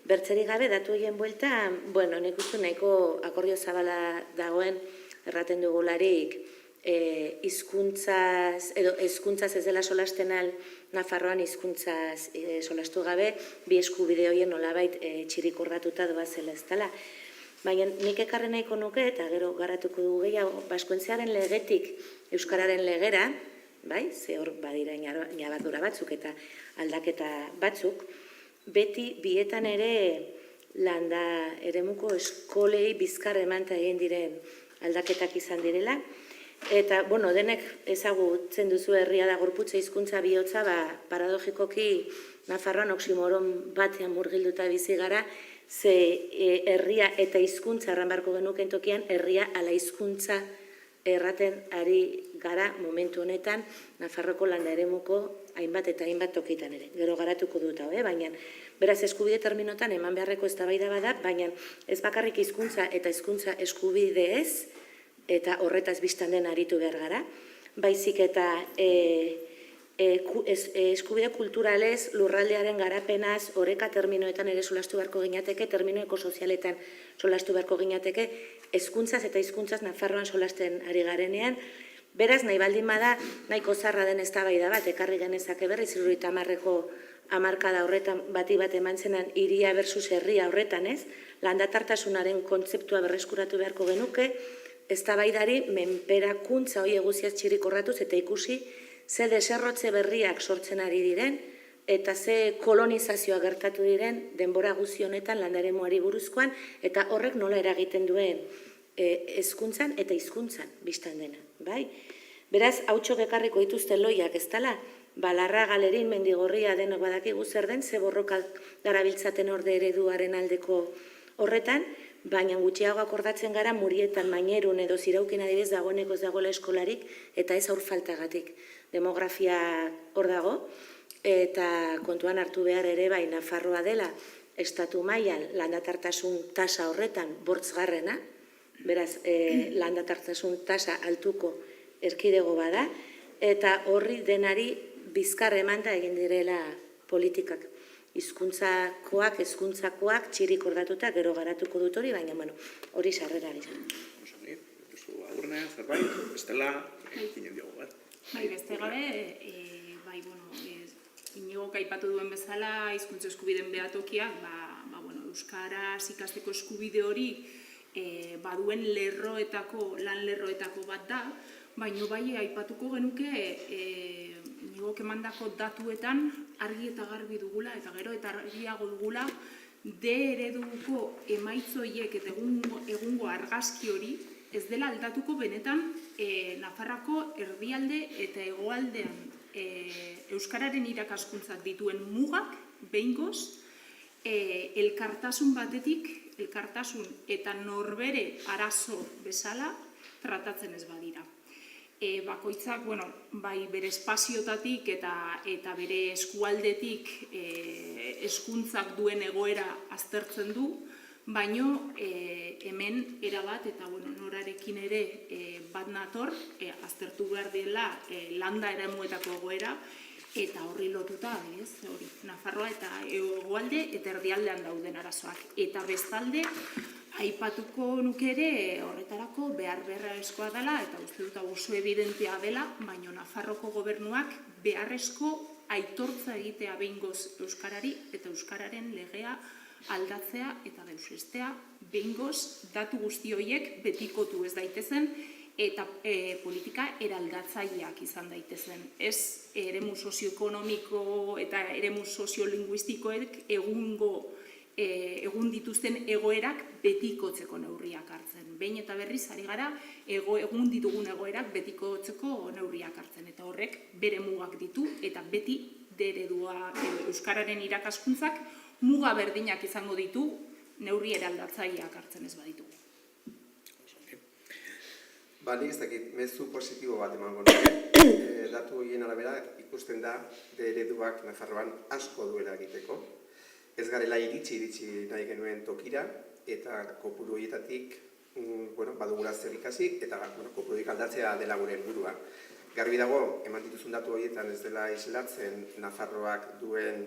Bertzerik gabe, datu horien buelta, bueno, nik uste nahiko akordio zabala dagoen erraten dugularik hizkuntzaz ez dela solasten al Nafarroan hizkuntzaz solastu gabe, bi eskubide horien nolabait txirikurratuta doazela ez dela. Baina nik ekarri nahiko nuke, eta gero garatuko dugu gehiago, Baskontziaren legetik Euskararen legera, bai, ze hor badira ñabardura batzuk eta aldaketa batzuk, beti bietan ere landa eremuko eskolei bizkar emanta egin diren aldaketak izan direla, eta, bueno, denek ezagutzen duzu herria da gorputza hizkuntza bihotza, paradogikoki Nafarroan oksimoron batean murgilduta bizi gara, ze herria eta hizkuntza erran beharko genuken tokian, herria ala hizkuntza erraten ari gara momentu honetan Nafarroko landa eremuko hainbat eta hainbat tokitan ere. Gero garatuko dut hau, baina beraz eskubide terminotan eman beharreko eztabaida bada, baina ez bakarrik hizkuntza eta hizkuntza eskubide ez, eta horretaz biztan den aritu behar gara, baizik eta eskubide kulturalez, lurraldearen garapenaz, oreka terminoetan ere solastu beharko ginateke, termino ekosozialetan solastu beharko ginateke, hezkuntzaz eta hizkuntzaz Nafarroan solasten ari garenean, beraz, nahi baldin bada, nahiko zarra den eztabaida bat, ekarri genezake berriz, 70ko hamarkada horretan bati bat eman zenan hiria versus herria horretan, ez? Landatartasunaren kontzeptua berreskuratu beharko genuke, eztabaidari menperakuntza hori eguziaz txirikorratuz eta ikusi ze deserrotze berriak sortzen ari diren eta ze kolonizazioa gertatu diren denbora guzti honetan landaremuari buruzkoan eta horrek nola eragiten duen hezkuntzan eta hizkuntzan biztan dena, bai? Beraz, hautxok ekarriko dituzten loiak ez dela, Balarra, Galerin, Mendigorria denok badakigu zer den, ze borroka garabiltzaten orde ereduaren aldeko horretan, baina gutxiago akordatzen gara Murietan, Mainerun edo Ziraukin adibidez dagoeneko ez dagoela eskolarik eta ez aurfaltagatik. Demografia hor dago eta kontuan hartu behar ere bai Nafarroa dela estatu mailan landatartasun tasa horretan bortzgarrena, beraz landatartasun tasa altuko erkidego bada eta horri denari bizkar emanda egin direla politikak. Hizkuntzakoak, hezkuntzakoak txirik ordatuta gero garatuko dut hori, baina hori sarrera izan. Osoni, duzu agurne, zerbait, bestela, ginen diogu, Bai, beste gabe, Inigok aipatu duen bezala, hizkuntza eskubideen behatokiak, euskaraz ikasteko eskubide hori baduen lan lerroetako bat da, baina bai aipatuko genuke Inigok emandako datuetan argi eta garbi dugula eta gero eta argiago dugula D ereduko emaitzoiek eta egungo argazki hori ez dela aldatuko benetan Nafarroako erdialde eta hegoaldean euskararen irakaskuntzak dituen mugak behingoz elkartasun batetik, elkartasun eta norbere arazo bezala tratatzen ez badira. Bakoitzak, bai bere espaziotatik eta bere eskualdetik hezkuntzak duen egoera aztertzen du, baino hemen erabat eta norarekin ere bat nator, aztertu behar dela landa eremuetako egoera, eta horri lotuta, hori, Nafarroa eta hegoalde eta erdialdean dauden arazoak. Eta bestalde, aipatuko nuke ere horretarako beharrezkoa dela, eta uste dut oso evidentea dela, baina Nafarroko gobernuak beharrezko aitortza egitea behingoz euskarari eta euskararen legea aldatzea eta deusestea behingoz datu guzti horiek betikotu ez daitezen eta politika eraldatzaileak izan daitezen. Ez eremu sozioekonomiko eta eremu soziolinguistikoek egun dituzten egoerak betikotzeko neurriak hartzen. Behin eta berriz ari gara egun ditugun egoerak betikotzeko neurriak hartzen. Eta horrek bere mugak ditu eta beti eredua euskararen irakaskuntzak muga berdinak izango ditu neurri eraldatzaileak hartzen ez baditu. Nik ez dakit, mezu positibo bat emango nuke. Datu horien arabera ikusten da ereduak Nafarroan asko duela egiteko. Ez garela iritsi nahi genuen tokira, eta kopuru horietatik badugula zer ikasi, eta kopururik aldatzea dela gure helburua. Garbi dago, eman dituzun datu horietan ez dela islatzen Nafarroak duen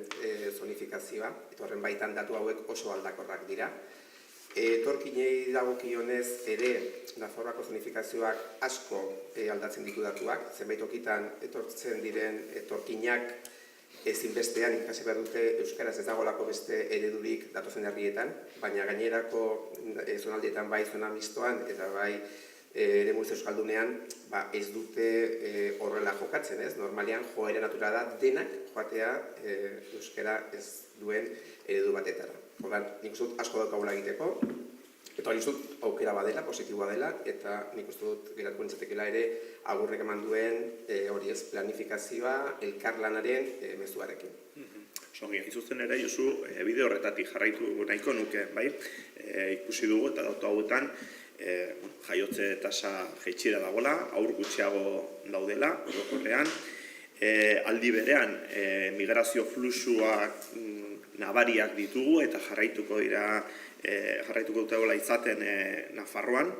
zonifikazioa, eta horren baitan datu hauek oso aldakorrak dira. Etorkinei dagokionez ere Nafarroako zonifikazioak asko aldatzen ditu datuak, zenbait tokitan etortzen diren etorkinak ezinbestean ikasi behar dute euskaraz ez dagoelako beste eredurik datozen herrietan, baina gainerako zonaldietan bai zona mistoan eta bai eremuz euskaldunean ez dute horrela jokatzen, ez? Normalean joera natura da denak joatea euskara ez duen eredu batetara. Horren, nik uste dut asko daukagula egiteko, eta hori uste dut aukera badela, positiboa dela, eta nik uste dut geratuko nintzatekela ere agurrek eman duen hori ez planifikazioa elkarlanaren mezuarekin. Songi, izuzten ere, Josu, bide horretatik jarraitu nahiko nuke, bai? Ikusi dugu eta datu hauetan jaiotze tasa jaitsira dagoela, aur gutxiago daudela, orokorrean, aldi berean migrazio fluxuak nabariak ditugu eta jarraituko dutela izaten Nafarroan,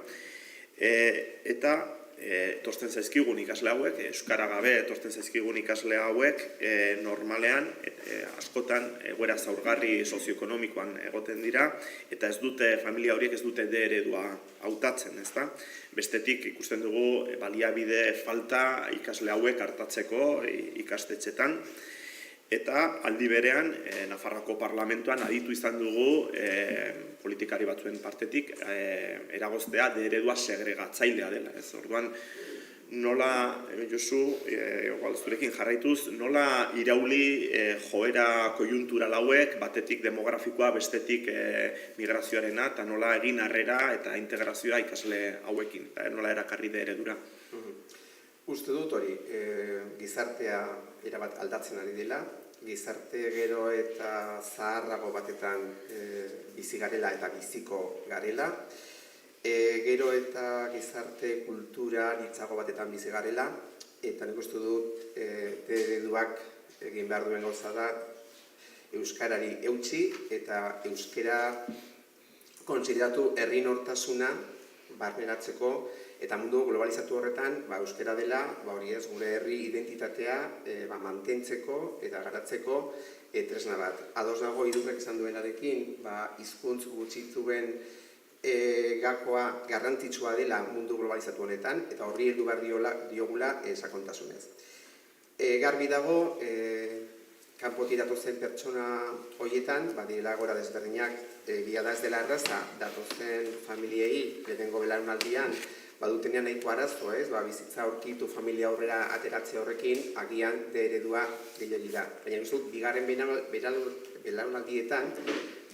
eta etortzen zaizkigun ikasle hauek, euskara gabe etortzen zaizkigun ikasle hauek normalean askotan egoera zaurgarri sozioekonomikoan egoten dira eta ez dute, familia horiek ez dute eredua hautatzen, ezta? Bestetik ikusten dugu baliabide falta ikasle hauek hartatzeko ikastetxetan. Eta aldi berean, Nafarroako parlamentuan aditu izan dugu politikari batzuen partetik eragoztea eredua segregatzailea dela. Orduan, nola, Josu, zurekin jarraituz, nola irauli joera koiuntural hauek, batetik demografikoa, bestetik migrazioarena, eta nola egin harrera eta integrazioa ikasle hauekin, eta nola erakarri eredura. Uste dut hori, gizartea erabat aldatzen ari dela, gizarte gero eta zaharrago batetan bizi garela eta biziko garela, gero eta gizarte kultura nitzago batetan bizi garela, eta nik uste dut ereduak egin behar duen gauza da euskarari eutsi eta euskara kontsideratu herri nortasuna barneratzeko eta mundu globalizatu horretan euskara dela gure herri identitatea mantentzeko eta garatzeko tresna bat. Ados dago Idurrek esan duenarekin, hizkuntz gutxituen gakoa garrantzitsua dela mundu globalizatu honetan eta horri heldu behar diogula sakontasunez. Garbi dago, kanpotik datozen pertsona horietan, direla gora desberdinak, egia da ez dela erraza, datozen familiei, lehenengo belaunaldian, badutenean nahiko arazo, bizitza aurkitu familia aurrera ateratze horrekin, agian eredua gehiago da. Baina guztut, bigarren belaunaldietan,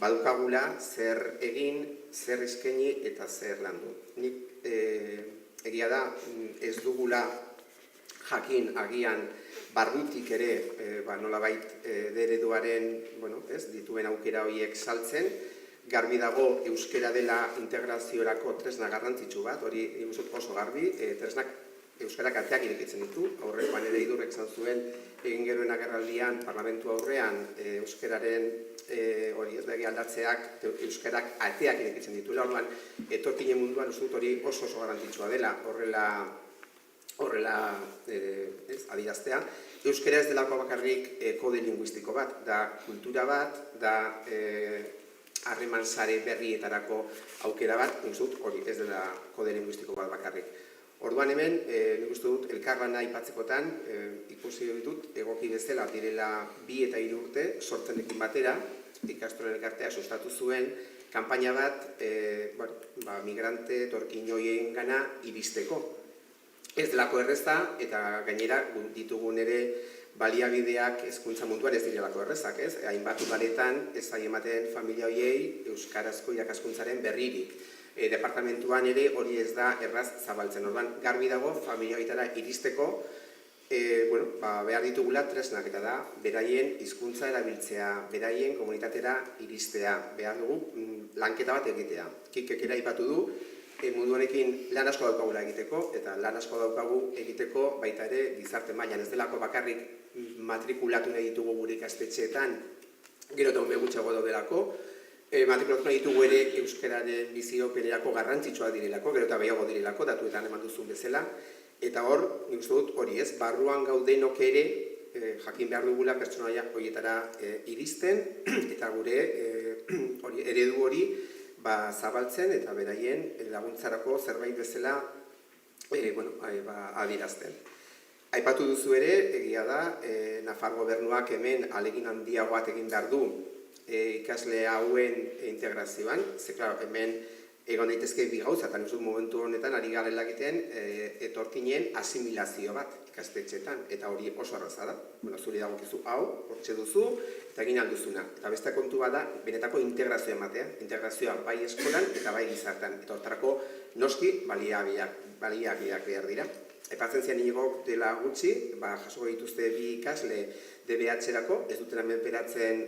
badukagula zer egin, zer eskaini eta zer landu. Nik egia da ez dugula jakin agian barrutik ere nolabait ereduaren dituen aukera horiek saltzen. Garbi dago euskera dela integraziorako tresna garrantzitsu bat, hori nik uste oso garbi, tresnak euskarak ateak irekitzen ditu. Aurrekoan ere Idurrek esan zuen egin genuen agerraldian parlamentu aurrean euskararen hori ez lege aldatzeak euskarak ateak irekitzen dituela. Orduan etorkinen munduan uste dut hori oso garrantzitsua dela horrela adieraztea. Euskara ez delako bakarrik kode linguistiko bat, da kultura bat, da harreman sare berrietarako aukera bat, nik uste dut hori ez dela kode linguistiko bat bakarrik. Orduan hemen, nik uste dut elkarlana aipatzekotan ikusi ditut egoki bezala direla 2 eta 3 urte sortzenekin batera, ikastolen elkartea sustatu zuen kanpaina bat migrante etorkinoien gana iristeko. Ez delako erreza eta gainera ditugun ere baliabideak hezkuntza munduan ez direlako errezak, ez? Hainbat udaletan ez zaie ematen familia horiei euskarazko irakaskuntzaren berririk. Departamentuan ere hori ez da erraz zabaltzen. Orduan garbi dago familia horietara iristeko behar ditugula tresnak eta da beraien hizkuntza erabiltzea, beraien komunitatera iristea, behar dugu lanketa bat egitea. Kikek ere aipatu du, mundu honekin lan asko daukagula egiteko, eta lan asko daukagu egiteko baita ere gizarte mailan. Ez delako bakarrik matrikulatu nahi ditugu gure ikastetxeetan, gero eta honbe gutxiago daudelako, matrikulatu nahi ditugu ere euskararen biziopenerako garrantzitsua direlako, gero eta behiago direlako, datuetan eman duzun bezala, eta hor, nik uste dut hori ez, barruan gaudenok ere jakin behar dugula pertsonaia horietara iristen, eta gure eredu hori zabaltzen eta beraien laguntzarako zerbait bezala adierazten. Aipatu duzu ere, egia da, Nafar gobernuak hemen alegin handiago bat egin behar du ikasle hauen integrazioan, ze, klaro, hemen egon daitezke bi gauza, eta nuzut momentu honetan ari garela egiten etorkinen asimilazio bat ikastetxetan, eta hori oso arraza da. Zuri dagokizu hau, hortxe duzu, eta egin alduzuna. Eta beste kontu bada, benetako integrazioa ematea, integrazioa bai eskolan eta bai gizartan. Eta hortarako noski baliabideak behar dira. Aipatzen zian inigok dela gutxi, jasoko dituzte 2 ikasle DBH-erako, ez dutela menperatzen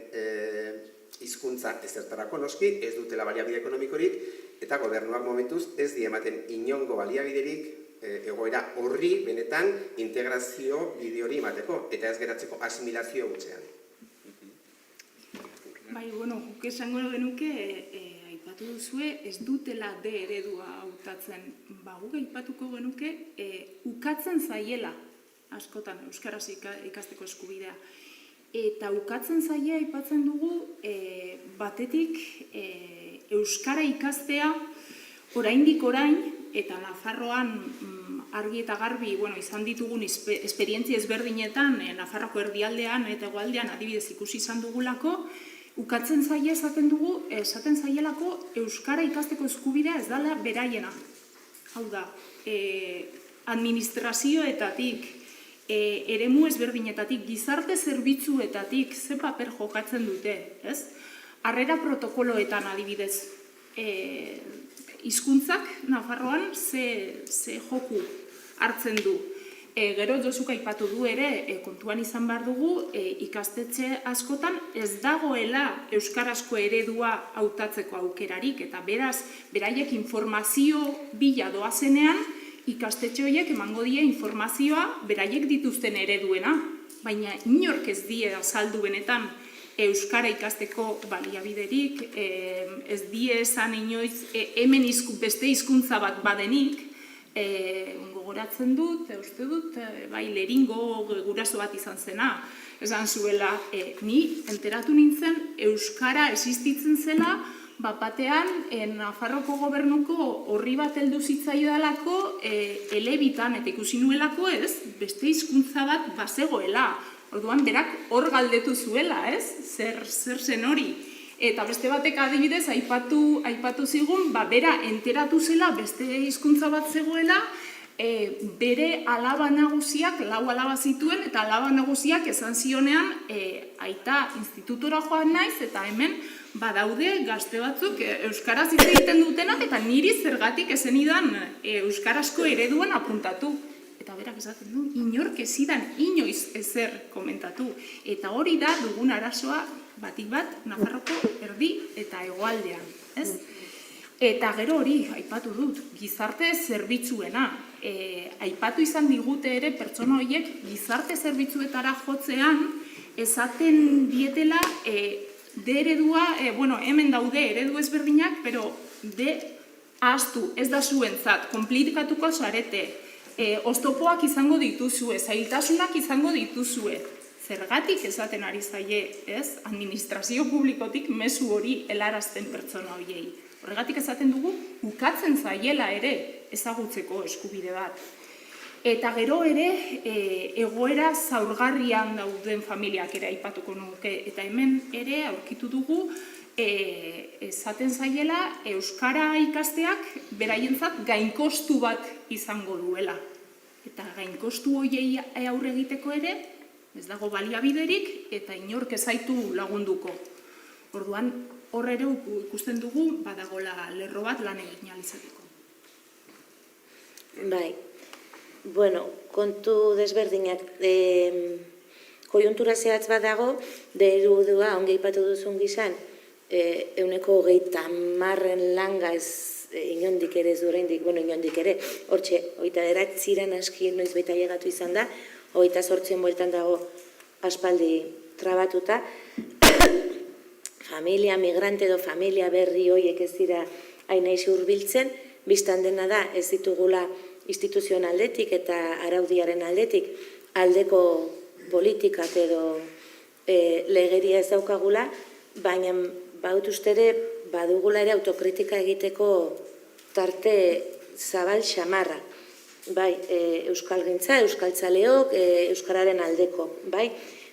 hizkuntza ezertarako noski, ez dutela baliabide ekonomikorik, eta gobernuak momentuz ez die ematen inongo baliabiderik egoera horri benetan integrazio bide hori emateko, eta ez geratzeko asimilazio gutxean. Bai, guk esango genuke, aipatu duzue, ez dutela D eredua hautatzen. Guk aipatuko genuke, ukatzen zaiela, askotan, euskaraz ikasteko eskubidea. Eta ukatzen zaila aipatzen dugu, batetik euskara ikastea oraindik orain, eta Nafarroan argi eta garbi izan ditugun esperientzia ezberdinetan, Nafarroko erdialdean eta hegoaldean adibidez ikusi izan dugulako, ukatzen zaila esaten zailelako euskara ikasteko eskubidea ez dela beraiena. Hau da, administrazioetatik, eremu ezberdinetatik, gizarte zerbitzuetatik ze paper jokatzen dute, ez? Harrera protokoloetan adibidez, hizkuntzak Nafarroan ze joku hartzen du. Gero Josuk aipatu du ere, kontuan izan behar dugu, ikastetxe askotan ez dagoela euskarazko eredua hautatzeko aukerarik, eta beraz, beraiek informazio bila doazenean, ikastetxe horiek emango die informazioa beraiek dituzten ereduena, baina inork ez die azaldu benetan euskara ikasteko baliabiderik, ez die esan inoiz hemen beste hizkuntza bat badenik, gogoratzen dut, uste dut, bai, Leringo guraso bat izan zena, esan zuela, ni enteratu nintzen euskara existitzen zela, batean, Nafarroko gobernuko horri bat heldu zitzaidalako elebitan, eta ikusi nuelako ez, beste hizkuntza bat bazegoela. Orduan, berak hor galdetu zuela, ez? Zer zen hori. Eta beste batek adibidez, aipatu zigun, bera enteratu zela, beste hizkuntza bat zegoela, bere alaba nagusiak, 4 alaba zituen, eta alaba nagusiak esan zionean, aita institutora joan naiz, eta hemen badaude gazte batzuk euskaraz hitz egiten dutenak, eta niri zergatik ezenidan euskarazko ereduen apuntatu. eta berak esaten du, inork ezidan inoiz ezer komentatu. Eta hori da dugun arazoa batik bat Nafarroko erdi eta hegoaldean, ez? Eta gero hori, aipatu dut, gizarte zerbitzuena. Aipatu izan digute ere pertsona horiek gizarte zerbitzuetara jotzean esaten dietela D eredua, hemen daude eredu ezberdinak, pero D ahaztu, ez da zuentzat, konplikatuko zarete, oztopoak izango dituzue, zailtasunak izango dituzue. Zergatik esaten ari zaie, ez? Administrazio publikotik mezu hori helarazten pertsona horiei. Horregatik esaten dugu, ukatzen zaiela ere ezagutzeko eskubide bat. Eta gero ere, egoera zaurgarrian dauden familiak ere aipatuko nuke. Eta hemen ere aurkitu dugu, esaten zaiela, euskara ikasteak beraientzat gainkostu bat izango duela. Eta gainkostu horiei aurre egiteko ere, ez dago baliabiderik eta inork ez zaitu lagunduko. Orduan, hor ere ikusten dugu, badagola lerro bat lan egin ahal izateko. Bai, bueno, kontu desberdinak, koiuntura zehatz bat dago, derudua, ongi aipatu duzun gizan, 130 langa ez inondik ere ez du oraindik, inondik ere, hortxe, 29 aski noiz baita llegatu izan da, 28 bueltan dago aspaldi trabatuta, familia migrante edo familia berri horiek ez dira hainaiz hurbiltzen, biztan dena da ez ditugula instituzioen aldetik eta araudiaren aldetik aldeko politikak edo legeria ez daukagula, baina baut ustere badugula ere autokritika egiteko tarte zabal xamarra. Bai, euskalgintza, euskaltzaleok, euskararen aldeko, bai,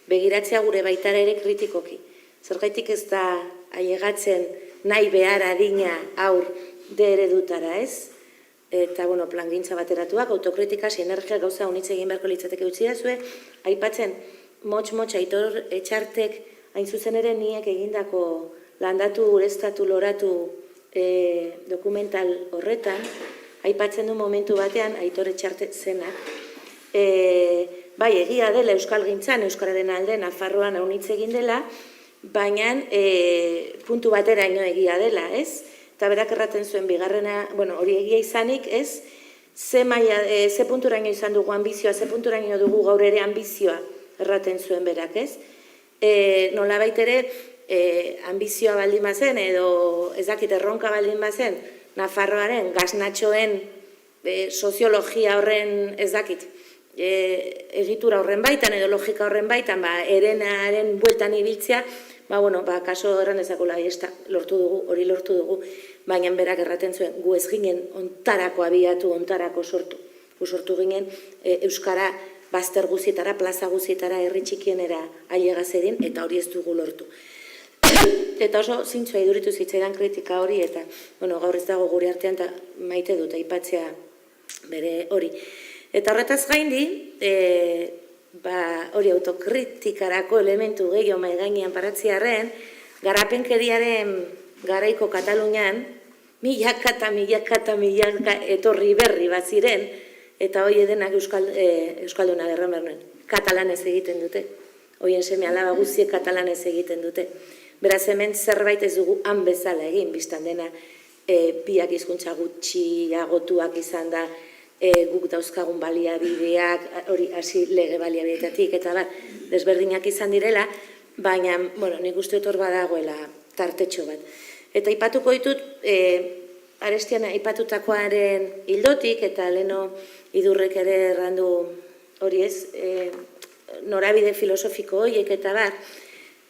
begiratzea gure baitara ere kritikoki. Zergaitik ez da ailegatzen nahi behar adina aur D eredutara, ez? Eta, plangintza bateratuak, autokritika, sinergia gauza unitze egin beharko litzateke utzi dazue, aipatzen, motx Aitor Etxartek, hain zuzen ere niek egindako landatu, ureztatu, loratu dokumental horretan, aipatzen du momentu batean, Aitor Etxarte zenak, bai, egia dela euskalgintzan, euskararen alde, Nafarroan haunitze egin dela, baina puntu bateraino egia dela, ez? Eta berak erraten zuen bigarrena, hori egia izanik, ez? Ze punturaino izan dugu ambizioa, ze punturaino dugu gaur ere ambizioa erraten zuen berak, ez? Nolabait ere, ambizioa baldin bazen, edo ez dakit erronka baldin bazen, Nafarroaren gaznatxoen soziologia horren ez dakit, egitura horren baitan edo logika horren baitan, erenaren bueltan ibiltzea, kaso erran dezakula, hori lortu dugu, baina berak erraten zuen, gu ez ginen ontarako abiatu, ontarako sortu. Gu sortu ginen euskara bazter guzietara, plaza guzietara, herri txikienera ailegaz edin, eta hori ez dugu lortu. Eta oso zintzua iduritu zitzaidan kritika hori, eta gaur ez dago gure artean, eta maite dut aipatzea bere hori. Eta horretaz gaindi, hori autokritikarako elementu gehiago mahai gainean paratziarren, garapenkeriaren garaiko Katalunian, milaka etorri berri bat ziren, eta hori edenak euskalduna derran behar nuen, katalanez egiten dute. Horien seme alaba guziek katalanez egiten dute. Beraz hemen zerbait ez dugu han bezala egin, biztan dena biak hizkuntza gutxiagotuak izan da, guk dauzkagun baliabideak, hori hasi lege baliabideetatik, eta desberdinak izan direla, baina, nik uste dut hor badagoela tartetxo bat. Eta aipatuko ditut, arestian aipatutakoaren hildotik, eta leno idurrek ere errandu hori ez, norabide filosofiko horiek eta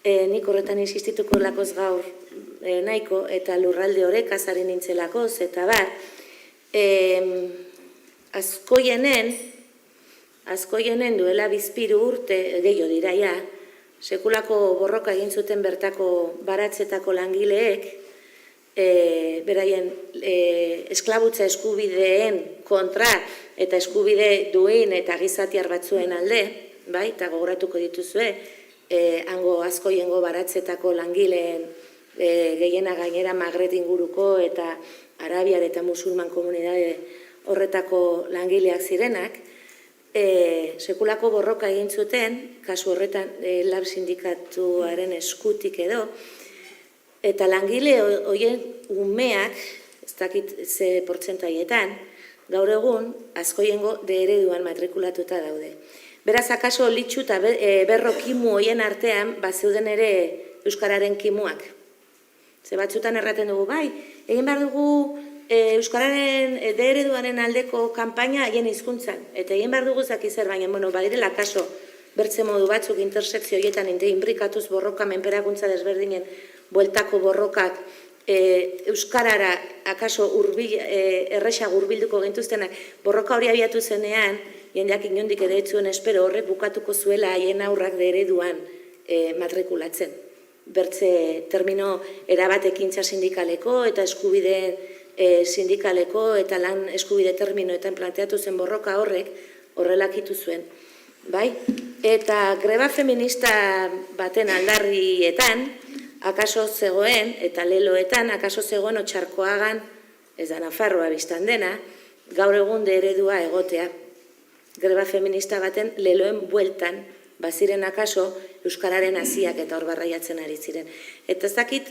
nik horretan insistituko lakoz gaur nahiko, eta lurralde horrek azaren nintzelakoz, eta azkoienen duela bizpiru urte, gehiago diraia, sekulako borroka egin zuten bertako baratzetako langileek, beraien esklabutza eskubideen kontra eta eskubide duin eta gizatiar batzuen alde, eta gogoratuko dituzue, hango azkoiengo baratzetako langileen gehiena gainera Magret inguruko eta Arabiar eta Musulman komunidade horretako langileak zirenak, sekulako borroka egin zuten, kasu horretan lab sindikatuaren eskutik edo, eta langile horien umeak, ez dakit ze portzentaietan, gaur egun askoiengo de ereduan matrikulatuta daude. Beraz, akaso litxu eta berro kimu horien artean, zeuden ere euskararen kimuak. Ze batzutan erraten dugu, bai, egin behar dugu euskararen de ereduaren aldeko kanpaina haien hizkuntzan. Eta egin behar dugu zakizer, baina, badirela akaso bertze modu batzuk intersekzio horietan inbrikatuz borroka menperakuntza desberdinen bueltako borrokak euskarara akaso erresa hurbilduko gintuztenak borroka hori abiatu zenean, jendeak inondik ere etzuen espero horrek bukatuko zuela haien aurrak de ereduan matrikulatzen. Bertze termino erabat ekintza sindikaleko eta eskubide sindikaleko eta lan eskubide terminoetan planteatu zen borroka horrek horrelakitu zuen. Bai? Eta greba feminista baten aldarrietan, akaso zegoen, eta leloetan, akaso zegoen Otxarkoagan, ez da Nafarroa biztan dena, gaur egun de eredua egotea. Greba feminista baten leloen bueltan, baziren akaso euskararen hasiak eta hor barraiatzen ari ziren. Eta ez dakit,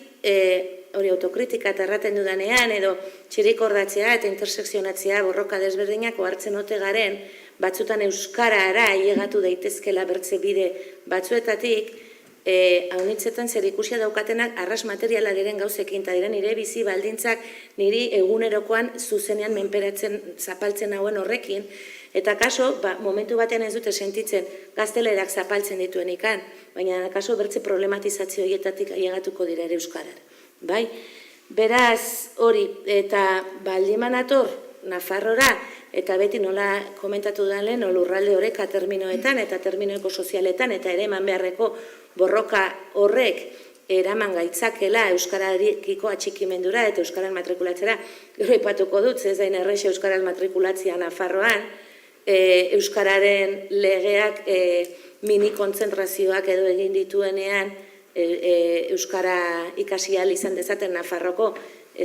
hori autokritika eta erraten dudanean, edo txirikordatzea eta intersekzionatzea borroka desberdinak ohartzen ote garen, batzutan euskarara ailegatu daitezkela bertze bide batzuetatik, haunitzetan zer ikusia daukatenak arras materiala diren gauzekin, eta diren nire bizi baldintzak niri egunerokoan zuzenean menperatzen zapaltzen hauen horrekin, eta kaso, momentu batean ez dute sentitzen gaztelerak zapaltzen dituen ikan, baina kaso bertze problematizazio hietatik ailegatuko dira ere euskarar. Bai? Beraz, hori, eta baldiman ator Nafarrora, eta beti nola komentatu da lehen, lurralde horreka terminoetan eta terminoeko sozialetan, eta ere eman beharreko borroka horrek eraman gaitzakela euskararekiko atxikimendura eta euskaran matrikulatzera. Gero ipatuko dut, ez dain errexe euskaraz matrikulatzea Nafarroan, euskararen legeak mini kontzentrazioak edo egin dituenean euskara ikasi ahal izan dezaten Nafarroko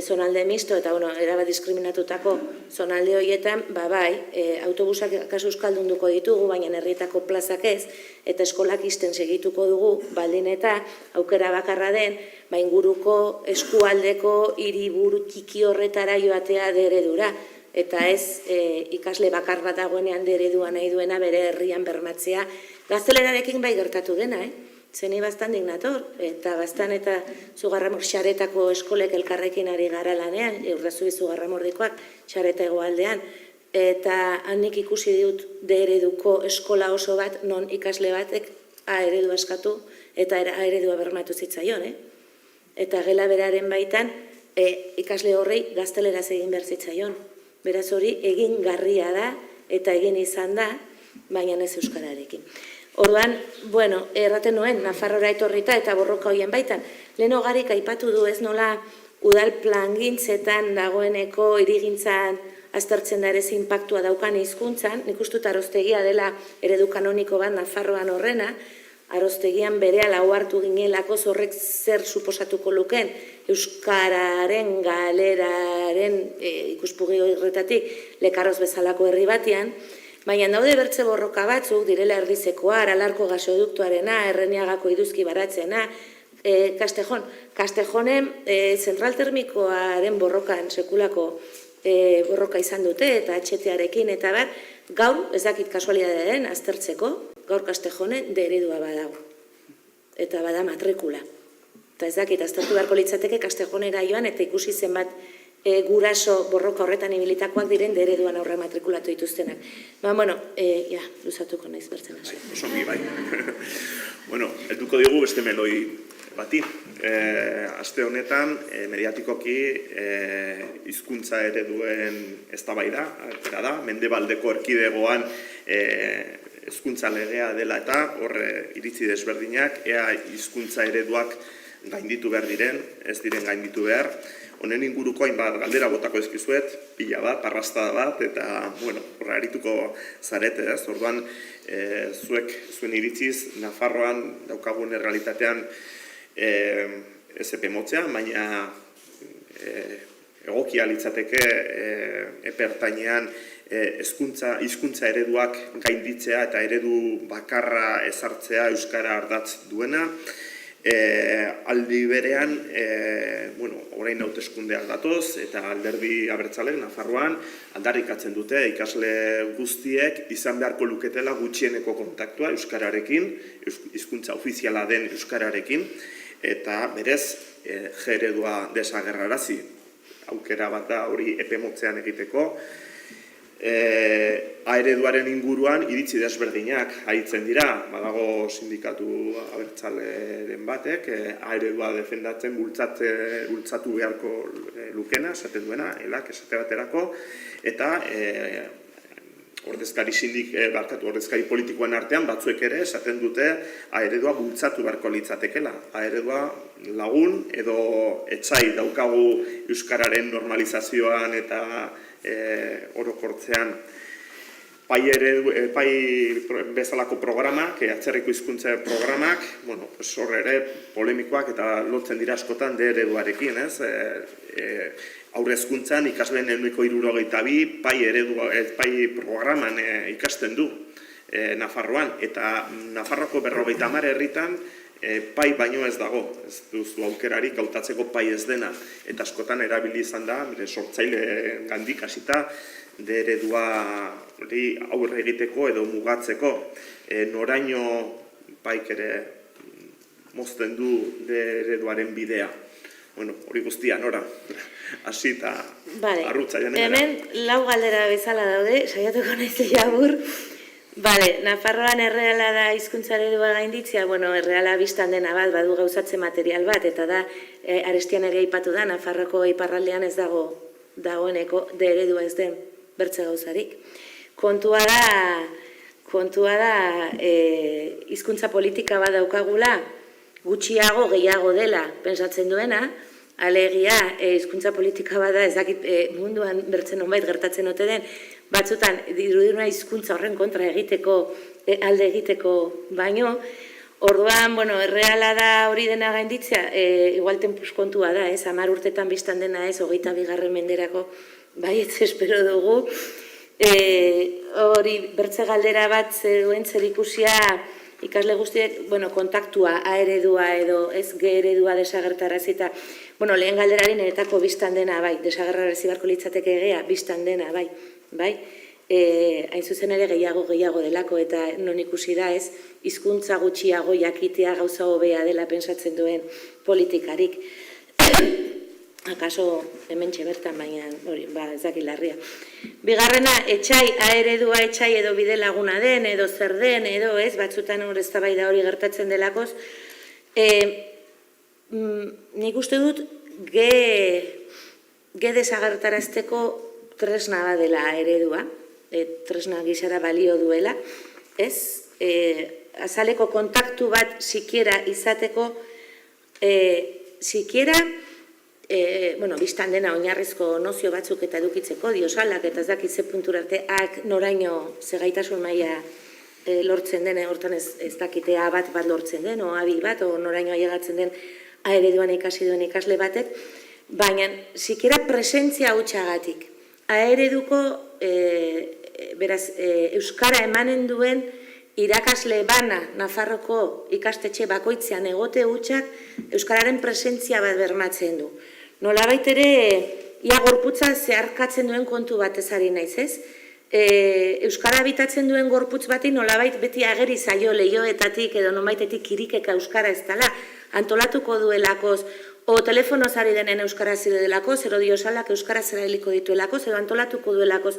zonalde misto eta erabat diskriminatutako zonalde horietan, bai, autobusak kasu euskaldunduko ditugu, baina herrietako plazak ez, eta eskolak isten segituko dugu, baldin eta aukera bakarra den, inguruko eskualdeko hiriburu txiki horretara joatea de eredura, eta ez ikasle bakar bat dagoenean de eredua nahi duena bere herrian bermatzea, gaztelerarekin bai gertatu dena, zeni bastan dignator, eta bastan eta Zugarramor xaretako eskolek elkarrekin ari gara lanean, Urdazubi Zugarramordikoak xareta egoaldean, eta handik ikusi dut de ereduko eskola oso bat, non ikasle batek A eredua eskatu, eta A eredua bermatu zitzaion, eta gela beraren baitan, ikasle horrei gazteleraz egin behar zitzaion. Beraz hori, egin garria da, eta egin izan da, baina ez euskararekin. Orduan, erraten nuen, Nafarrora etorrita eta borroka horien baitan. Lehen hogarik aipatu du ez nola udal plangintzetan dagoeneko irigintzan aztertzen da ere ze inpaktua daukan hizkuntzan. Nik uste dut aroztegia dela eredu kanoniko bat Nafarroan horrena, aroztegian berehala ohartu ginelako horrek zer suposatuko luken euskararen galeraren ikuspugi horretatik lekaroz bezalako herri batean. Baina daude bertze borroka batzuk, direla Erdizekoa, Aralarko gasoduktuarena, Erreniagako iduzki baratzena, Kastejon. Kastejonen zentral termikoaren borrokan sekulako borroka izan dute, eta HT-arekin, eta bar, gaur, ez dakit kasualidadeen, aztertzeko, gaur Kastejonen de eredua badago. Eta bada matrikula. Eta ez dakit, aztertu beharko litzateke Kastejonera joan, eta ikusi zenbat guraso borroka horretan ibilitakoak diren de ereduan aurra matrikulatu dituztenak. Luzatuko naiz bertzen hasi. Osongi, bai. Helduko digu beste meloi bati. Aste honetan, mediatikoki hizkuntza ereduen eztabaida da, Mendebaldeko erkidegoan hizkuntza legea dela eta hor iritzi desberdinak, ea hizkuntza ereduak gainditu behar diren, ez diren gainditu behar. Honen inguruko hainbat galdera botako ezkizuet, pila bat, parrastada bat, eta, horra erituko zarete, ez? Orduan, zuen iritziz, Nafarroan daukagun errealitatean SP motzea, baina egokia litzateke epertainean hizkuntza ereduak gainditzea eta eredu bakarra ezartzea euskara ardatz duena. Aldi berean, orain hauteskundeak datoz eta alderdi abertzaleek Nafarroan aldarrikatzen dute ikasle guztiek izan beharko luketela gutxieneko kontaktua euskararekin, hizkuntza ofiziala den euskararekin, eta berez G eredua desagerrarazi. Aukera bat da hori epe motzean egiteko. A ereduaren inguruan iritzi desberdinak haitzen dira, badago sindikatu abertzaleren batek, A eredua defendatzen bultzatu beharko lukena, esaten duena, elak esate baterako, eta ordezkari politikoen artean batzuek ere esaten dute A eredua bultzatu beharko litzatekela. A eredua lagun edo etsai daukagu euskararen normalizazioan eta orokortzean pai bezalako programak, atzerriko hizkuntza programak, hor ere polemikoak eta lotzen dira askotan D ereduarekin, ez? Haur hezkuntzan ikasleen 72% pai programan ikasten du Nafarroan, eta Nafarroako 50 herritan pai baino ez dago, ez duzu aukerarik hautatzeko pai ez dena, eta askotan erabili izan da, sortzaile gandik hasita, D eredua aurre egiteko edo mugatzeko. Noraino paik ere mozten du D ereduaren bidea. Hori guztia, nora? Hasi eta arrutza janera. Hemen lau galdera bezala daude, saiatuko naiz labur. Nafarroan erreala da hizkuntza eredua gainditzea, erreala biztan dena bat, badu gauzatze material bat, eta da, Arestian ere aipatu da, Nafarroko iparraldean ez dagoeneko D eredua ez den bertze gauzarik. Kontua da, hizkuntza politika bat daukagula, gutxiago gehiago dela, pentsatzen duena, alegia, hizkuntza politika bat da, ez dakit munduan bertzen honbait gertatzen ote den, batzutan, diruduna hizkuntza horren kontra egiteko, alde egiteko baino, orduan, erreala da hori dena gainditzea, igual tempuz kontua da, 10 urtetan biztan dena ez, 22. menderako, baietz espero dugu, hori bertze galdera bat duen zer ikusia ikasle guztiek, kontaktua A eredua edo ez G eredua desagertarazita, lehen galderari niretako biztan dena, bai, desagerrarazi beharko litzateke gea, biztan dena, bai, hain zuzen ere gehiago delako, eta non ikusi da ez, hizkuntza gutxiago jakitea gauza hobea dela pentsatzen duen politikarik. Akaso hemen txebertan, baina hori, ez dakit larria. Bigarrena, etxai, A eredua etxai edo bide laguna den, edo zer den, edo ez, batzutan hor eztabaida hori gertatzen delakoz. Nik uste dut, G desagertarazteko tresna bat dela A eredua, tresna gisara balio duela, ez? Azaleko kontaktu bat sikiera izateko, sikiera, biztan dena oinarrizko nozio batzuk eta edukitzeko, diosalak eta ez dakit ze puntura arte, noraino zegaitasun maila lortzen den, hortan ez dakite A bat lortzen den, o A bi bat, o noraino ailegatzen den A ereduan ikasi duen ikasle batek, baina sikiera presentzia hutsagatik. A ereduko, beraz, euskara emanen duen irakasle bana Nafarroko ikastetxe bakoitzean egote hutsak euskararen presentzia bat bermatzen du. Nolabait ere, ia gorputza zeharkatzen duen kontu bat ezari naiz, ez? Euskara habitatzen duen gorputz bati nolabait beti ageri zaio lehioetatik edo nomaitetik kirikeka euskara ez dela, antolatuko duelakoz, o telefonoz ari denen euskaraz delakoz, ero diosalak euskaraz eraliko dituelakoz, edo antolatuko duelakoz,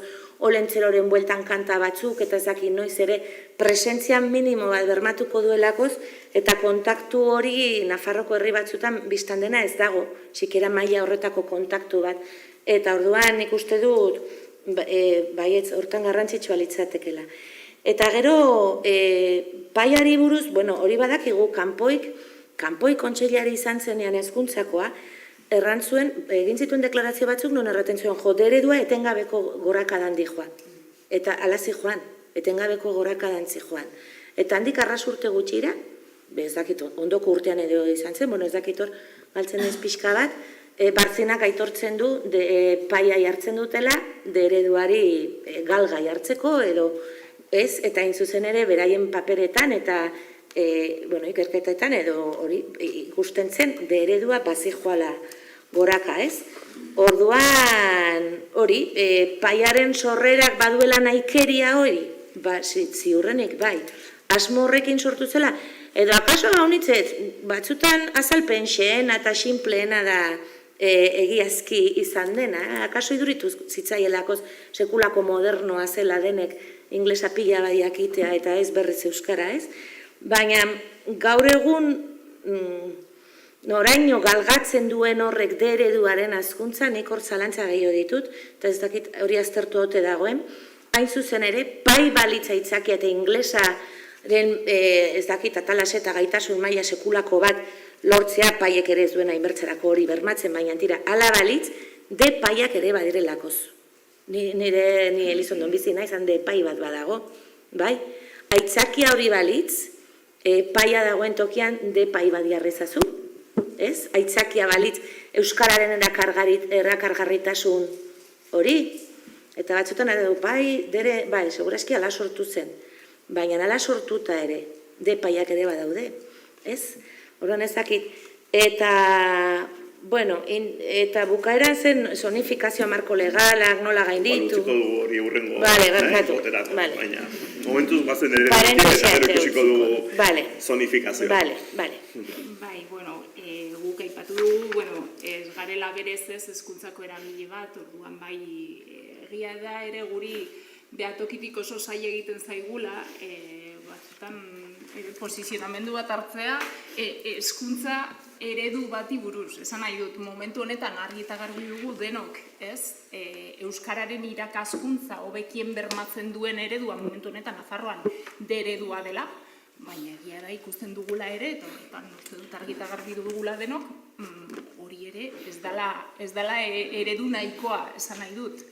olentzeroren bueltan kanta batzuk, eta ezaki noiz ere presentzia minimo bat bermatuko duelakoz, eta kontaktu hori Nafarroko herri batzutan biztan dena ez dago, sikiera maila horretako kontaktu bat. Eta orduan nik uste dut, baietz, hortan garrantzitsua litzatekela. Eta gero, paiari buruz, hori badakigu, kanpoi kontseilari izan zenean hezkuntzakoa, errantzuen, egin zituen deklarazio batzuk, non erraten zuen, D eredua etengabeko gorakadan dijoan. Eta alazi joan, etengabeko gorakadan zijoan. Eta handik arrasurte gutxira, ez dakit, ondoko urtean edo izan zen, ez dakit hor, galtzen ez pixka bat, Bartzinak aitortzen du paia jartzen dutela ereduari galga jartzeko edo ez, eta hain zuzen ere beraien paperetan eta ikerketetan edo hori ikusten zen eredua bazijoala goraka, ez? Orduan hori, paiaren sorrerak baduela naikeria hori, ziurrenik bai, asmo horrekin sortu zela, edo akaso haunitzet, batzutan azalpen xeena eta xinpleena da egiazki izan dena, akaso iduritu zitzaielakoz sekulako modernoa zela denek inglesa pila badiakitea eta ez berriz euskara, ez? Baina gaur egun noraino galgatzen duen horrek ereduaren hazkuntza nik hor zalantza gehiago ditut, eta ez dakit hori aztertu ote dagoen, hain zuzen ere, pai balitza itzakia eta inglesaren ez dakit atalas eta gaitasun maila sekulako bat lortzea paiek ere ez duena inbertzerako hori bermatzen, baina tira, ala balitz, paiak ere badirelakoz. Ni Elizondon bizi naizan pai bat badago, bai? Aitzakia hori balitz, paia dagoen tokian pai bat jarrizazu, ez? Aitzakia balitz, euskararen erakargarritasun hori, eta batzutan edo bai, segurazki ala sortu zen, baina ala sortuta ere, paiak ere badaude, ez? Horren ezakit, eta, bueno, eta bukaeran zen zonifikazioa marko legalak, nola gainditu. Utziko dugu hori urrengo. Bale, gertatu. Baina, momentuz bazen ere, eta gero ikusiko dugu zonifikazioa. Bale. Bai, bueno, guk aipatu dugu, ez garela berez ez hezkuntzako eragile bat, orduan bai, egia da ere guri behatokitik oso zaila egiten zaigula, batzutan posizionamendu bat hartzea hezkuntza eredu bati buruz. Esan nahi dut, momentu honetan argi eta garbi dugu denok, ez? Euskararen irakaskuntza hobekien bermatzen duen eredua momentu honetan Nafarroan eredua dela, baina egia da ikusten dugula ere, eta horretan uste dut argi eta garbi dugula denok, hori ere ez dela eredu nahikoa, esan nahi dut.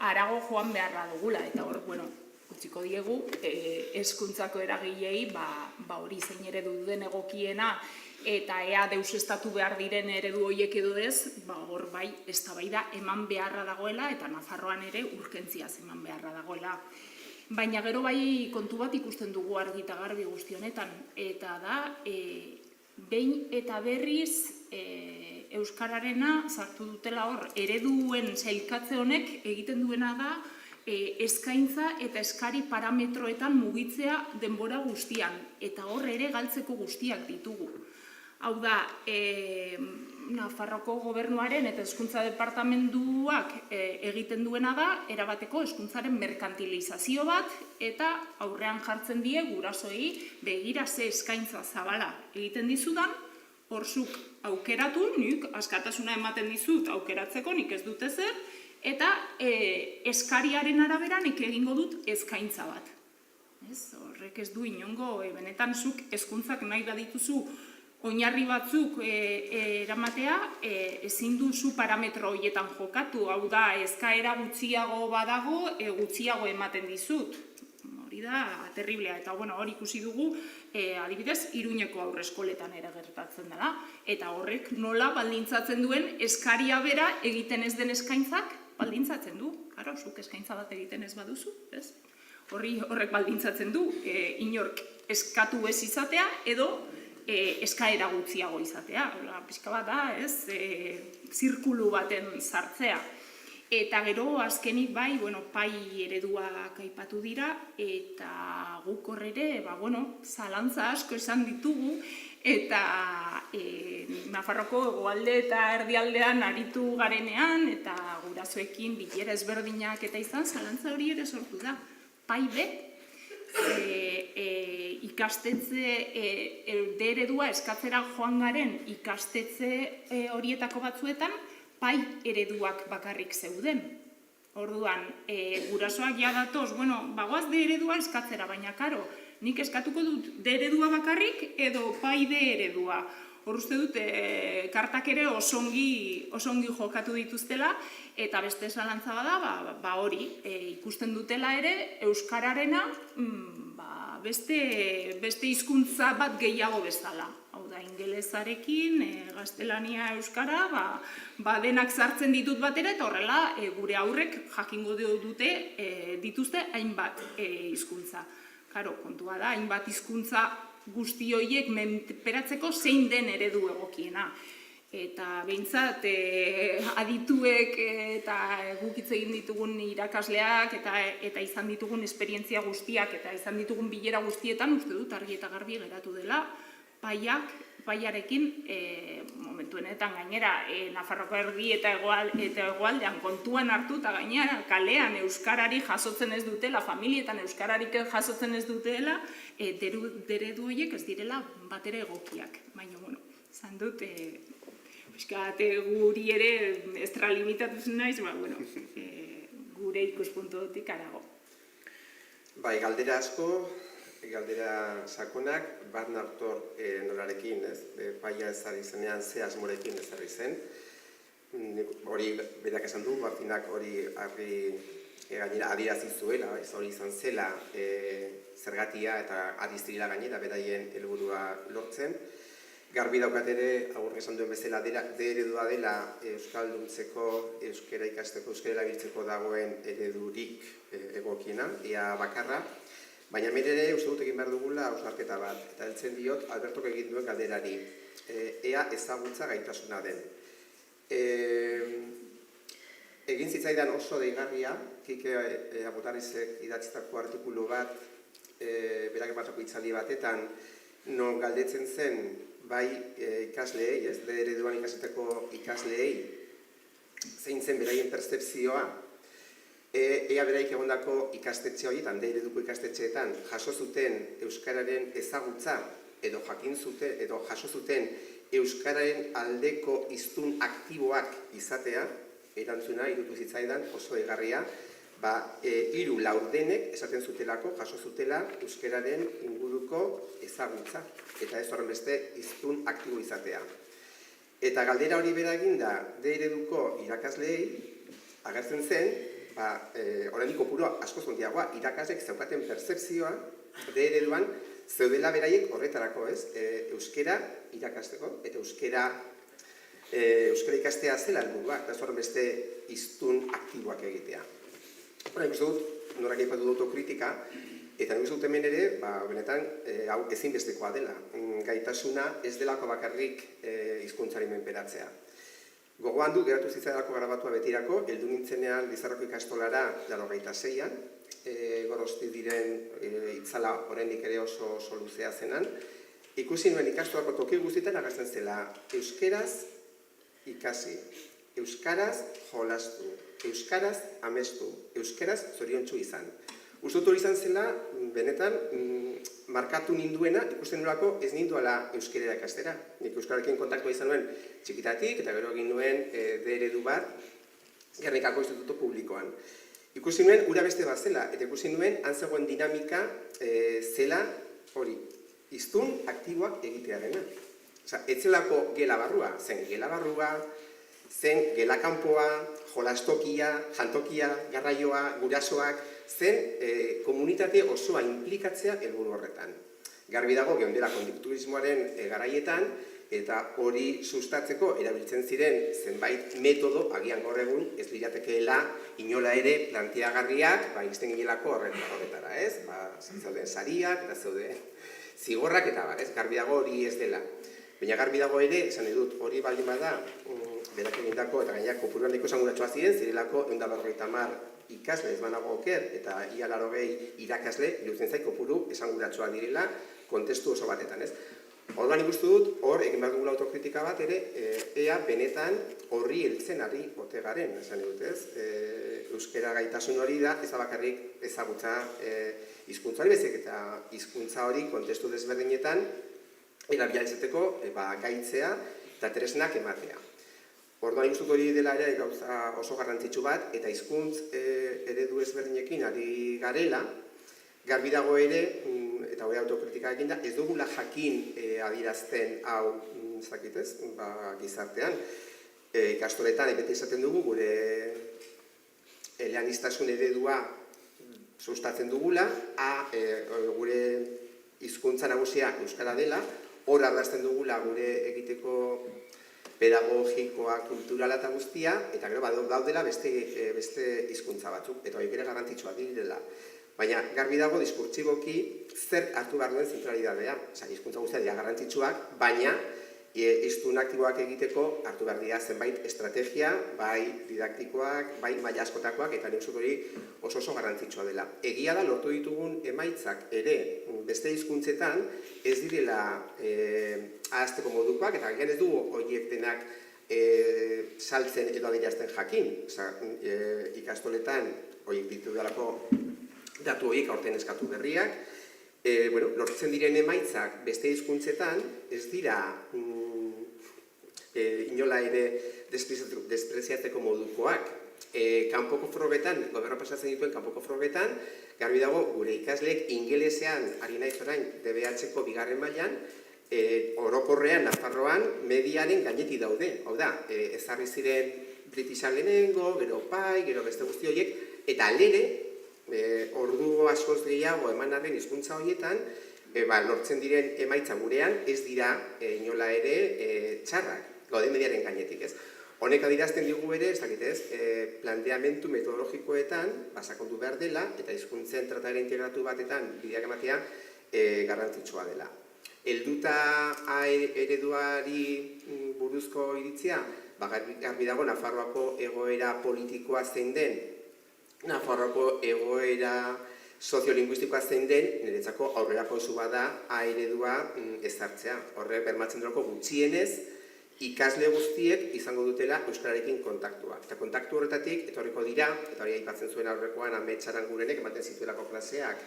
Harago joan beharra dugula, eta hor, utziko diegu, hezkuntzako eragilei hori zein eredu duen egokiena eta ea deusestatu behar diren eredu horiek edo ez, hor bai eztabaida eman beharra dagoela eta Nafarroan ere urgentziaz eman beharra dagoela. Baina gero bai kontu bat ikusten dugu argi eta garbi guzti honetan, eta da, behin eta berriz euskararena sartu dutela hor, ereduen sailkatze honek egiten duena da eskaintza eta eskari parametroetan mugitzea denbora guztian, eta hor ere galtzeko guztiak ditugu. Hau da, Nafarroko gobernuaren eta hezkuntza departamentuak egiten duena da, erabateko hezkuntzaren merkantilizazio bat, eta aurrean jartzen die gurasoei begira ze eskaintza zabala egiten dizudan, hor zuk aukeratu, nik askatasuna ematen dizut aukeratzeko, nik ez dut ezer, eta eskariaren arabera nik egingo dut eskaintza bat. Horrek ez du inongo, benetan zuk hezkuntzak nahi badituzu oinarri batzuk eramatea, ezin duzu parametro horietan jokatu, hau da, eskaera gutxiago badago, gutxiago ematen dizut. Hori da, terriblea, eta hori ikusi dugu, adibidez, Iruñeko aurreskoletan ere gertatzen dela, eta horrek nola baldintzatzen duen eskaria bera egiten ez den eskaintzak baldintzatzen du. Karo, zuk eskaintza bat egiten ez baduzu, ez? Horrek baldintzatzen du, inork eskatu ez izatea, edo eskaera gutxiago izatea. Pixka bat da, ez, zirkulu baten sartzea. Eta gero, azkenik bai, pai ereduak aipatu dira, eta guk horrere, zalantza asko esan ditugu, eta Nafarroko hegoalde eta erdialdean aritu garenean, eta gurasoekin bilera ezberdinak eta izan, zalantza hori ere sortu da. Pai be, ikastetxe eredua eskatzera joan garen ikastetxe horietako batzuetan, pai ereduak bakarrik zeuden. Orduan, gurasoak ja datoz, bagoaz eredua eskatzera, baina karo, nik eskatuko dut eredua bakarrik edo pai eredua. Hor uste dut, kartak ere osongi jokatu dituztela, eta beste zalantza bada, hori, ikusten dutela ere, euskararena beste hizkuntza bat gehiago bezala. Hau da, ingelesarekin, gaztelania, euskara, denak sartzen ditut batera, eta horrela gure aurrek jakingo dituzte hainbat hizkuntza. Karo, kontua da, hainbat hizkuntza guzti horiek menperatzeko zein den eredu egokiena. Eta behintzat adituek eta guk hitz egin ditugun irakasleak eta izan ditugun esperientzia guztiak eta izan ditugun bilera guztietan uste dut argi eta garbi geratu dela paiarekin momentuenetan gainera Nafarroako erdi eta hegoaldean kontuan hartu eta gainera kalean euskarari jasotzen ez dutela, familietan euskararik jasotzen ez dutela, eredu horiek ez direla batere egokiak. Baina, bueno, izan dut guri ere estralimitatu naiz, gure ikuspuntutik arago. Bai, galdera asko, galdera sakonak, bat nator nolarekin, paia ezarri zenean, ze asmorekin ezarri zen. Hori berak esan du, Martinak hori gainera adirazi zuela, hori izan zela zergatia eta adiztirila gainera beraien helburua lortzen. Garbi daukat ere, agur esan duen bezala, eredua dela euskalduntzeko, euskera ikasteko, euskera erabiltzeko dagoen eredurik egokiena, ea bakarra. Baina ere, uste dut egin behar dugula hausnarketa bat, eta heltzen diot, Albertok egin duen galderari, ea ezagutza gaitasuna den. Egin zitzaidan oso deigarria, Kike Abotarizek idatzitako artikulu bat, berak ematako hitzaldi batetan, non galdetzen zen, bai ikasleei, ereduan ikasitako ikasleei, zein zen beraien pertzepzioa, ea beraik egondako ikastetxe horietan, ereduko ikastetxeetan, jaso zuten euskararen ezagutza, edo jakin zuten, edo jaso zuten euskararen aldeko hiztun aktiboak izatea, erantzuna irutu zitzaidan oso egarria, 3 laurdenek esaten zutelako, jaso zutela euskararen inguruko ezagutza, eta ez horren beste hiztun aktibo izatea. Eta galdera hori bera eginda, ereduko irakasleei, agertzen zen, oraindik kopuru asko zondiagoa, irakaslek zeukaten pertzepzioa, ereduan, zeudela beraiek horretarako, euskera irakasteko, eta euskera ikastea zela helburua, eta ez horren beste hiztun aktiboak egitea. Ikusten dut, norak aipatu dut autokritika, eta nik uste dut hemen ere, benetan, hau ezinbestekoa dela. Gaitasuna ez delako bakarrik hizkuntzari menperatzea. Gogoan du, geratu zitzaidako grabatua betirako, heldu nintzenean Lizarroko ikastolara 86an, Gorosti diren itzala oraindik ere oso luzea zenan, ikusi nuen ikastolako toki guztietan agertzen zela euskeraz ikasi, euskaraz jolastu, euskaraz amestu, euskaraz zoriontsu izan. Uste dut hori izan zela, benetan, markatu ninduena, ikusten nolako ez ninduala euskera ikastera. Nik euskararekin kontaktua izan nuen txikitatik, eta gero egin nuen eredu bat, Gernikako Instituto Publikoan. Ikusi nuen ura beste bat zela, eta ikusi nuen antzegoen dinamika zela hori, hiztun aktiboak egitearena. Ez zelako gela barrua, zen gela barrua, zen gela kanpoa, jolastokia, jantokia, garraioa, gurasoak, zen komunitate osoa inplikatzea helburu horretan. Garbi dago, geundela kondukturismoaren garaietan, eta hori sustatzeko erabiltzen ziren zenbait metodo, agian gaur egun, ez liratekeela inola ere planteagarriak, izten ginelako horretara, ez? Zauden sariak, eta zeuden zigorrak, eta garbi dago hori ez dela. Baina garbi dago ere, esan edut, hori baldin bada, berak egindako, eta gainak kopuruan daiko esanguratxoa ziren, zirelako 150 ikasle ez banago oker, eta ia 80 irakasle, irutzen zait kopuru esanguratxoa direla, kontestu oso batetan, ez? Orduan ikustu dut, hor, egin behar dugula autokritika bat ere, ea benetan horri heltzen ari ote garen, esan edut, ez? Euskera gaitasun hori da, ez da bakarrik ezagutza hizkuntza hori bezik, eta hizkuntza hori kontestu desberdinetan, erabiltzeteko gaitzea eta tresnak ematea. Orduan ikustu hori dela ere gauza oso garrantzitsu bat, eta hizkuntz eredu ezberdinekin ari garela, garbi dago ere, eta hori autokritika eginda, ez dugula jakin adierazten hau, zakitez, gizartean. Ikastoletan, beti esaten dugu, gure eleaniztasun eredua sustatzen dugula, gure hizkuntza nagusia euskara dela, hor ardazten dugula gure egiteko pedagogikoa, kulturala eta guztia, eta gero daudela beste hizkuntza batzuk, eta horiek ere garrantzitsuak direla. Baina garbi dago diskurtsiboki zer hartu behar duen zentralidadea. Hizkuntza guztia dira garrantzitsuak, baina hiztun aktiboak egiteko hartu behar dira zenbait estrategia, bai didaktikoak, bai maila askotakoak, eta nik uste hori oso garrantzitsua dela. Egia da lortu ditugun emaitzak ere beste hizkuntzetan ez direla ahazteko modukoak, eta agian ez dugu horiek denak saltzen edo adierazten jakin. Ikastoletan horiek ditu dalako datu horiek aurten eskatu berriak, lortzen diren emaitzak beste hizkuntzetan ez dira inola ere despreziatzeko modukoak. Kanpoko frogetan, gobernu pasatzen dituen kanpoko frogetan, garbi dago gure ikasleek ingelesean ari naiz orain DBH-ko bigarren mailan, orokorrean Nafarroan mediaren gainetik daude. Hau da, ezarri ziren Britishan lehenengo, gero pai, gero beste guzti horiek, eta alere, ordu askoz gehiago eman arren hizkuntza horietan, lortzen diren emaitza gurean ez dira inola ere txarrak, gaude mediaren gainetik, ez? Honek adierazten digu ere, ez dakit ez, planteamendu metodologikoetan sakondu behar dela, eta hizkuntzen trataera integratu batetan bideak ematea garrantzitsua dela. Helduta ereduari buruzko iritzia, garbi dago Nafarroako egoera politikoa zein den, Nafarroako egoera soziolinguistikoa zein den, niretzako aurrera pausu bada eredua ezartzea. Horrek bermatzen durako gutxienez, ikasle guztiek izango dutela euskararekin kontaktua. Eta kontaktu horretatik, etorriko dira, eta hori aipatzen zuen aurrekoan Ametsaran gurenek ematen zituelako klaseak,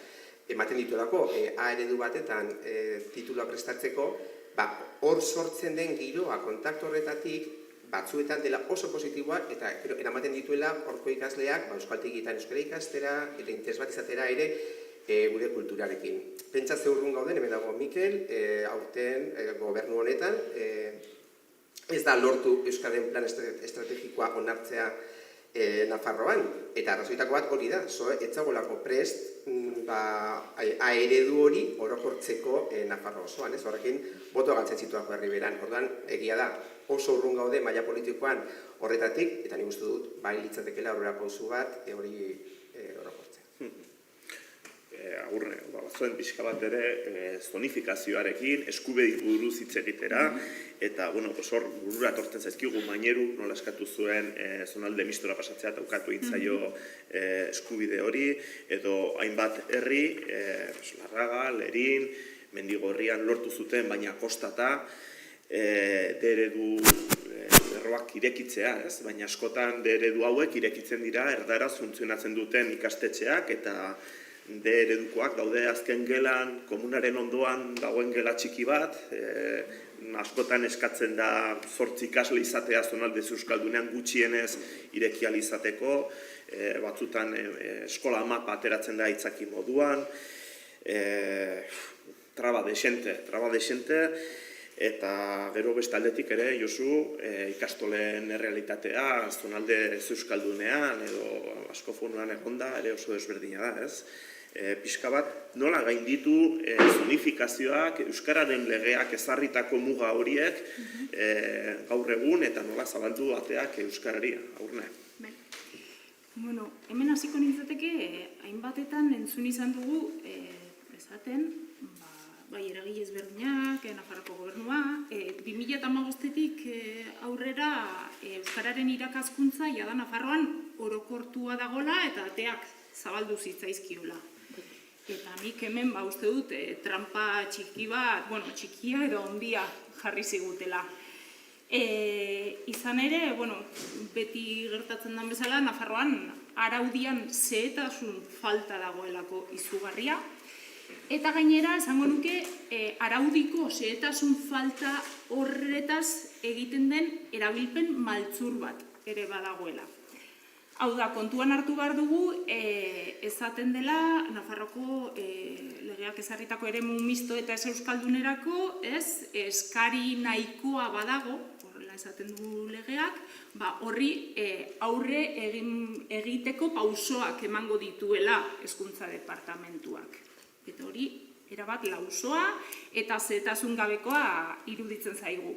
ematen dituelako eredu batetan titulua prestatzeko, hor sortzen den giroa kontaktu horretatik, batzuetan dela oso positiboa, eta eramaten dituela horko ikasleak euskaltegietan euskara ikastera, eta interes bat izatera ere gure kulturarekin. Pentsa ze urrun gauden, hemen dago Mikel, aurten gobernu honetan, ez da lortu euskaren plan estrategikoa onartzea Nafarroan, eta arrazoitako bat hori da, ez zagoelako prest eredu hori orokortzeko Nafarro osoan, horrekin boto galtzen zituako herriberan. Orduan, egia da, oso urrun gaude maila politikoan horretatik, eta nik uste dut, bai litzatekela aurrera pausu bat hori orokortzea. Agurre, zuen pixka bat ere zonifikazioarekin, eskubedi buruz hitz egitera, eta, hor burura tortzen zaizkigu Maineru, nola eskatu zuen zonalde mistura pasatzea, eta ukatu hitzaio eskubide hori, edo hainbat herri, Larraga, Lerin, Mendigorrian lortu zuten, baina kostata, eredu erroak irekitzea, baina askotan eredu hauek irekitzen dira, erdaraz funtzionatzen duten ikastetxeak, eta eredukoak daude azken gelan, komunaren ondoan dagoen gela txiki bat, askotan eskatzen da 8 ikasle izatea zonalde euskaldunean gutxienez ireki ahal izateko, batzutan eskola mapa ateratzen da itzaki moduan, traba desente, eta gero beste aldetik ere, Josu, ikastolen errealitatea, zonalde euskaldunean, edo askofonuan egonda, ere oso desberdina da, ez? Pixka bat, nola gainditu zonifikazioak, euskararen legeak ezarritako muga horiek gaur egun, eta nola zabaldu ateak euskarari, aurne. Hemen hasiko nintzateke, hainbatetan entzun izan dugu, esaten, bai eragile ezberdinak, Nafarroko gobernua, 2015-tik aurrera euskararen irakaskuntza jada Nafarroan orokortua dagola eta ateak zabaldu zitzaizkiola. Eta nik hemen uste dut trampa txiki bat, txikia edo ondia jarri zigutela. Izan ere, beti gertatzen den bezala, Nafarroan araudian zehetasun falta dagoelako izugarria, eta gainera, esango nuke, araudiko zehetasun falta horretaz egiten den erabilpen maltzur bat ere badagoela. Hau da, kontuan hartu behar dugu, ezaten dela, Nafarroko legeak ezarritako eremu misto eta ez euskaldunerako, eskari nahikoa badago, horrela esaten du legeak, horri aurre egiteko pausoak emango dituela hezkuntza departamentuak. Eta hori erabat lausoa eta zehetasun gabekoa iruditzen zaigu.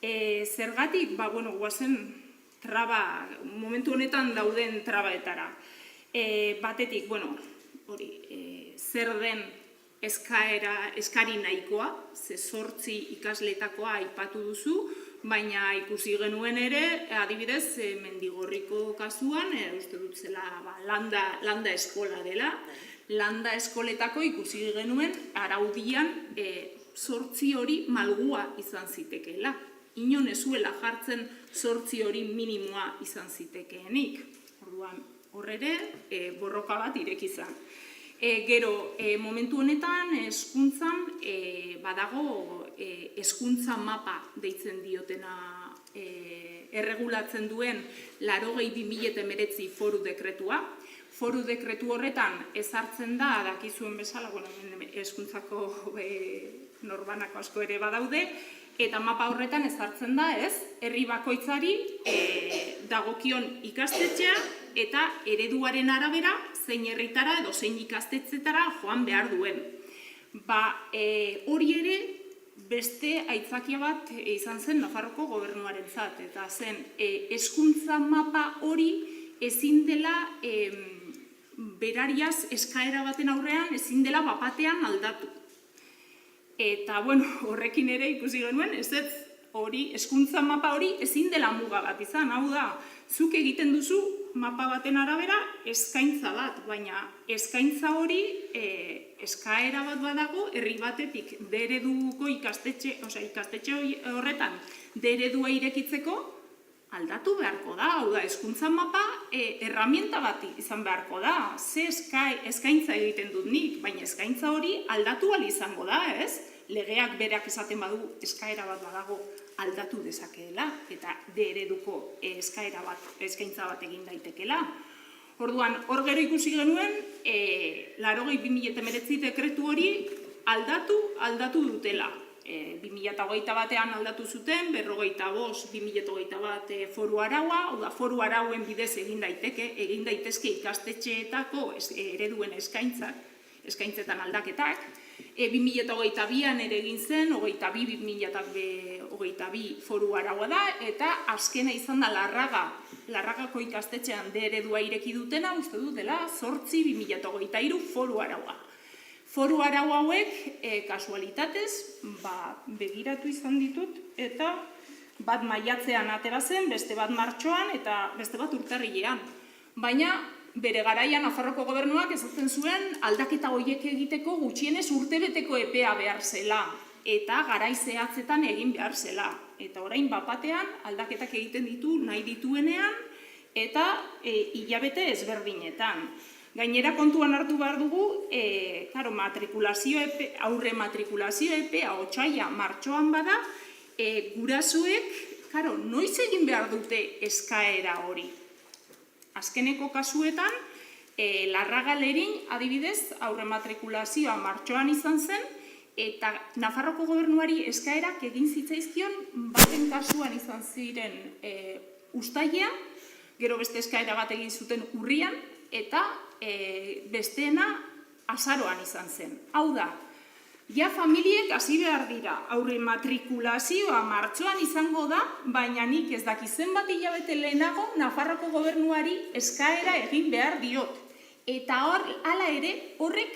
Zergatik, guazen traba, momentu honetan dauden trabaetara. Batetik, zer den eskari nahikoa, ze 8 ikasletakoa aipatu duzu, baina ikusi genuen ere, adibidez, Mendigorriko kasuan, uste dut zela landa eskola dela, landa eskoletako ikusi genuen araudian 8 hori malgua izan zitekeela. Inon ezuela jartzen 8 hori minimoa izan zitekeenik. Orduan, horrere, borroka bat ireki izan. Gero, momentu honetan, hezkuntzan badago hezkuntza mapa deitzen diotena erregulatzen duen 80/2019 foru dekretua. Foru dekretu horretan ezartzen da, dakizuen bezala, hezkuntzako norbanako asko ere badaude, eta mapa horretan ezartzen da, herri bakoitzari dagokion ikastetxea eta ereduaren arabera zein herritara edo zein ikastetxetara joan behar duen. Hori ere beste aitzakia bat izan zen Nafarroko gobernuarentzat, eta zen hezkuntza mapa hori ezin dela berariaz eskaera baten aurrean ezin dela bapatean aldatu. Eta, horrekin ere ikusi genuen, hori, hezkuntza mapa hori ezin dela muga bat izan. Hau da, zuk egiten duzu mapa baten arabera eskaintza bat, baina eskaintza hori eskaera bat badago herri batetik D-ereduko ikastetxe horretan D-eredua irekitzeko aldatu beharko da. Hau da, hezkuntza mapa erramienta bat izan beharko da. Ze eskaintza egiten dut nik, baina eskaintza hori aldatu ahal izango da, Legeak berak esaten badu eskaera bat badago aldatu dezakeela eta D-ereduko eskaintza bat egin daitekela. Orduan, hor gero ikusi genuen, 80/2019 dekretu hori aldatu dutela. 2021an aldatu zuten, 45/2021 foru araua, foru arauen bidez egin daitezke ikastetxeetako ereduen eskaintzetan aldaketak. 2022an ere egin zen, 22/2022 foru araua da, eta azkena izan da Larragako ikastetxean D-eredua ireki dutena, uste dut dela 8/2023 foru araua. Foru arau hauek, kasualitatez, begiratu izan ditut, eta bat maiatzean atera zen, beste bat martxoan, eta beste bat urtarrilean. Baina, bere garaian Nafarroko gobernuak esaten zuen aldaketa horiek egiteko gutxienez urtebeteko epea behar zela, eta garai zehatzetan egin behar zela. Eta orain bapatean aldaketak egiten ditu nahi dituenean, eta hilabete ezberdinetan. Gainera kontuan hartu behar dugu, aurre matrikulazio epea otsaila martxoan bada, gurasoek, noiz egin behar dute eskaera hori. Azkeneko kasuetan, Larraga Lerin, adibidez, aurre matrikulazioa martxoan izan zen, eta Nafarroko gobernuari eskaerak egin zitzaizkion, baten kasuan izan ziren uztailean, gero beste eskaera bat egin zuten urrian, eta besteena azaroan izan zen. Hau da, ja familiek hasi behar dira, aurre matrikulazioa martxoan izango da, baina nik ez dakizen bat hilabete lehenago Nafarroko gobernuari eskaera egin behar diot. Eta hala ere horrek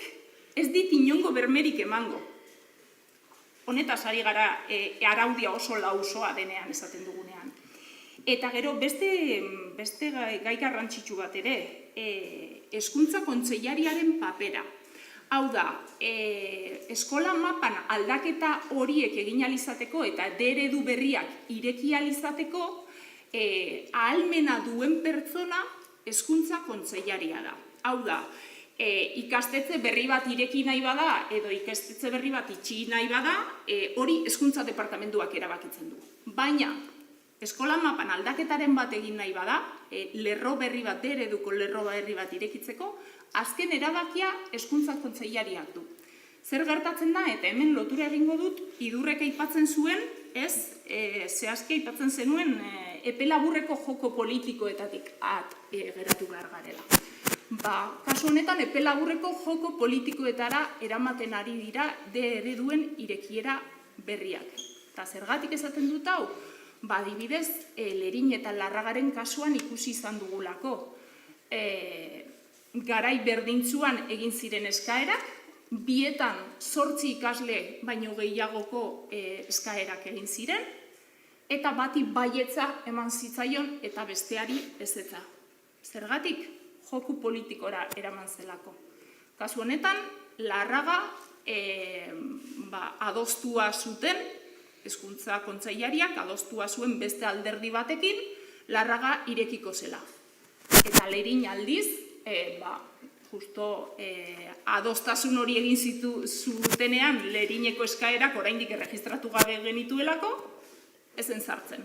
ez dit inongo bermerik emango. Honetaz ari gara araudia oso lausoa denean esaten dugunean. Eta gero beste gai garrantzitsu bat ere, hezkuntza kontseilariaren papera. Hau da, eskola mapan aldaketa horiek egin alizateko eta D-eredu berriak ireki alizateko ahalmena duen pertsona hezkuntza kontseilaria da. Hau da, ikastetxe berri bat ireki nahi bada edo ikastetxe berri bat itxi nahi bada, hori hezkuntza departamentuak erabakitzen du. Baina, eskola mapan aldaketaren bat egin nahi bada, lerro berri bat, D-ereduko lerro berri bat irekitzeko, azken erabakia hezkuntza kontseilariak du. Zer gertatzen da, eta hemen lotura egingo dut, Idurrek aipatzen zuen, zehazki aipatzen zenuen epe laburreko joko politikoetatik geratu behar garela. kasu honetan epe laburreko joko politikoetara eramaten ari dira ereduen irekiera berriak. Eta zergatik esaten dut hau? Adibidez, Lerin eta Larragaren kasuan ikusi izan dugulako. Garai berdintzuan egin ziren eskaerak, bietan 8 ikasle baino gehiagoko eskaerak egin ziren, eta bati baietza eman zitzaion eta besteari ezetza. Zergatik? Joku politikora eraman zelako. Kasu honetan, Larraga adostua zuten, Hezkuntza Kontseilariak adostua zuen beste alderdi batekin, Larraga irekiko zela. Eta Lerin aldiz, justo adostasun hori egin zutenean Lerineko eskaerak oraindik erregistratu gabe genituelako, ezen sartzen.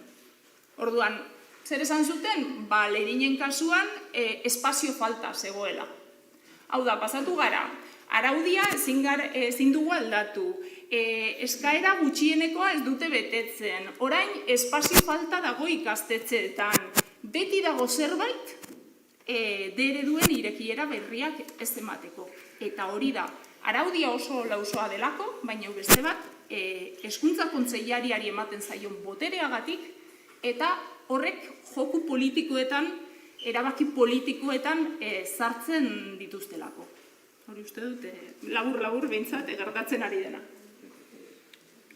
Orduan, zer esan zuten? Lerinen kasuan espazio falta zegoela. Hau da, pasatu gara, araudia ezin dugu aldatu, eskaera gutxienekoa ez dute betetzen, orain espazio falta dago ikastetxeetan, beti dago zerbait ereduen irekiera berriak ez emateko. Eta hori da, araudia oso lausoa delako, baina beste bat, Hezkuntza Kontseilariari ematen zaion botereagatik, eta horrek joku politikoetan, erabaki politikoetan sartzen dituztelako. Hori uste dut, labur-labur behintzat gertatzen ari dena.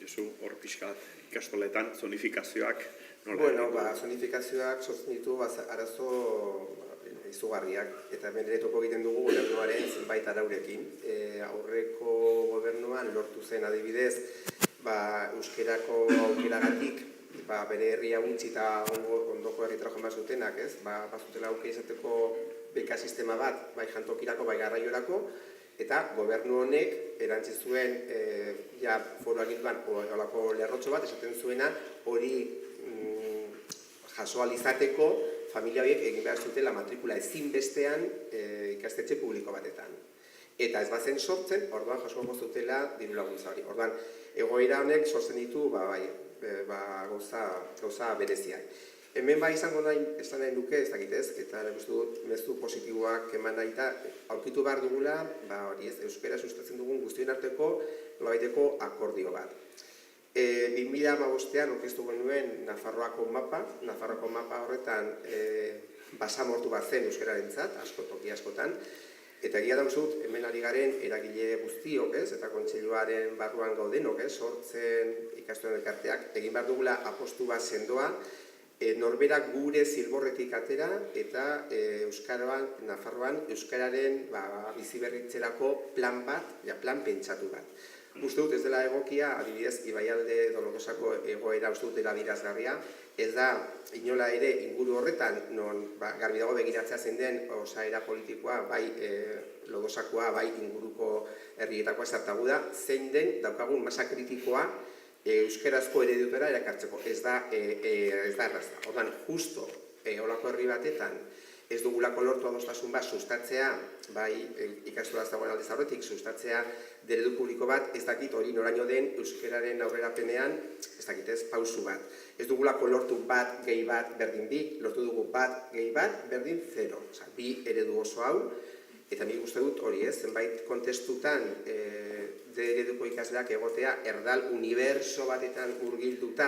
Josu, hor pixkat ikastoletan zonifikazioak nola? Bueno, zonifikazioak sortzen ditu arazo izugarriak, eta hemen ere topo egiten dugu gobernuaren zenbait araurekin. Aurreko gobernuan lortu zen adibidez, euskerako aukeragatik, bere herria gutxi eta ondoko herritara joan zutenak, bazutela aukera izateko beka sistema bat, bai jantokirako, bai garraiorako, eta gobernu honek erantzi zuen foru aginduan olako lerrotxo bat, esaten zuena hori jaso alizateko familia horiek egin behar zutela matrikula ezinbestean ikastetxe publiko batetan. Eta ez bazen sortzen, orduan jaso zutela diru laguntza hori. Orduan, egoera honek sortzen ditu gauza bereziak. Hemen izango nahi, esan nahi nuke, ez dakitez, eta mezu positiboak eman nahi eta aurkitu behar dugula, euskara sustatzen dugun guztien arteko nolabaiteko akordio bat. 2015an aurkeztu genuen Nafarroako mapa horretan basamortu bat zen euskararentzat, toki askotan, eta egia dauzut, hemen ari garen eragile guztiok, eta kontseiluaren barruan gaudenok, sortzen ikastuen elkarteak, egin behar dugula apostu bat sendoa, norberak gure zilborretik atera eta Nafarroan euskararen biziberritzerako plan bat, plan pentsatu bat. Uste dut ez dela egokia, adibidez, Ibaialde Dolorosako egoera uste dut dela adierazgarria, ez da inola ere inguru horretan, non garbi dago begiratzea zein den osaera politikoa, bai Lodosakoa, bai inguruko herrietakoa zartagu da, zein den daukagun masa kritikoa euskerazko eredutera erakartzeko, ez da errazta. Orduan, justo olako herri batetan, ez dugulako lortu adostasun bat sustatzea, bai ikastola ez dagoen aldez aurretik, sustatzea eredu publiko bat, ez dakit hori noraino den euskararen aurrerapenean, ez dakit ez, pausu bat. Ez dugulako lortu bat, gehi bat, berdin bi, lortu dugu bat, gehi bat, berdin 0. Osa, bi eredu oso hau, eta nik uste dut hori ez, zenbait kontestutan ereduko ikasleak egotea erdal uniberso batetan urgilduta,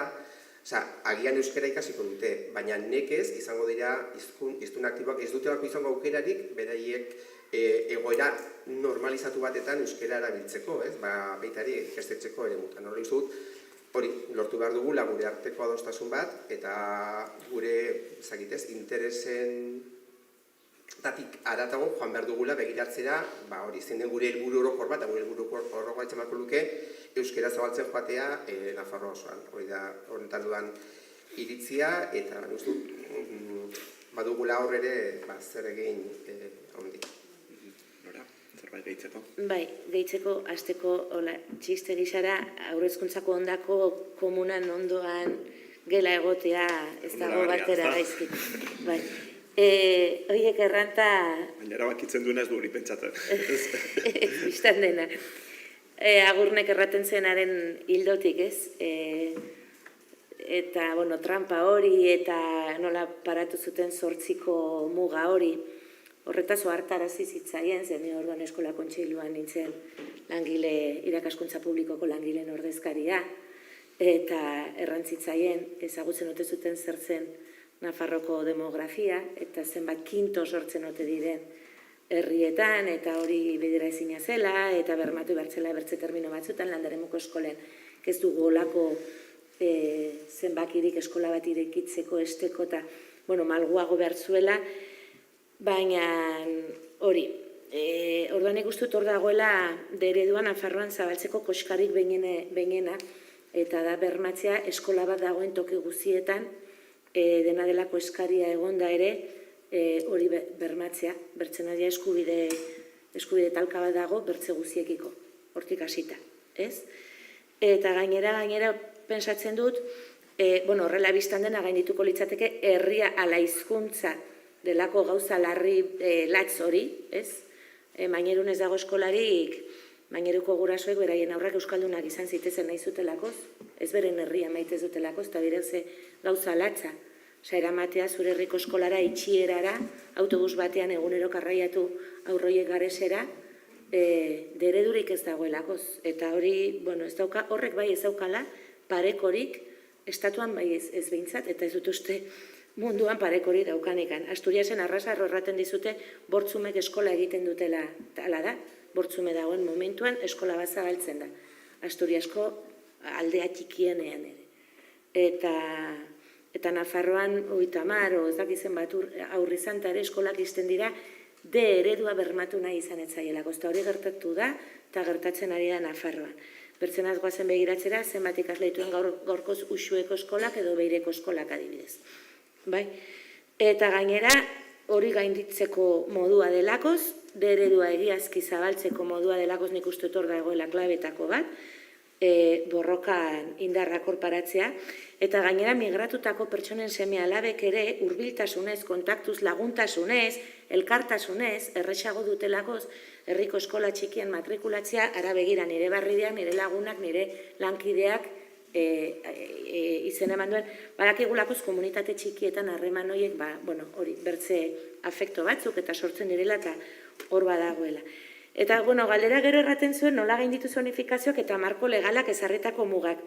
agian euskara ikasiko dute, baina nekez izango dira hiztun aktiboak ez dutelako izango aukerarik beraiek egoera normalizatu batetan euskara erabiltzeko, baitari ikastetxeko ere mutan. Hori, lortu behar dugula gure arteko adostasun bat, eta gure, interesen tatik aratago joan behar dugula begiratzera, hori, zein den gure helburu orokor bat, gure helburu orokor bat emango luke, euskara zabaltzen joatea Nafarroa osoan. Hori da, honetan dudan iritzia, eta badugula hor ere zer egin handi. Nora, zerbait gehitzeko? Bai, gehitzeko, azteko, txiste gizara, haurrezkuntzako ondako komunan ondoan gela egotea ez dago batera gaizkit. Bai. Horiek erranta... Baina erabakitzen duena ez du hori pentsatzen. Ez biztan dena. Agurnek erraten zenaren hildotik, ez? Eta, trampa hori eta nola paratu zuten 8ko muga hori. horretaz ohartarazi zitzaien, zen ni orduan eskola kontseiluan nintzen langile, irakaskuntza publikoko langileen ordezkaria, eta errantzitzaien ezagutzen ote zuten zertzen Nafarroko demografia, eta zenbat kinto sortzen ote diren herrietan, eta hori bidera ezina zela, eta bermatu bertzela bertze termino batzutan, landaremuko eskolen ez dugu olako zenbakirik eskola bat irekitzeko, esteko, eta malguago behar zuela, baina hori, orduan ikustut hor dagoela ereduan Nafarroan zabaltzeko koskarik behinena, eta da bermatzea eskola bat dagoen toki guztietan, dena delako eskaria egonda ere, hori bermatzea, bertzenaria eskubide talka bat dago bertze guztiekiko, hortik hasita, ez? Eta gainera pentsatzen dut, horrela biztan dena gaindituko litzateke herria ala hizkuntza delako gauza larri latz hori, ez? Mainerun ez dago eskolarik, maineruko gurasoek beraien aurrak euskaldunak izan zitezen nahi zutelakoz, ez beren herria maite dutelakoz, eta direk ze gauza latza. Eramatea zure herriko eskolara, itxierara, autobus batean egunero karraiatu aurroiek garesera, eredurik ez dagoelakoz. Eta hori, ez dauka, horrek bai ez daukala, parekorik, estatuan bai ez behintzat, eta ez dut uste munduan parekorik daukanikan. Asturiasen arrasarro erraten dizute, bortzumek eskola egiten dutela, hala da, bortzume dagoen momentuan eskola bat zabaltzen da. Asturiasko aldea txikienean ere. Eta Nafarroan 30, ez dakizen bat aurri zantare eskolak izten dira, eredua bermatu nahi izan etzaielako. Eta hori gertatu da, eta gertatzen ari da Nafarroan. Bertzenaz goazen begiratzera, zenbat ikasleituen gaurkoz usueko eskolak edo beireko eskolak adibidez. Eta gainera, hori gainditzeko modua delakoz, eredua egiazki zabaltzeko modua delakoz nik uste hor dagoela klabetako bat, borrokan indarrak korparatzea, eta gainera migratutako pertsonen seme alabek ere hurbiltasunez, kontaktuz, laguntasunez, elkartasunez, erresago dutelakoz, herriko eskola txikien matrikulatzea, ara begira nire barrideak, nire lagunak, nire lankideak izen eman duen, badakigulakoz komunitate txikietan harreman horiek, hori, bertze afekto batzuk eta sortzen direla eta hor badagoela. Eta, galdera gero erraten zuen nola gainditu zonifikazioak eta marko legalak ezarritako mugak.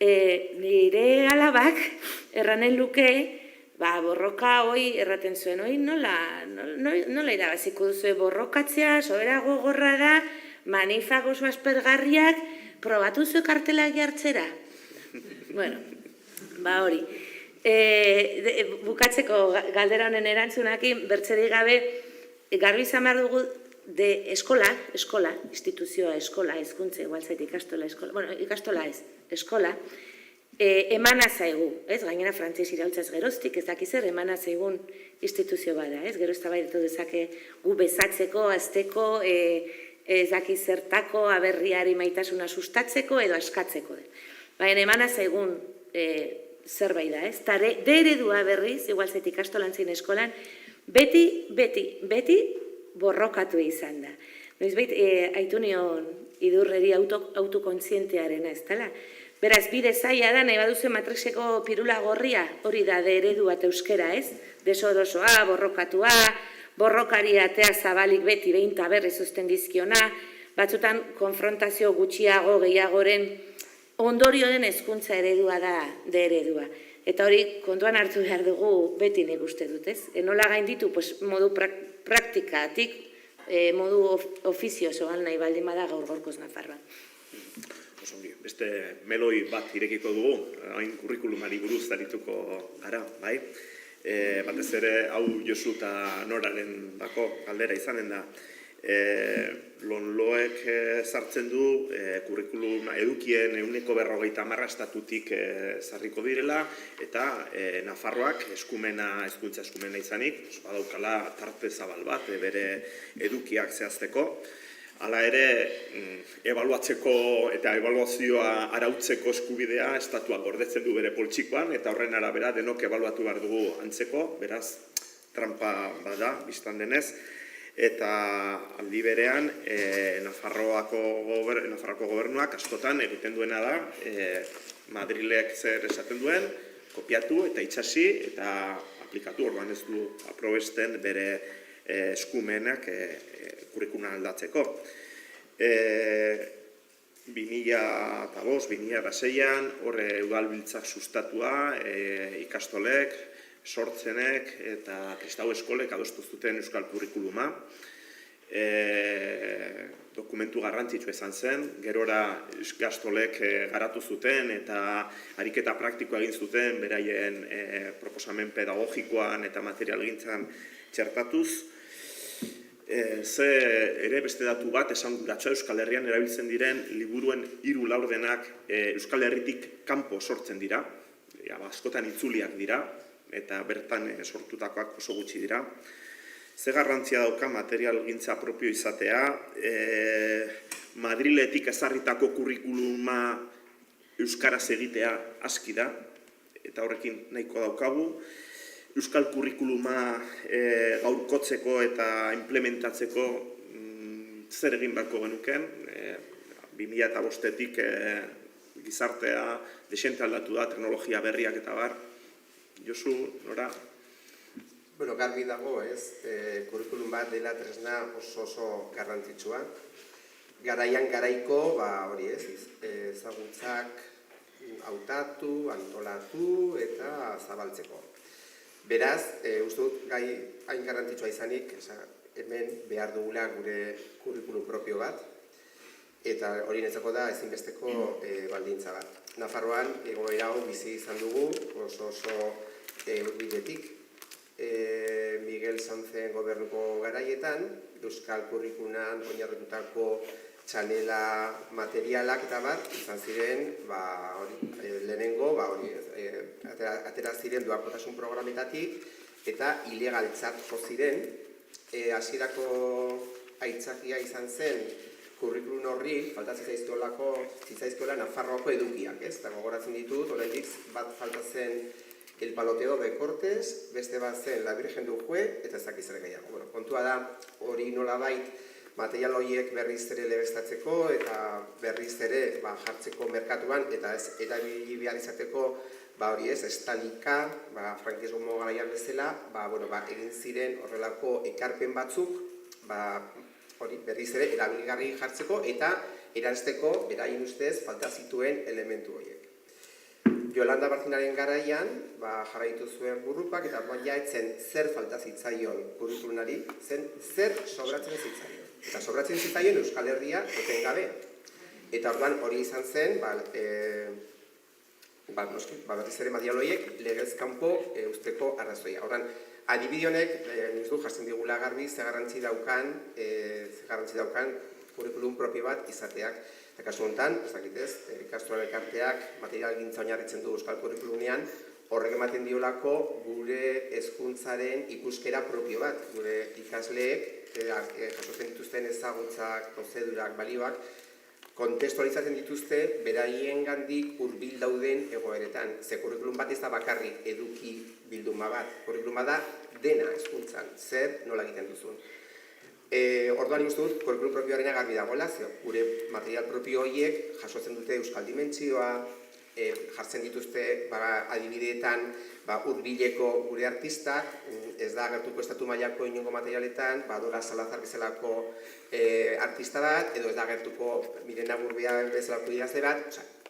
Nire alabak erranen luke, borroka hoi erraten zuen, hoi nola irabaziko duzu borrokatzea, sobera gogorra da, manifago aspergarriak, probatu zu kartelak jartzera. Hori. Bukatzeko galdera honen erantzunakin, bertzerik gabe, garbi izan behar dugu, eskola, instituzioa eskola, hezkuntza, igual zait ikastola eskola, ikastola ez, eskola, emana zaigu, gainera frantzez iraultzaz geroztik, ez dakizer, emana zaigun instituzio bada, gero ez da bairetu dezake gu bezatzeko, azteko, ez dakizertako, aberriari maitasuna sustatzeko edo askatzeko. Baina emana zaigun zerbait da, eta eredua berriz, igual zait ikastolantzin eskolan, beti borrokatu izan da. Noizbait, aitu nion idurreri autokontzientearena, ez dela? Beraz, bide zaila da, nahi baduzu matrixeko pirula gorria, hori da, eredua eta euskera, ez? Desodosoa, borrokatua, borrokari atea zabalik beti behin eta berriz uzten dizkiona, batzutan konfrontazio gutxiago gehiagoren ondorioen hezkuntza eredua da, eredua. Eta hori kontuan hartu behar dugu beti nik uste dut, ez? Nola gainditu, modu praktikatik, modu ofiziosoan nahi baldin bada gaur-gaurkoz Nafarroan. Beste meloi bat irekiko dugu, hain kurrikulumari buruz arituko gara, bai? Batez ere, hau Josu eta Noraren dako galdera izanen da. Lonloek sartzen du kurrikulum edukien 150 estatutik zarriko direla, eta Nafarroak hezkuntza eskumena izanik, badaukala tarte zabal bat bere edukiak zehazteko. Hala ere, ebaluatzeko eta ebaluazioa arautzeko eskubidea estatuak gordetzen du bere poltsikoan, eta horren arabera denok ebaluatu behar dugu antzeko, beraz, trampa bada, biztan denez, eta aldi berean Nafarroako gobernuak askotan egiten duena da, Madrilek zer esaten duen, kopiatu eta itxasi eta aplikatu, orduan ez du aprobesten bere eskumenak kurrikuluma aldatzeko. 2005-2006an horre udalbiltzak sustatua, ikastolek, sortzenek eta kristau eskolek adostu zuten euskal kurrikuluma. Dokumentu garrantzitsua izan zen, gerora ikastolek garatu zuten eta ariketa praktikoa egin zuten beraien proposamen pedagogikoan eta materialgintzan txertatuz. Ze ere beste datu bat esanguratsua Euskal Herrian erabiltzen diren liburuen 3 laurdenak Euskal Herritik kanpo sortzen dira, askotan itzuliak dira eta bertan sortutakoak oso gutxi dira. Ze garrantzia dauka materialgintza propio izatea, Madriletik ezarritako kurrikuluma euskaraz egitea aski da, eta horrekin nahiko daukagu. Euskal kurrikuluma gaurkotzeko eta implementatzeko zer egin beharko genuken. 2005-tik gizartea desente aldatu da, teknologia berriak eta bar. Josu, nora? Bueno, garbi dago, ez, kurrikulum bat dela tresna oso garrantzitsua. Garaian garaiko, hori ez, ezagutzak hautatu, antolatu eta zabaltzeko. Beraz, uste dut gai hain garrantzitsua izanik, hemen behar dugula gure kurrikulum propio bat, eta hori netzako da ezinbesteko baldintza bat. Nafarroan, egoera hau bizi izan dugu, oso bidetik, Miguel Sanzen gobernuko garaietan, euskal kurrikuluman oinarritutako txanela materialak eta bat, izan ziren, lehenengo, atera ziren doakotasun programetatik, eta ilegaltzat jo ziren, hasierako aitzakia izan zen, kurrikulum horri, falta zitzaizkiola Nafarroako edukiak, ez? Eta gogoratzen ditut, oraindik bat falta zen El Paloteo de Cortes, beste bat zen La Virgen du Jue, eta ez dakiz ere gehiago. Bueno, kontua da, hori nolabait, material horiek berriz ere legeztatzeko eta berriz ere jartzeko merkatuan eta ez erabili behar izateko hori ez, estalika, frankismo garaian bezala, egin ziren horrelako ekarpen batzuk hori berriz ere erabilgarri jartzeko eta eranzteko beraien ustez falta zituen elementu horiek. Yolanda Barcinaren garaian jarraitu zuen burrupak eta etzen zer falta zitzaion kurrikulumari, zer sobratzen zitzaion. Eta sobratzen zitzaion Euskal Herria etengabe. Eta orduan hori izan zen, berriz ere material horiek legez kanpo usteko arrazoia. Orduan, adibide honek, niz du jartzen digula garbi, ze garrantzi daukan kurrikulum propio bat izateak. Eta kasu honetan, ikastolen elkarteak materialgintza oinarritzen du euskal kurrikulumean, horrek ematen diolako gure hezkuntzaren ikuskera propio bat. Gure ikasleek jasotzen dituzten ezagutzak, prozedurak, balioak, kontestualizatzen dituzte beraiengandik hurbil dauden egoeretan. Ze kurrikulum bat ez da bakarrik eduki bilduma bat. Kurrikuluma da dena hezkuntzan, zer nola egiten duzun. Orduan ikustu dut, kurrikulum propioarena garbi dagoela, gure material propio horiek jasotzen dute euskal dimentsioa, jartzen dituzte adibideetan hurbileko gure artistak, ez da agertuko estatu mailako inongo materialetan, Dora Salazar bezalako artista bat, edo ez da agertuko Mirena Gurbea bezalako idazle bat,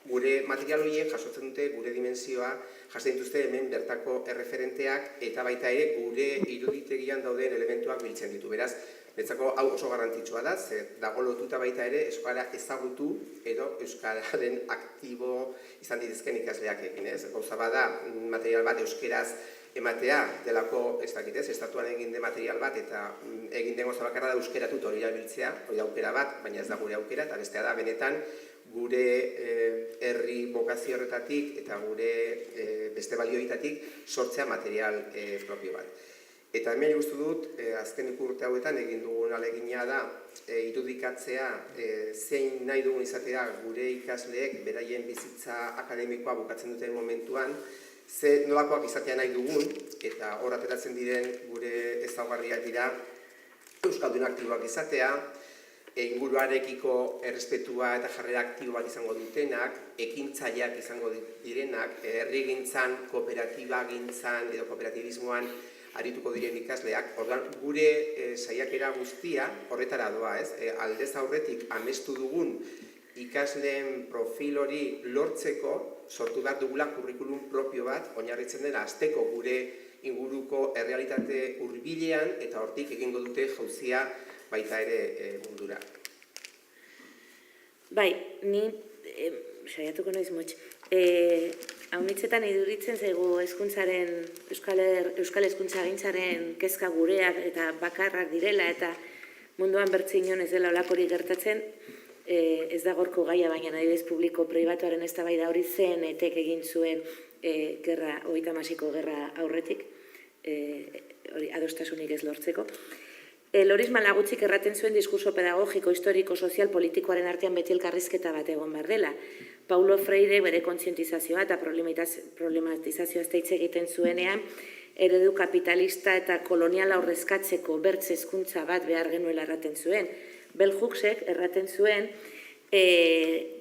gure material horiek jasotzen dute gure dimentsioa, jasotzen dituzte hemen bertako erreferenteak eta baita ere gure iruditegian dauden elementuak biltzen ditu. Beraz, netzako hau oso garrantzitsua da, dago lotuta baita ere euskara ezagutu edo euskararen aktibo izan dituzken ikasleak egin, ez? Gauza bada material bat euskeraz ematea delako ez dakitez, estatuan egin den material bat eta egin den gauza bakarra da euskeratut hori erabiltzea, hori da aukera bat, baina ez da gure aukera eta bestea da benetan gure herri bokazio horretatik eta gure beste balioetatik sortzea material propio bat. Eta hemen gustu dut, azken urte hauetan egin dugun ahalegina da irudikatzea zein nahi dugun izatea gure ikasleek beraien bizitza akademikoa bukatzen duten momentuan, ze nolakoak izatea nahi dugun, eta hor ateratzen diren gure ezaugarriak dira euskaldun aktiboak izatea, inguruarekiko errespetua eta jarrera aktibo bat izango dutenak, ekintzaileak izango direnak, herrigintzan, kooperatibagintzan edo kooperatibismoan arituko diren ikasleak. Orduan, gure saiakera guztia horretara doa, ez? Aldez aurretik amestu dugun ikasleen profil hori lortzeko, sortu behar dugula kurrikulum propio bat, oinarritzen dena azteko gure inguruko errealitate hurbilean, eta hortik egingo dute jauzia baita ere mundura. Bai, ni saiatuko naiz motx. Haunitzetan iduritzen zaigu hezkuntzaren, euskal hezkuntza gintzaren kezka gureak eta bakarrak direla, eta munduan bertzinon ez dela olakorik gertatzen, ez da gorko gaia, baina adibidez publiko pribatuaren eztabaida hori CNTek egin zuen gerra, 36ko gerra aurretik, hori adostasunik ez lortzeko. Loris Malagutxik erraten zuen diskurso pedagogiko, historiko, sozial, politikoaren artean beti elkarrizketa bat egon behar dela. Paulo Freire bere kontzientizazioa eta problematizazioa hitz egiten zuenean, eredu kapitalista eta koloniala horrezkatzeko bertze hezkuntza bat behar genuela erraten zuen. Bell Hooksek erraten zuen,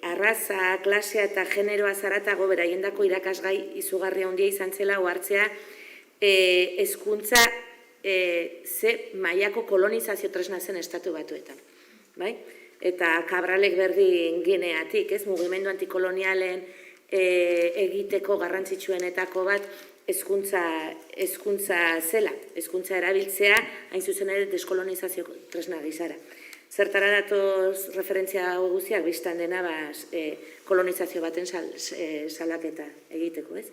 arraza, klasea eta generoa zaratago beraiendako irakasgai izugarria handia izan zela ohartzea hezkuntza ze mailako kolonizazio tresna zen estatu batuetan. Eta Cabralek berdin gineatik, mugimendu antikolonialen egiteko garrantzitsuenetako bat hezkuntza zela, hezkuntza erabiltzea hain zuzen ere deskolonizazio tresna gizara. Zertara datoz referentzia hau guztiak biztan dena kolonizazio baten salaketa egiteko, ez?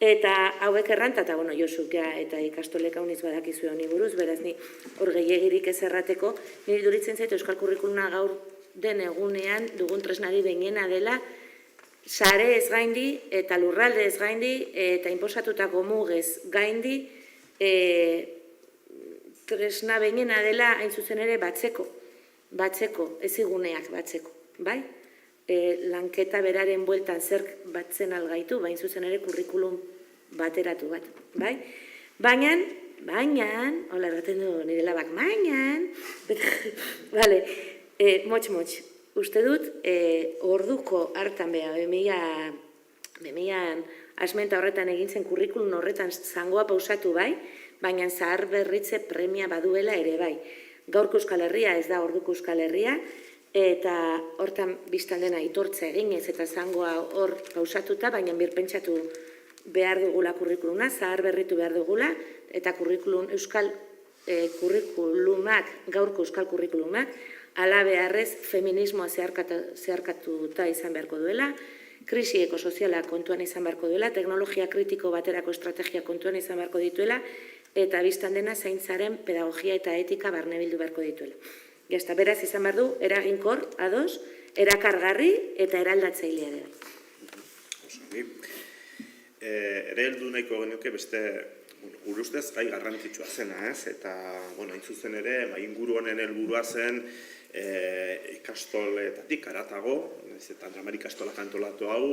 Eta hauek erranta, eta Josuk eta ikastolek hauniz badakizu honi buruz, beraz ni hor gehiagirik ez errateko, niri duritzen zaitu euskal kurrikuluna gaur den egunean dugun tresnari behinena dela, sare ez gaindi eta lurralde ez gaindi eta inposatutako mugez gaindi tresna behinena dela hain zuzen ere batzeko, eziguneak batzeko, bai? Lanketa beraren bueltan zer batzen algaitu, bain zuzen ere kurrikulum bateratu bat, bai? Baina, hola erraten du nire labak, motx, uste dut, orduko hartan beha, 2000 asmenta horretan egintzen kurrikulum horretan zangoa pausatu bai, baina zahar berritze premia baduela ere bai. Gaurko Euskal Herria ez da orduko Euskal Herria, eta hortan biztan dena itortza eginez eta zangoa hor pausatuta, baina birpentsatu behar dugula kurrikuluna, zahar berritu behar dugula, eta kurrikulumak, gaurko euskal kurrikulumak, ala beharrez feminismoa zeharkatuta izan beharko duela, krisi ekosoziala kontuan izan beharko duela, teknologia kritiko baterako estrategia kontuan izan beharko dituela, eta biztan dena zaintzaren pedagogia eta etika barnebildu beharko dituela. Eta beraz izan behar du, eraginkor, ados, erakargarri eta eraldatzailea dira. Ere heldu nahiko genuke beste, gure ustez gai garrantzitsua zena, ez? Eta, hain zuzen ere, inguru honen helburua zen ikastoletatik aratago, eta Andramar ikastola kantolatu hau,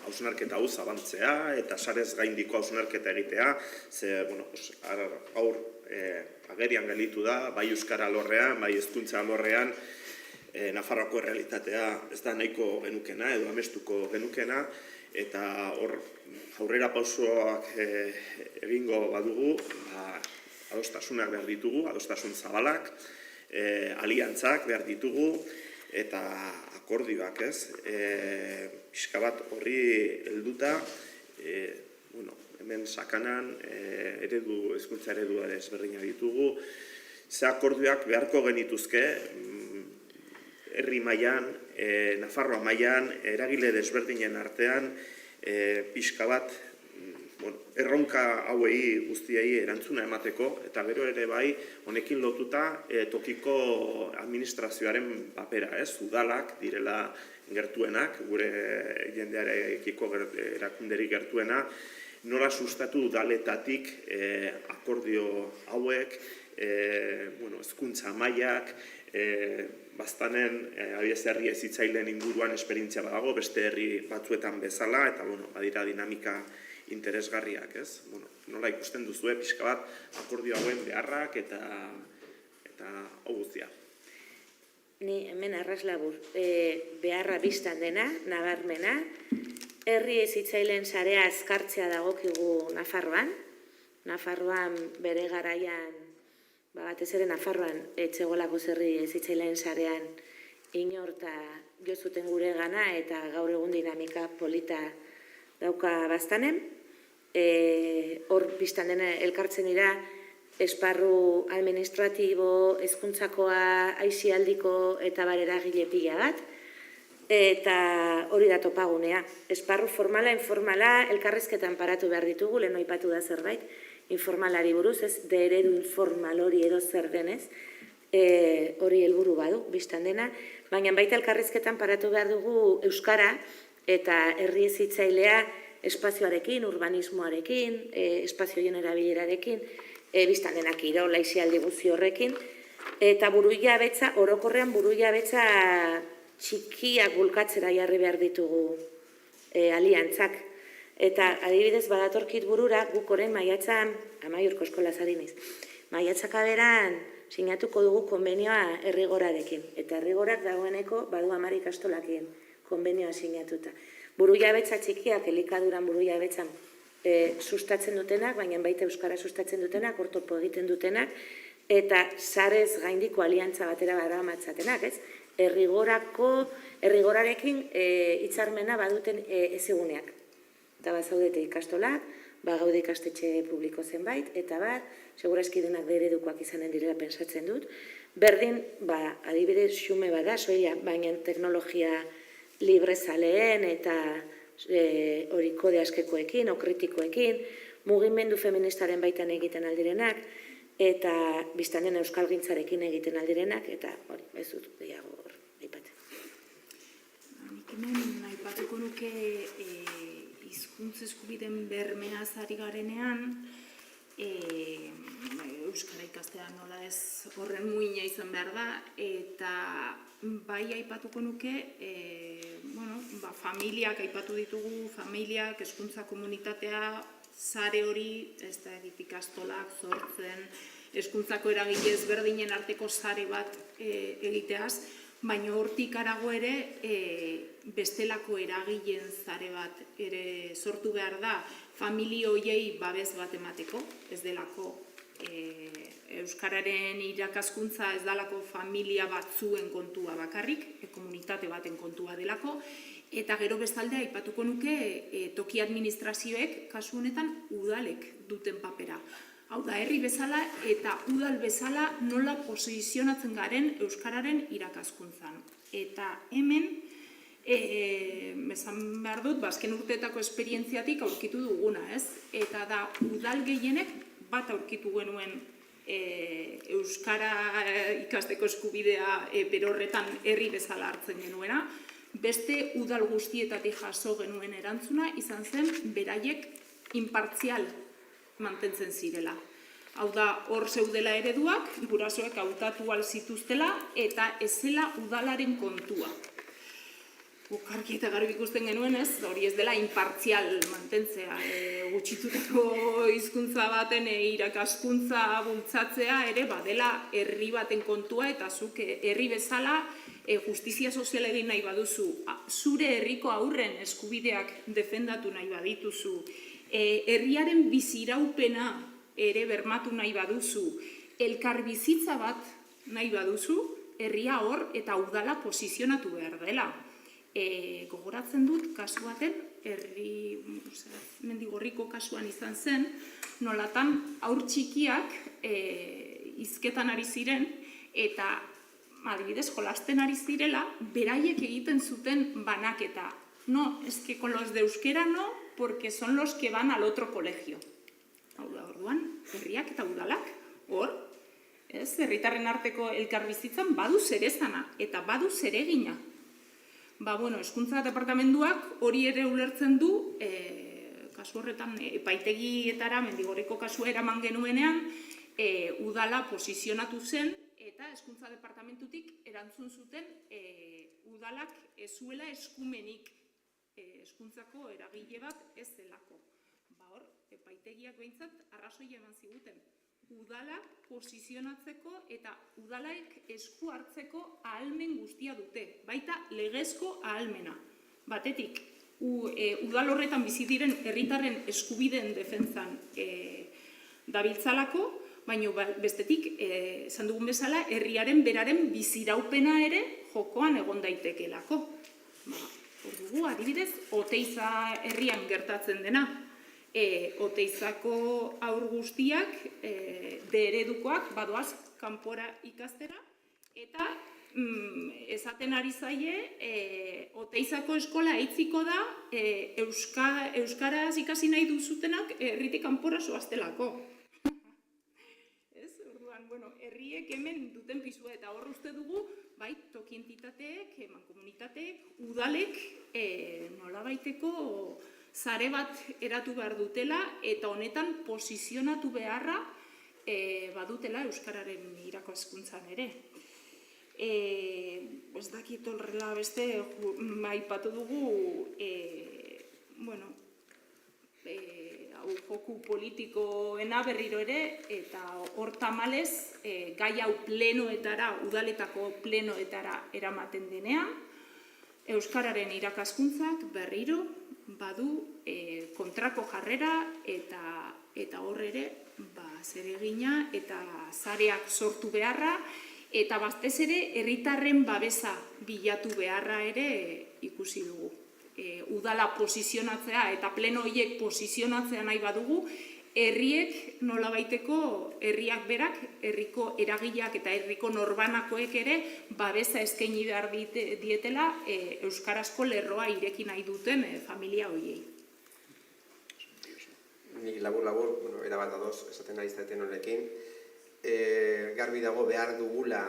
hausnarketa hau zabantzea, eta sarez gaindiko hausnarketa egitea, ze, gaur agerian gelitu da, bai euskara alorrean, bai hezkuntza alorrean, Nafarroako errealitatea ez da nahiko genukena, edo amestuko genukena, eta hor aurrera pausoak egingo badugu, adostasunak behar ditugu, adostasun zabalak, aliantzak behar ditugu, eta akordioak, ez? Pixka bat horri helduta, hemen sakanan hezkuntza eredua ezberdina ditugu, ze akordioak beharko genituzke, herri mailan, Nafarroa mailan, eragile desberdinen artean, pixka bat, erronka hauei guztiei erantzuna emateko, eta gero ere bai, honekin lotuta tokiko administrazioaren papera, udalak direla gertuenak, gure jendearekiko erakunderik gertuena, nola sustatu udaletatik akordio hauek, hezkuntza mailak, baztanen herri hezitzaileen inguruan esperientzia badago, beste herri batzuetan bezala, eta badira dinamika interesgarriak, ez? Nola ikusten duzue pixka bat akordio hauen beharrak eta hau guztia. Ni hemen arras labur, beharra biztan dena, nabarmena, herri hezitzaileen sarea azkartzea dagokigu Nafarroan, Nafarroan bere garaian, batez ere Nafarroan etxegolako zerri hezitzaileen sarean inorta jo zuten gure gana eta gaur egun dinamika polita dauka baztanen. Hor biztan dena elkartzen dira esparru administratibo, hezkuntzakoa, aisialdiko eta eragile pila bat. Eta hori da topagunea. Esparru formala, informala, elkarrizketan paratu behar ditugu, lehen aipatu da zerbait, informalari buruz, ez de eredu informal hori edo zer denez, hori helburu badu, biztan dena, baina baita elkarrizketan paratu behar dugu euskara eta herri hezitzailea espazioarekin, urbanismoarekin, espazioien erabilerarekin, biztan dena kirol, aisialdi guzti horrekin, eta burujabetza, orokorrean burujabetza txikiak bulkatzera jarri behar ditugu aliantzak. Eta adibidez badatorkit burura guk orain maiatzan, Amaiurko eskolaz ari naiz, maiatzak aberan sinatuko dugu konbenioa Errigorarekin. Eta Errigorak dagoeneko badu 10 ikastolakien konbenioa sinatuta. Burujabetza txikiak, elikaduran burujabetzan sustatzen dutenak, baina baita euskara sustatzen dutenak, ortopo egiten dutenak, eta sarez gaindiko aliantza batera baramatzatenak, ez? Errigorarekin hitzarmena baduten ezeguneak. Eta bazaudete ikastolak, bagaude ikastetxe publiko zenbait, eta segurazki denak eredukoak izanen direla pensatzen dut. Berdin, adibidez xume bada, soia, baina teknologia librezaleen eta hori kode askekoekin, okritikoekin, mugimendu feministaren baitan egiten aldirenak, eta biztanen euskalgintzarekin egiten aldirenak, eta hori, ez dut gehiago hor, aipatzen. Nik hemen aipatuko nuke hizkuntza eskubideen bermeaz ari garenean, euskara ikastea nola ez horren muina izan behar da, eta bai aipatuko nuke, familiak aipatu ditugu, familiak, hezkuntza komunitatea, sare hori, ez da ikastolak sortzen, hezkuntzako eragile ezberdinen arteko sare bat egiteaz, baina hortik harago ere bestelako eragileen sare bat ere sortu behar da familia horiei babes bat emateko, ez delako euskararen irakaskuntza ez delako familia batzuen kontua bakarrik, komunitate baten kontua delako, eta gero bestalde aipatuko nuke toki administrazioek, kasu honetan udalek duten papera. Hau da, herri bezala eta udal bezala nola posizionatzen garen euskararen irakaskuntzan. Eta hemen, esan behar dut, azken urteetako esperientziatik aurkitu duguna, ez? Eta da, udal gehienek bat aurkitu genuen euskara ikasteko eskubidea berorretan herri bezala hartzen genuena, beste udal guztietatik jaso genuen erantzuna izan zen beraiek inpartzial mantentzen zirela. Hau da, hor zeudela ereduak, gurasoek hautatu alzituztela eta ezela udalaren kontua. Argi eta garbi ikusten genuen ez, hori ez dela inpartzial mantentzea, gutxitutako hizkuntza baten irakaskuntza bultzatzea ere badela herri baten kontua eta zuk herri bezala justizia sozial egin nahi baduzu, zure herriko aurren eskubideak defendatu nahi badituzu, herriaren biziraupena ere bermatu nahi baduzu, elkarbizitza bat nahi baduzu, herria hor eta udala posizionatu behar dela. Gogoratzen dut, kasu baten, Mendigorriko kasuan izan zen, nolatan haur txikiak hizketan ari ziren, eta adibidez, jolasten ari zirela, beraiek egiten zuten banaketa. No, es que con los de euskera no, porque son los que van al otro colegio. Hau da, orduan, herriak eta udalak, hor, herritarren arteko elkarbizitzan badu zerezana, eta badu zeregina. Hezkuntza departamentuak hori ere ulertzen du, kasu horretan epaitegietara Mendigorriko kasua eraman genuenean, udala posizionatu zen, eta hezkuntza departamentutik erantzun zuten udalak ez zuela eskumenik hezkuntzako eragile bat ez zelako. Hor, epaitegiak behintzat arrazoi eman ziguten. Udalak posizionatzeko eta udalaek esku hartzeko ahalmen guztia dute, baita legezko ahalmena. Batetik, udal horretan bizi diren herritarren eskubideen defentsan dabiltzalako, baina bestetik, esan dugun bezala, herriaren beraren biziraupena ere jokoan egon daitekelako. Hor dugu, adibidez, Oteiza herrian gertatzen dena. Oteizako haur guztiak, D-eredukoak, badoaz, kanpora ikastera, eta esaten ari zaie, Oteizako eskola eitziko da, euskaraz ikasi nahi duzutenak herritik kanpora zoaztelako. Herriek hemen duten pisua eta hor uste dugu, bai, toki entitateek, mankomunitateek, udalek nolabaiteko sare bat eratu behar dutela eta honetan posizionatu beharra badutela euskararen irakaskuntzan ere. Ez dakit horrela beste aipatu dugu, joku politikoena berriro ere, eta hor tamalez, gai hau plenoetara, udaletako plenoetara eramaten denean, euskararen irakaskuntzak berriro badu kontrako jarrera eta hor ere zeregina eta sareak sortu beharra, eta batez ere herritarren babesa bilatu beharra ere ikusi dugu. Udala posizionatzea eta pleno horiek posizionatzea nahi badugu, herriek nolabaiteko herriak berak, herriko eragileak eta herriko norbanakoek ere babesa eskaini behar dietela euskarazko lerroa ireki nahi duten familia horiei. Ni labur, erabat ados esaten ari zaten honekin. Garbi dago behar dugula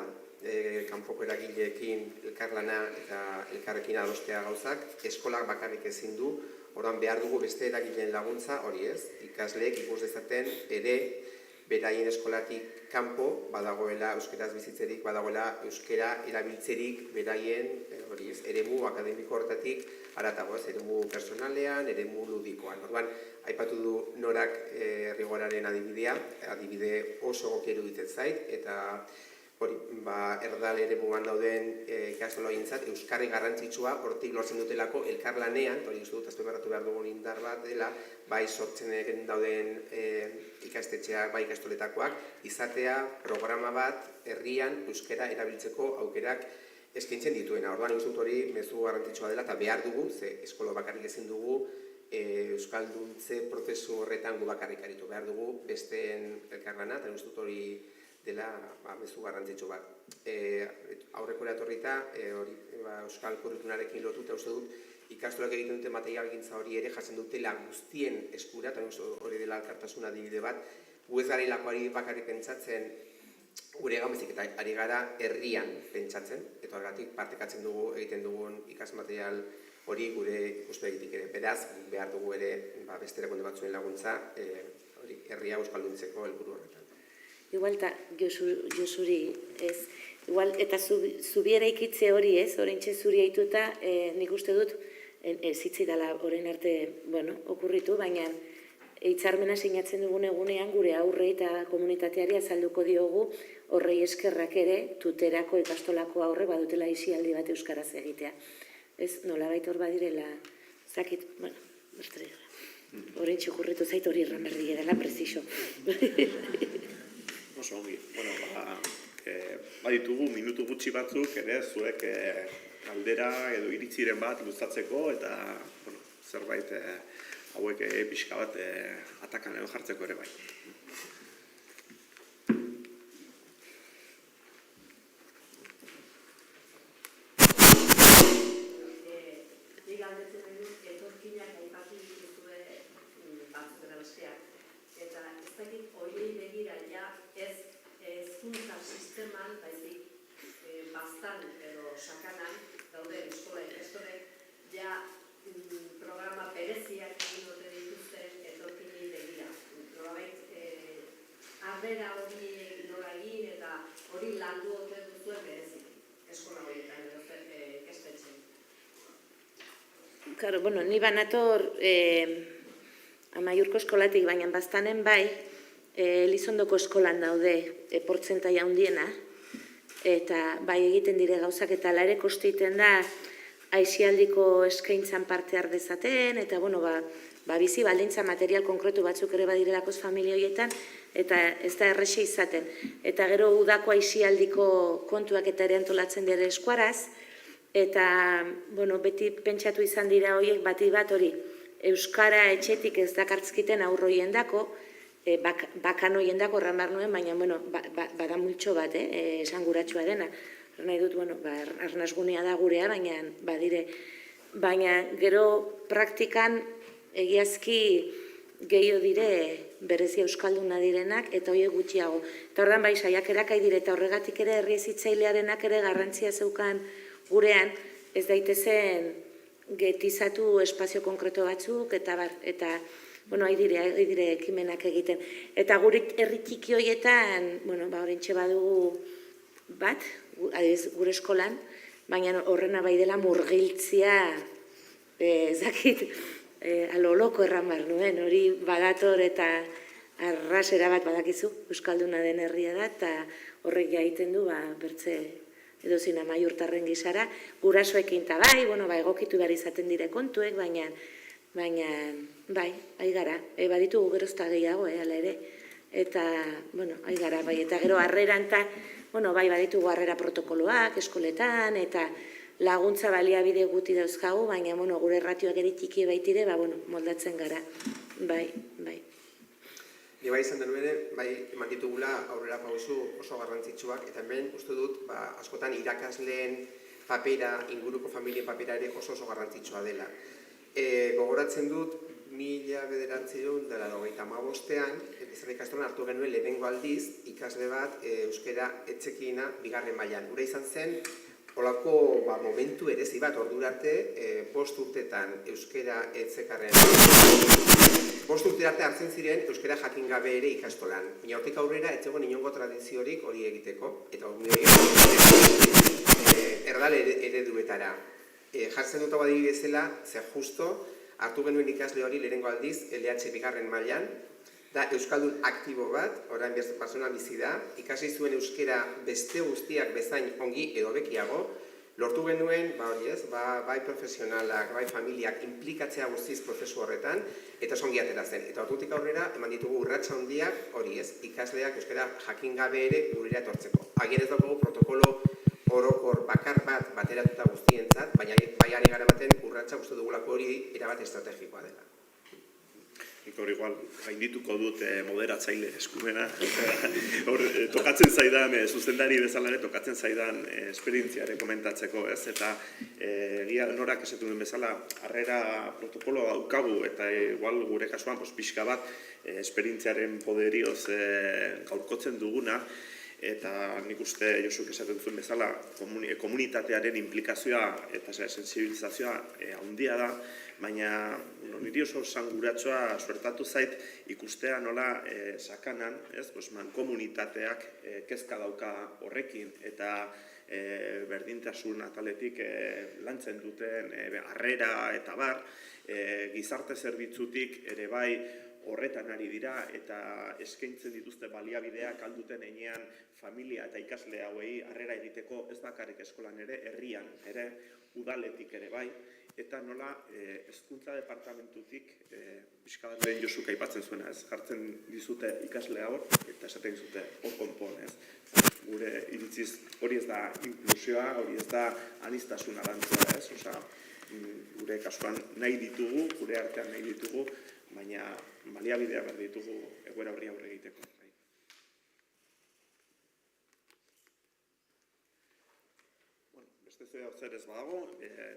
kanpoko eragileekin elkarlana eta elkarrekin adostea gauzak, eskolak bakarrik ezin du, orduan behar dugu beste eragileen laguntza, hori ez, ikasleek ikus dezaten ere beraien eskolatik kanpo badagoela euskeraz bizitzerik, badagoela euskera erabiltzerik beraien eremu akademiko horretatik haratago, eremu personalean, eremu ludikoan. Orduan, aipatu du Norak Rigoraren adibide oso goki iruditzen zait, eta erdal ere mugan dauden ikastoloarentzat euskarri garrantzitsua hortik lortzen dutelako elkarlanean, hori uste dut azpimarratu behar dugun indar bat dela, bai sortzen dauden ikastetxeak, bai ikastoletakoak, izatea programa bat herrian euskara erabiltzeko aukerak eskaintzen dituena. Orduan uste dut hori mezu garrantzitsua dela eta behar dugu, ze eskolo bakarrik ezin dugu euskalduntze prozesu horretan gu bakarrik aritu behar dugu besteen elkarlana, eta uste dut hori dela mezu garrantzitsu bat. Aurreko eratorrita, euskal kurrikulumarekin lotuta uste dut, ikastolak egiten dute materialgintza hori ere jasen dutela guztien eskura, eta hori dela elkartasuna adibide bat, gu ez garailakoari bakarrik pentsatzen gure baizik eta ari gara herrian pentsatzen, eta horregatik partekatzen dugu egiten dugun ikasmaterial hori gure ikuspegitik ere. Beraz, behar dugu ere beste erakunde batzuen laguntza herria euskalduntzeko helburu horretan. Igual eta Josuri, ez, igual eta zubiera ikitze hori ez, oraintxe zuri aituta, nik uste dut, zitzai dela orain arte, okurritu, baina hitzarmena sinatzen dugun egunean gure aurre eta komunitateari azalduko diogu horrei eskerrak ere tuterako ikastolako aurre badutela isialdi bat euskaraz egitea. Ez, nolabait hor badirela, zakit, beste oraintxe okurritu zait hori erranberdi edela, prezixo. Oso ongi. Baditugu minutu gutxi batzuk ere zuek galdera edo iritziren bat luzatzeko eta zerbait hauek pixka bat atakan edo jartzeko ere bai. Nik galdetzen nahi dut etorkinak aipatu dituzue batzuk eta besteak. Eta ez dakit horiei begira ez hezkuntza sisteman, baizik bastan edo sakanan daude eskola ikastolek programa bereziak egin ote dituzten etorkinei begira. Nolabait ardera hori nola egin eta hori landu ote duzuen berezik eskola horietan edo ikastetxean. Claro, ni banator Amaiurko eskolatik, baina bastanen bai, Elizondoko eskolan daude portzentaia handiena, eta bai egiten dire gauzak eta ala ere kostiten da aizialdiko eskaintzan parte har dezaten, eta bizi baldintza material konkretu batzuk ere badirelakoz familia horietan, eta ez da errexea izaten. Eta gero udako aisialdiko kontuak eta ere antolatzen dira eskuaraz, eta beti pentsatu izan dira horiek bati bat hori, euskara etxetik ez dakartzkiten aurroien dako, bakan horien dako erran nuen, baina bada multxo bat, esanguratsua dena. Nahi dut, arnasgunea da gurea, baina badire. Baina gero praktikan egiazki gehiago dire berezia euskalduna direnak eta horiek gutxiago. Eta horrean bai saiakerak dire eta horregatik ere herri hezitzailearenak ere garrantzia zeukan gurean, ez daitezen getizatu espazio konkreto batzuk eta dire ekimenak egiten. Eta gurik herri txiki horietan, horrentxe badugu bat, gure eskolan, baina horrena bai dela murgiltzia, ezakit, aloloko erran behar nuen, hori badator eta arrasera bat badakizu, euskalduna den herria da, eta horrek jaiten du, bertze edozin amaiurtarren gizara, gurasoekin eta bai, egokitu behar izaten dire kontuek, baina, bai, aigara, baditugu gerozta gehiago, ala ere, eta, aigara, bai, eta gero harreran eta, bai, baditugu harrera protokoloak, eskoletan, eta laguntza baliabide guti dauzkagu, baina, gure ratioak ere txiki baitire, moldatzen gara, bai. Bai izan denuen, bai eman ditugula aurrera pausu oso garrantzitsuak, eta hemen uste dut, askotan irakasleen papera, inguruko familien papera ere oso garrantzitsua dela. Gogoratzen dut, 1995ean, izan ikastolan hartu genuen lehenengo aldiz, ikasle bat euskera etxekiena bigarren mailan. Gure izan zen, holako momentu erezi bat ordura arte, 5 urtetan euskera etzekarren. 5 urte arte hartzen ziren euskera jakin gabe ere ikastolan. Baina hortik aurrera, ez zegoen inongo tradiziorik hori egiteko, eta erdal ereduetara. Jartzen dut hau adibide bezala, ze justo, hartu genuen ikasle hori lehenengo aldiz, LH bigarren mailan, da euskaldun aktibo bat, orain pertsona bizi da, ikasi zuen euskera beste guztiak bezain ongi edo bekiago, lortu genuen, bai profesionalak, bai familiak implikatzea guztiz prozesu horretan, eta songi atera zen. Eta ordutik aurrera, eman ditugu urratsa handiak, hori ez, ikasleak euskara jakin gabe ere gurera etortzeko. Agian ez dago protokolo orokor bakar bat bateratuta guztientzat, baina bai ari gara baten urratsa uste dugulako hori erabat estrategikoa dela. Hor igual, gaindituko dut moderatzaile eskumena. Tokatzen zaidan, zuzendari bezala ere, tokatzen zaidan esperientziare komentatzeko, ez? Eta norak esetu duen bezala, harrera protokoloa daukagu, eta igual gure kasuan, pixka bat, esperientziaren poderioz gaurkotzen duguna, eta nik uste Josuk esaten zuen bezala, komunitatearen implikazioa eta sensibilizazioa handia da, baina niri oso sanguratsoa suertatu zait ikustea nola sakanan, komunitateak kezka dauka horrekin, eta berdintasun ataletik lantzen duten harrera eta bar, gizarte zerbitzutik ere bai horretan ari dira eta eskaintzen dituzte baliabideak alduten heinean familia eta ikasle hauei harrera egiteko ez bakarrik eskolan ere, herrian ere, udaletik ere bai, eta nola hezkuntza departamentutik pixka bat lehen Josuk aipatzen zuena, ez? Jartzen dizute ikasle hor eta esaten dizute hor konpon, ez? Gure iritziz hori ez da inklusioa, hori ez da aniztasun arantzua, ez? Gure kasuan nahi ditugu, gure artean nahi ditugu, baina baliabidea behar ditugu egoera horri aurre egiteko. Beste zer ez badago,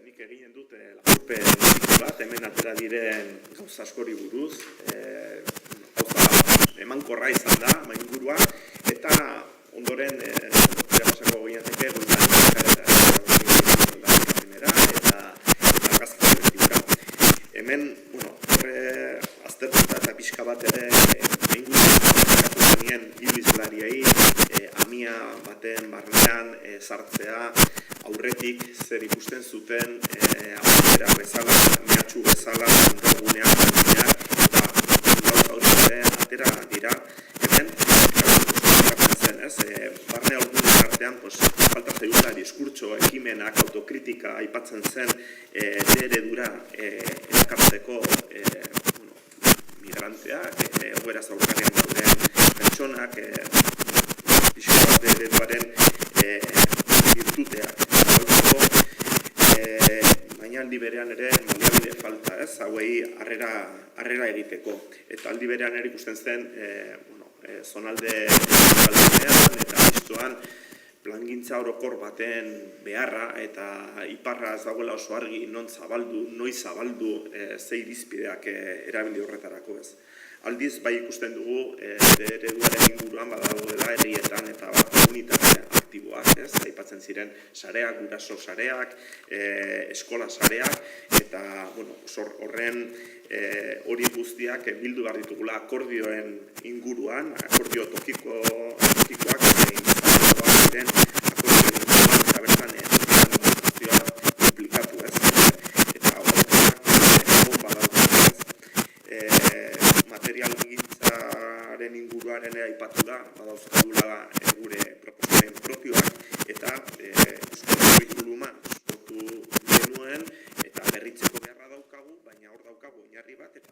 nik eginen dut laburpen bat, hemen atera diren gauza askori buruz, gauza emankorra izan da, maingurua, eta ondoren pasako gineateke eta argazki hemen, aztertuta eta pixka bat ere inguruen hilizlariei amia baten barnean sartzea aurretik zer ikusten zuten aurrera bezala, mehatxu bezala, antorgunean, eta gauza ere atera dira. Hemen, barne aurdunen artean, falta zaigula diskurtso, ekimenak, autokritika aipatzen zen eredura erakartzeko migranteak, egoera zaurgarrian dauden pertsonak, pixka bat ereduaren virtuteak. Baina aldi berean ere baliabide falta, hauei harrera egiteko. Eta aldi berean ere ikusten zen, zonalde eta istoan plangintza orokor baten beharra eta iparra ez dagoela oso argi noiz zabaldu ze irizpideak erabili horretarako ez. Aldiz, bai ikusten dugu, ereduaren inguruan badagoela herrietan eta komunitate aktiboak, aipatzen ziren sareak, guraso sareak, eskola sareak, eta horren hori guztiak bildu behar ditugula akordioen inguruan, akordio tokikoak, diren akordioen inguruan, eta bertan administrazioa implikatu ez, eta horretak material gintzaren inguruaren aipatu da, badauzkadula gure proposamen propioak, eta eskola kurrikuluma sortu genuen, eta berritzeko beharra daukagu, baina hor daukagu oinarri bat, eta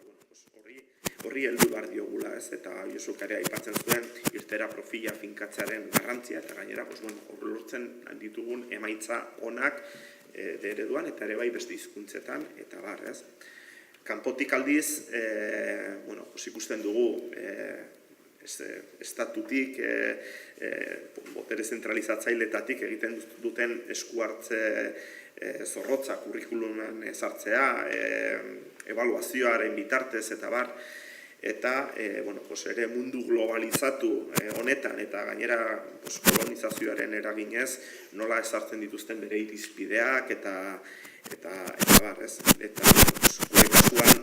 horri heldu behar diogula, eta Josuk ere aipatzen zuen irtera profila finkatzearen garrantzia, eta gainera hor lortzen ditugun emaitza onak ereduan, eta ere bai beste hizkuntzetan, eta bar, Kanpotik aldiz, ikusten dugu estatutik, botere zentralizatzailetatik egiten duten eskuartze zorrotza kurrikuluman ezartzea, ebaluazioaren bitartez eta bar, eta ere mundu globalizatu honetan eta gainera kolonizazioaren eraginez nola ezartzen dituzten bere irizpideak eta bar, eta gure kasuan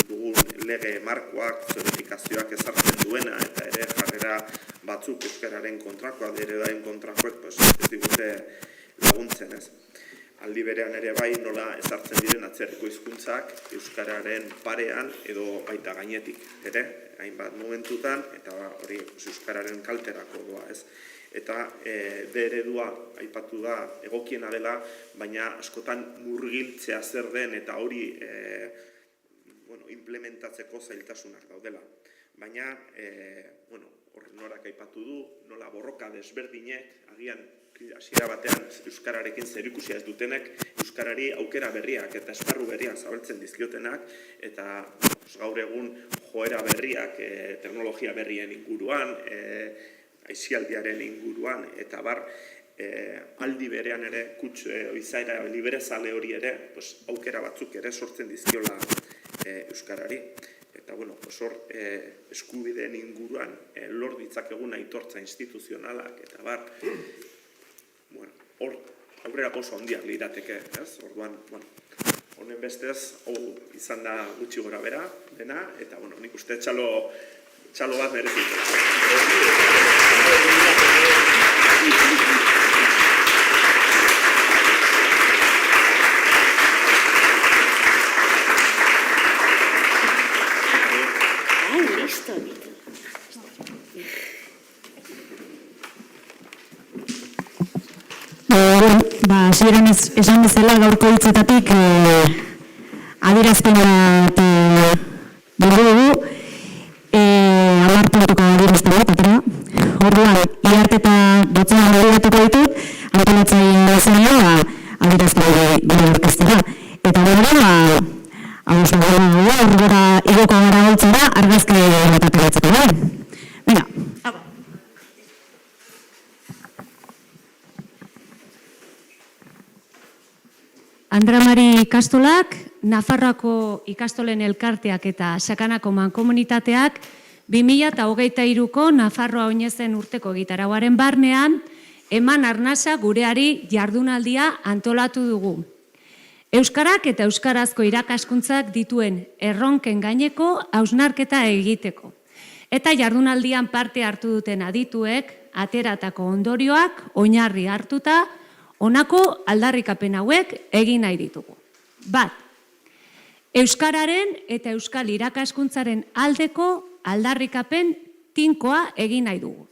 dugun lege markoak, zonifikazioak ezartzen duena eta ere jarrera batzuk euskararen kontrakoak, ereduaren kontrakoak ez digute laguntzen ez. Aldi berean ere bai nola ezartzen diren atzerriko hizkuntzak euskararen parean edo baita gainetik ere, hainbat momentutan, eta hori euskararen kalterako doa ez. Eta eredua aipatu da egokiena dela, baina askotan murgiltzea zer den eta hori implementatzeko zailtasunak daudela. Baina, norak aipatu du, nola borroka desberdinek, agian hasiera batean euskararekin zerikusia ez dutenek, euskarari aukera berriak eta esparru berriak zabaltzen dizkiotenak, eta gaur egun joera berriak, teknologia berrien inguruan, aisialdiaren inguruan, eta bar, aldi berean ere, izaera liberezale hori ere, aukera batzuk ere sortzen dizkiola euskarari. Eta, hor, eskubideen inguruan, lor ditzakegun aitortza instituzionalak, eta bar, hor, aurrera pauso handiak lirateke, ez? Orduan, honen bestez, hau izan da gutxi gora bera, dena, eta, nik uste txalo bat merezitu. Hasieran esan bezala gaurko hitzetatik adierazpen bat dugu, 10 puntuko adierazpen bat, atera. Orduan, iarte eta dotzean adieratuko ditut, antolatzaile zenean adierazpen bat orkestera. Eta gora igoko gara holtzera, argazki bat ateratzeko da. Venga, hau. Andramari ikastolak, Nafarroako ikastolen elkarteak eta Sakanako mankomunitateak 2023ko Nafarroa oinezen urteko egitarauaren barnean eman arnasa gureari jardunaldia antolatu dugu. Euskarak eta euskarazko irakaskuntzak dituen erronken gaineko hausnarketa egiteko. Eta jardunaldian parte hartu duten adituek ateratako ondorioak oinarri hartuta honako aldarrikapen hauek egin nahi ditugu. Bat, euskararen eta euskal irakaskuntzaren aldeko aldarrikapen tinkoa egin nahi dugu.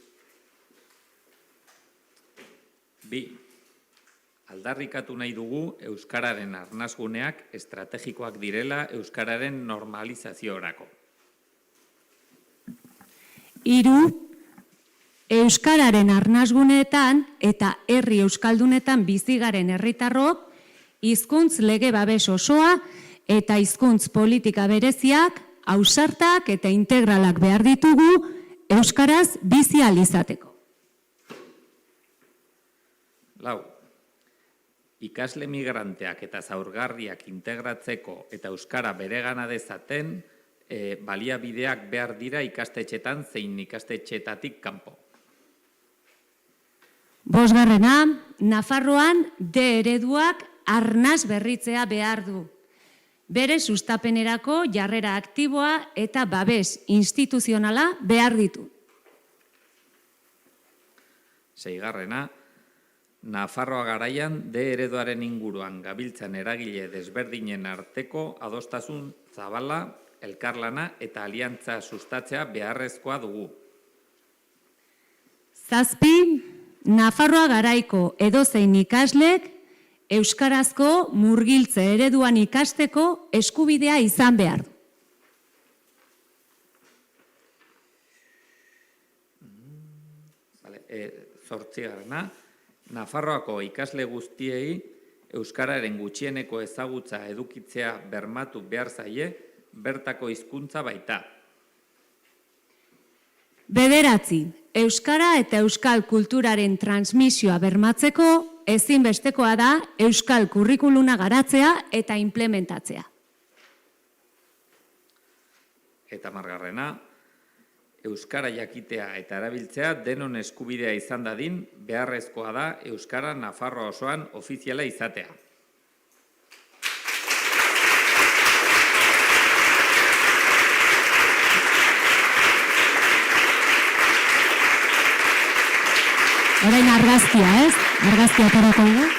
Bi, Aldarrikatu nahi dugu euskararen arnasguneak estrategikoak direla euskararen normalizaziorako. 3. Euskararen arnasguneetan eta herri euskaldunetan bizigaren herritarrok hizkuntz lege babes osoa eta hizkuntz politika bereziak, ausartak eta integralak behar ditugu euskaraz bizi ahal izateko. 4. Ikasle migranteak eta zaurgarriak integratzeko eta euskara beregana dezaten baliabideak behar dira ikastetxetan zein ikastetxetatik kanpo. 5. Nafarroan D ereduak arnas berritzea behar du. Bere sustapenerako jarrera aktiboa eta babes instituzionala behar ditu. 6. Nafarroa garaian D ereduaren inguruan gabiltzan eragile desberdinen arteko adostasun zabala, elkarlana eta aliantza sustatzea beharrezkoa dugu. 7. Nafarroa garaiko edozein ikaslek euskarazko murgiltze ereduan ikasteko eskubidea izan behar du. 8. Nafarroako ikasle guztiei euskararen gutxieneko ezagutza edukitzea bermatu behar zaie bertako hizkuntza baita. 9. Euskara eta euskal kulturaren transmisioa bermatzeko ezinbestekoa da euskal kurrikuluna garatzea eta implementatzea. Eta 10. Euskara jakitea eta erabiltzea denon eskubidea izan dadin beharrezkoa da euskara Nafarroa osoan ofiziala izatea. Orain argazkia, ez? Argazkia aterako dugu.